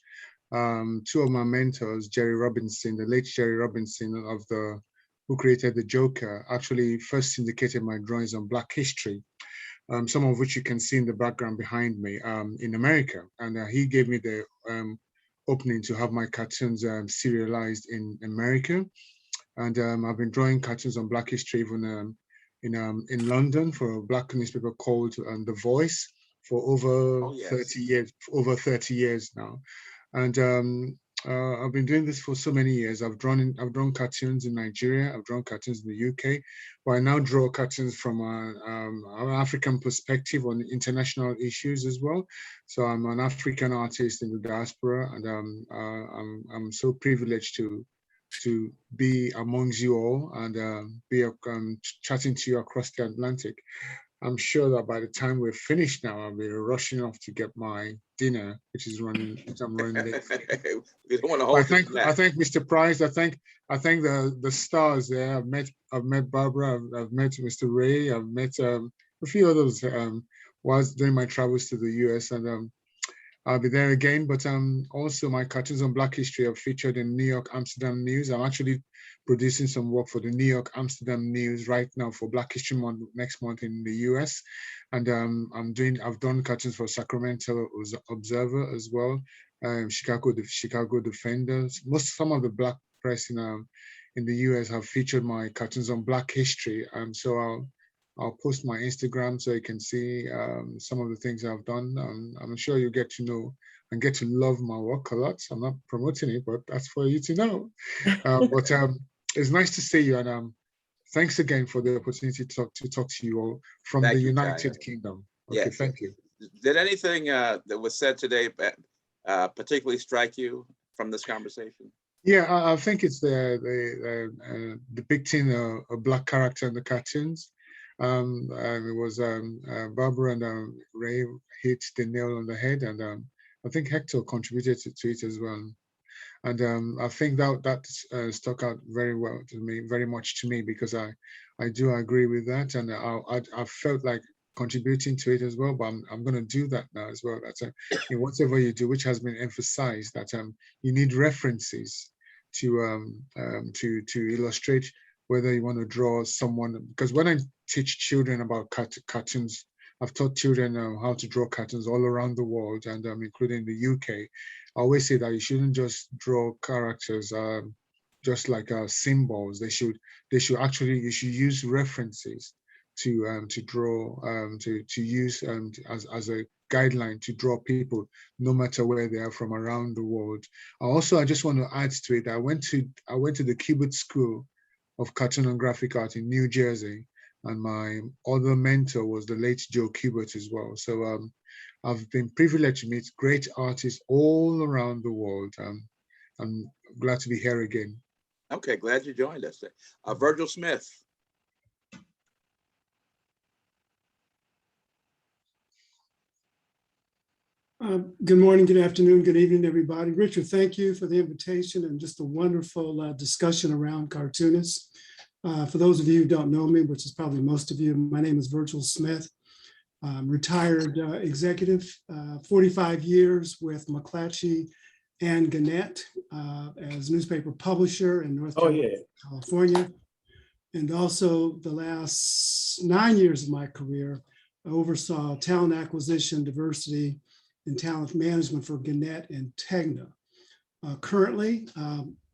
Two of my mentors, Jerry Robinson, the late Jerry Robinson who created the Joker, actually first syndicated my drawings on Black history, some of which you can see in the background behind me in America. And he gave me the opening to have my cartoons serialized in America. And I've been drawing cartoons on Black history even in London for a Black newspaper called The Voice for over 30 years now. And I've been doing this for so many years. I've drawn cartoons in Nigeria. I've drawn cartoons in the UK, but I now draw cartoons from an African perspective on international issues as well. So I'm an African artist in the diaspora, and I'm so privileged to to be amongst you all and be chatting to you across the Atlantic. I'm sure that by the time we're finished now, I'll be rushing off to get my dinner, which I'm running late. We don't want to hold I thank Mr. Price. I thank the stars there. I've met Barbara. I've met Mr. Ray. I've met a few others whilst doing my travels to the US, and I'll be there again. But also my cartoons on Black history are featured in New York, Amsterdam News. I'm actually producing some work for the New York, Amsterdam News right now for Black History Month next month in the US, and I've done cartoons for Sacramento Observer as well, Chicago Defenders. Some of the Black press in the US have featured my cartoons on Black history, so I'll post my Instagram so you can see some of the things I've done. I'm sure you get to know and get to love my work a lot. I'm not promoting it, but that's for you to know. But it's nice to see you, and thanks again for the opportunity to talk to you all from the United Kingdom. Okay, yes, thank you. Did anything that was said today particularly strike you from this conversation? Yeah, I think it's the depicting a Black character in the cartoons. It was Barbara and Ray hit the nail on the head, and I think Hector contributed to it as well. And I think that stuck out very much to me, because I do agree with that, and I felt like contributing to it as well. But I'm going to do that now as well. That in whatever you do, which has been emphasized, that you need references to illustrate whether you want to draw someone. Because when I teach children about cartoons, I've taught children how to draw cartoons all around the world, and including the UK. I always say that you shouldn't just draw characters just like symbols. You should use references to draw, to use as a guideline to draw people, no matter where they are from around the world. I just want to add to it. I went to the Kubert School of Cartoon and Graphic Art in New Jersey, and my other mentor was the late Joe Kubert as well. So I've been privileged to meet great artists all around the world. I'm glad to be here again. Okay, glad you joined us. Virgil Smith. Good morning, good afternoon, good evening, everybody. Richard, thank you for the invitation and just a wonderful discussion around cartoonists. For those of you who don't know me, which is probably most of you, my name is Virgil Smith. I'm retired executive, 45 years with McClatchy and Gannett as newspaper publisher in North Carolina, California. And also the last 9 years of my career, I oversaw talent acquisition, diversity, and talent management for Gannett and Tegna. Currently,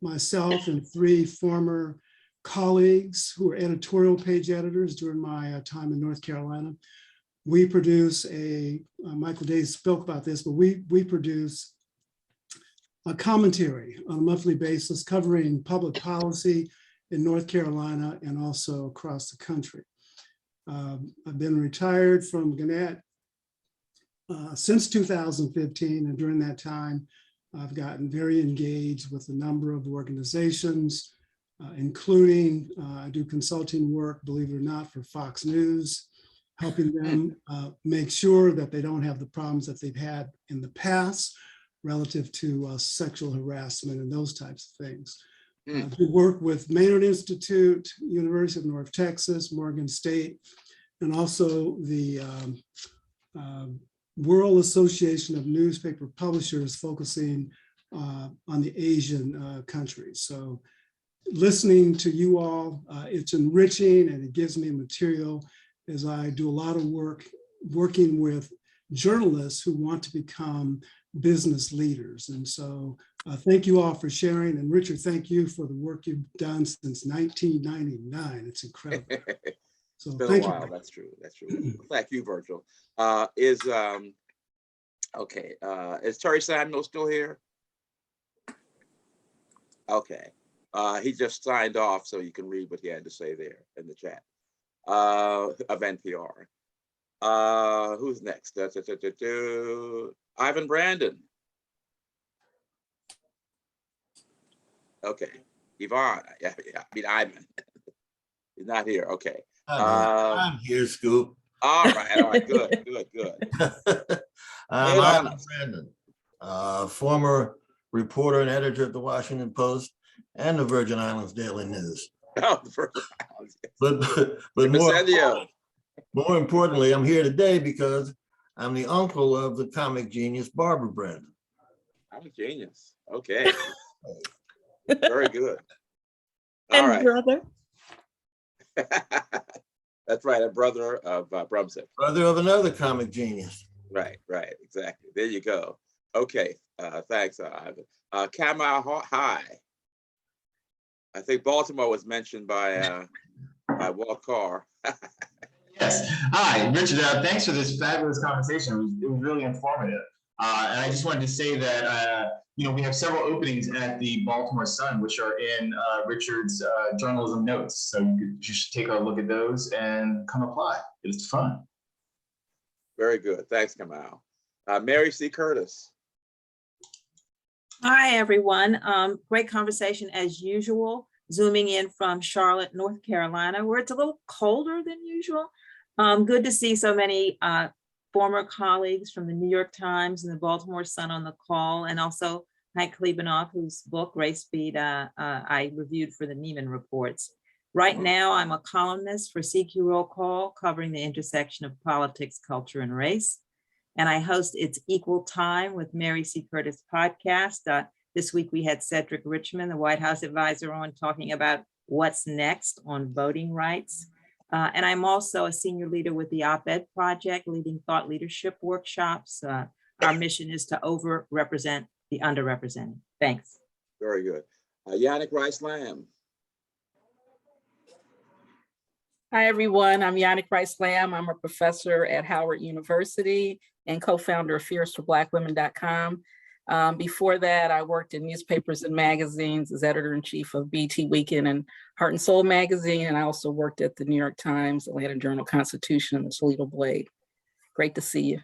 myself and 3 former colleagues who are editorial page editors during my time in North Carolina, we produce Michael Day spoke about this, but we produce a commentary on a monthly basis covering public policy in North Carolina and also across the country. I've been retired from Gannett since 2015, and during that time, I've gotten very engaged with a number of organizations, including I do consulting work, believe it or not, for Fox News, helping them make sure that they don't have the problems that they've had in the past relative to sexual harassment and those types of things. We work with Maynard Institute, University of North Texas, Morgan State, and also the World Association of Newspaper Publishers, focusing on the Asian countries. So listening to you all, it's enriching, and it gives me material as I do a lot of work working with journalists who want to become business leaders. And so thank you all for sharing. And Richard, thank you for the work you've done since 1999. It's incredible. So It's been thank a while. you. That's true. That's true. Thank you, Virgil. Is Terry Samuel still here? Okay. He just signed off, so you can read what he had to say there in the chat of NPR. Who's next? Ivan Brandon. Okay. Yvonne, yeah, I mean Ivan. He's not here. Okay. I'm here, Scoop. All right, good. I'm Ivan Brandon, former reporter and editor at the Washington Post and the Virgin Islands Daily News. Oh, the Virgin Islands. But more importantly, I'm here today because I'm the uncle of the comic genius Barbara Brandon. I'm a genius. Okay. Very good. All And right. brother. That's right, a brother of Brumsick. Brother of another comic genius. Right, exactly. There you go. Okay, thanks, Ivan. Kamal High. I think Baltimore was mentioned by Walt Carr. Yes. Hi, Richard. Thanks for this fabulous conversation. It was really informative. And I just wanted to say that we have several openings at the Baltimore Sun, which are in Richard's journalism notes. So you should take a look at those and come apply. It's fun. Very good. Thanks, Kamal. Mary C. Curtis. Hi, everyone. Great conversation as usual. Zooming in from Charlotte, North Carolina, where it's a little colder than usual. Good to see so many former colleagues from the New York Times and the Baltimore Sun on the call, and also Hank Klebanoff, whose book, Race Speed, I reviewed for the Neiman Reports. Right now, I'm a columnist for CQ Roll Call, covering the intersection of politics, culture, and race. And I host It's Equal Time with Mary C. Curtis podcast. This week, we had Cedric Richmond, the White House advisor, on talking about what's next on voting rights. And I'm also a senior leader with the Op-Ed Project, leading thought leadership workshops. Our mission is to overrepresent the underrepresented. Thanks. Very good. Yannick Rice-Lamb. Hi, everyone. I'm Yannick Rice-Lamb. I'm a professor at Howard University and co-founder of FierceForBlackWomen.com. Before that, I worked in newspapers and magazines as editor-in-chief of BT Weekend and Heart and Soul magazine. And I also worked at the New York Times, Atlanta Journal-Constitution, and the Toledo Blade. Great to see you.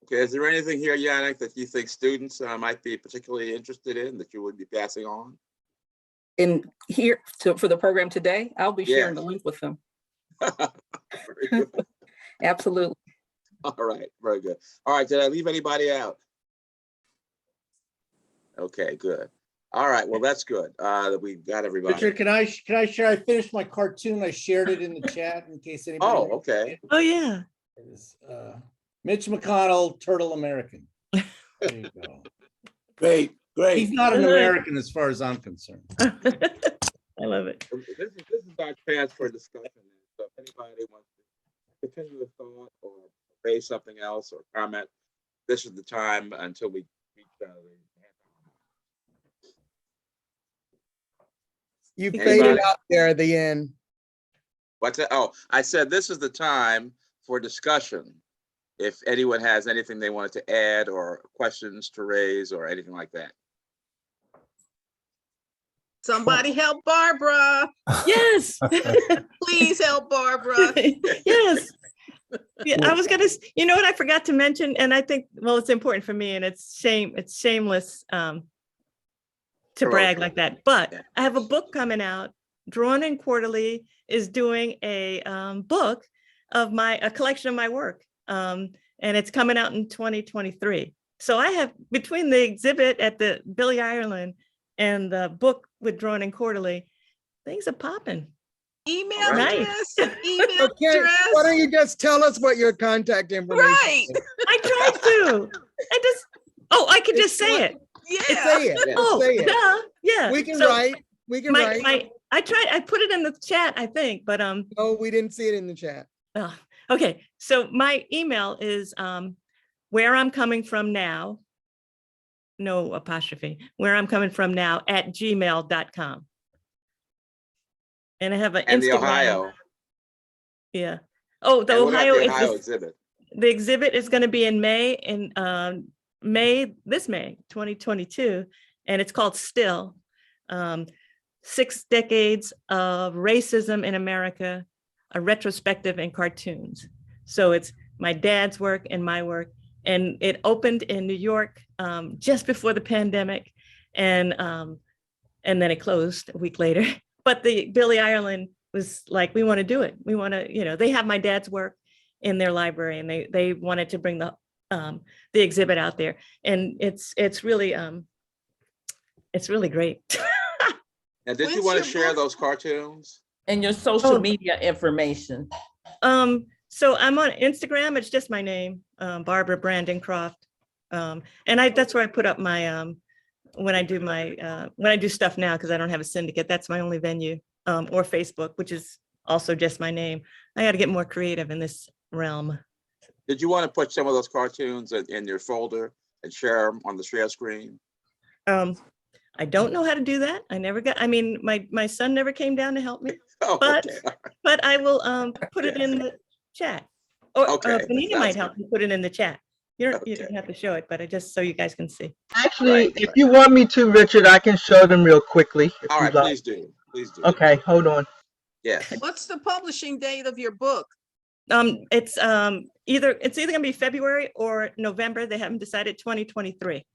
Okay, is there anything here, Yannick, that you think students might be particularly interested in that you would be passing on? In here for the program today, I'll be sharing the link with them. Very good. Absolutely. All right, very good. All right, did I leave anybody out? Okay, good. All right, well, that's good that we've got everybody. Richard, can I share? I finished my cartoon. I shared it in the chat in case anybody. Oh, okay. Oh, yeah. Mitch McConnell, Turtle American. There you go. Great. He's not an American as far as I'm concerned. I love it. This is our chance for discussion. So if anybody wants to continue a thought or raise something else or comment, this is the time until we reach You faded out there at the end. What's that? Oh, I said this is the time for discussion. If anyone has anything they wanted to add or questions to raise or anything like that. Somebody help Barbara. Yes. Please help Barbara. Yes. Yeah, I was gonna, you know what I forgot to mention, and I think, well, it's important for me, and it's shameless to brag like that. But I have a book coming out. Drawn and Quarterly is doing a book of a collection of my work, and it's coming out in 2023. So I have, between the exhibit at the Billy Ireland and the book with Drawn and Quarterly, things are popping. Email address. Email Okay, address. why don't you just tell us what your contact information Right. is? I tried to. I could just say it. Yeah. Say it. Oh, Say it. duh. Yeah. We can So write. We can write. I tried. I put it in the chat, I think, but No, we didn't see it in the chat. Okay. So my email is where I'm coming from now. No apostrophe. Where I'm coming from now @gmail.com. And I have an And Instagram. the Ohio. Yeah. Oh, the And what about Ohio the is Ohio exhibit. the exhibit is going to be in May, this May 2022, and it's called Still, 6 Decades of Racism in America, a retrospective in cartoons. So it's my dad's work and my work, and it opened in New York just before the pandemic, and and then it closed a week later. But the Billy Ireland was like, we want to do it. We want to, you know, they have my dad's work in their library, and they wanted to bring the exhibit out there, and it's really great. Now, did you want to share those cartoons? And your social media information. So I'm on Instagram. It's just my name, Barbara Brandon Croft. And that's where I put up my, when I do stuff now, because I don't have a syndicate, that's my only venue, or Facebook, which is also just my name. I got to get more creative in this realm. Did you want to put some of those cartoons in your folder and share them on the share screen? I don't know how to do that. I mean, my son never came down to help me, okay. But I will put it in the chat. Or Bonita might help me put it in the chat. You don't have to show it, but just so you guys can see. Actually, if you want me to, Richard, I can show them real quickly. All right, please do. Please do. Okay, hold on. Yes. What's the publishing date of your book? It's either gonna be February or November. They haven't decided. 2023.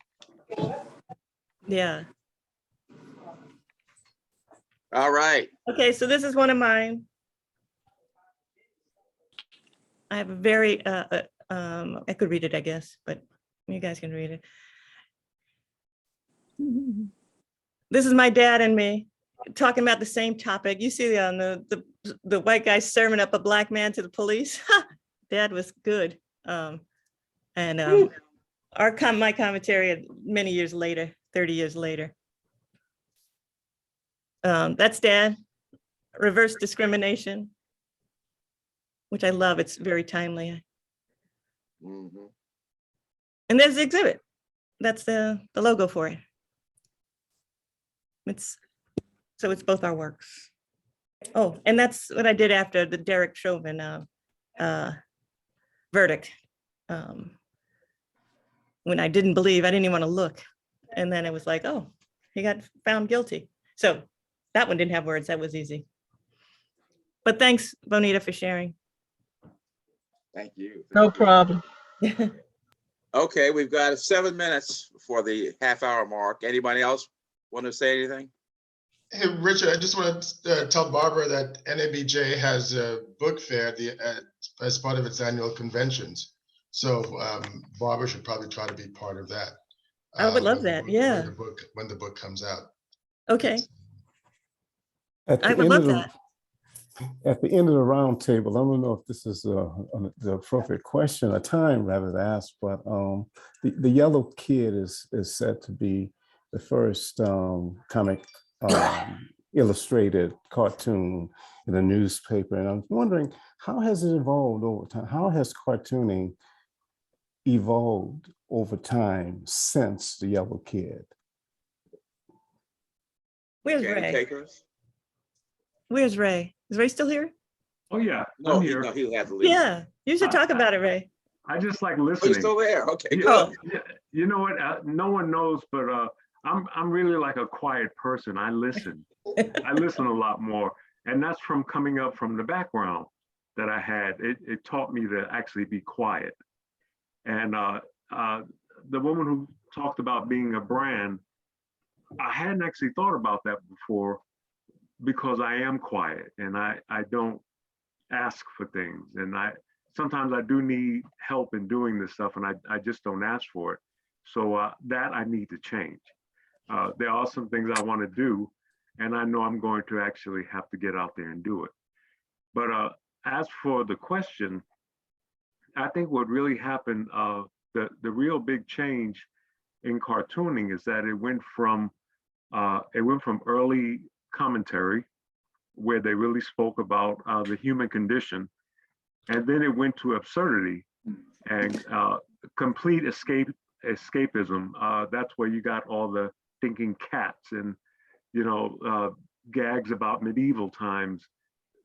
Yeah. All right. Okay, so this is one of mine. I have a very I could read it, I guess, but you guys can read it. This is my dad and me talking about the same topic. You see the white guy serving up a black man to the police. Dad was good. My commentary many years later, 30 years later. That's Dad. Reverse discrimination, which I love. It's very timely. Mm-hmm. And there's the exhibit. That's the logo for it. It's both our works. Oh, and that's what I did after the Derek Chauvin verdict. When I didn't even want to look. And then it was like, oh, he got found guilty. So that one didn't have words. That was easy. But thanks, Bonita, for sharing. Thank you. No problem. Okay, we've got 7 minutes for the half-hour mark. Anybody else want to say anything? Hey, Richard, I just want to tell Barbara that NABJ has a book fair as part of its annual conventions. So Barbara should probably try to be part of that. I would love that. Yeah. When the book comes out. Okay. I would love that. At the end of the round table, I don't know if this is the appropriate question, a time rather to ask, but the Yellow Kid is said to be the first comic illustrated cartoon in a newspaper. And I'm wondering, how has it evolved over time? How has cartooning evolved over time since the Yellow Kid? Where's Ray? Where's Ray? Is Ray still here? Oh yeah, no, I'm here. No, he'll have to leave. Yeah, you should talk about it, Ray. I just like Oh, listening. you're still there? Okay, Yeah, good. you know what? No one knows, but I'm really like a quiet person. I listen. I listen a lot more, and that's from coming up from the background that I had. It taught me to actually be quiet. And the woman who talked about being a brand, I hadn't actually thought about that before, because I am quiet and I don't ask for things. And sometimes I do need help in doing this stuff, and I just don't ask for it. So that I need to change. There are some things I want to do, and I know I'm going to actually have to get out there and do it. But as for the question, I think what really happened, the real big change in cartooning is that it went from early commentary, where they really spoke about the human condition, and then it went to absurdity and complete escapism. That's where you got all the thinking cats and gags about medieval times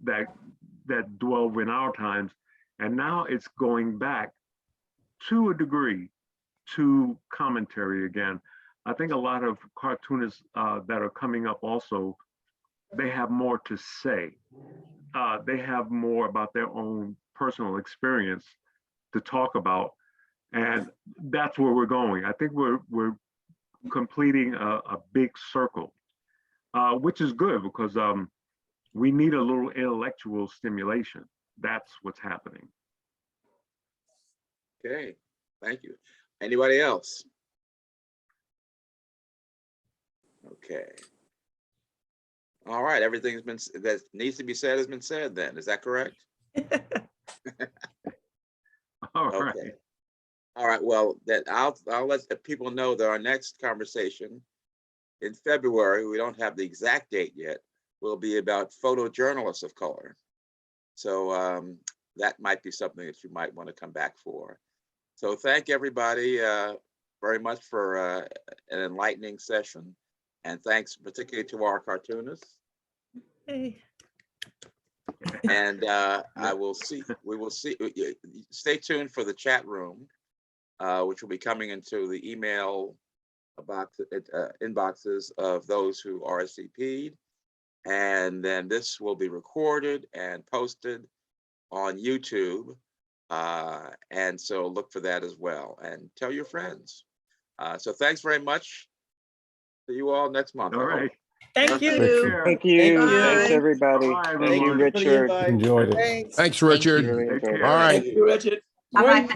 that dwell in our times. And now it's going back to a degree to commentary again. I think a lot of cartoonists that are coming up also, they have more to say. They have more about their own personal experience to talk about. And that's where we're going. I think we're completing a big circle which is good because we need a little intellectual stimulation. That's what's happening. Okay, thank you. Anybody else? Okay. All right, everything's been, that needs to be said has been said then, is that correct? All Okay. right. All right, well, that I'll let the people know that our next conversation in February, we don't have the exact date yet, will be about photojournalists of color. So that might be something that you might want to come back for. So thank everybody very much for an enlightening session. And thanks particularly to our cartoonists. Hey. And we will see, stay tuned for the chat room, which will be coming into the email box, inboxes of those who RSVP'd. And then this will be recorded and posted on YouTube. And so look for that as well and tell your friends. So thanks very much. See you all next month. All right. Thank you. Thank you. Bye. Thanks, everybody. Bye, Thank you, everyone. Richard. Enjoyed it. Thanks. Thanks, Richard. Take care. All right. Thank you, Richard. Bye-bye.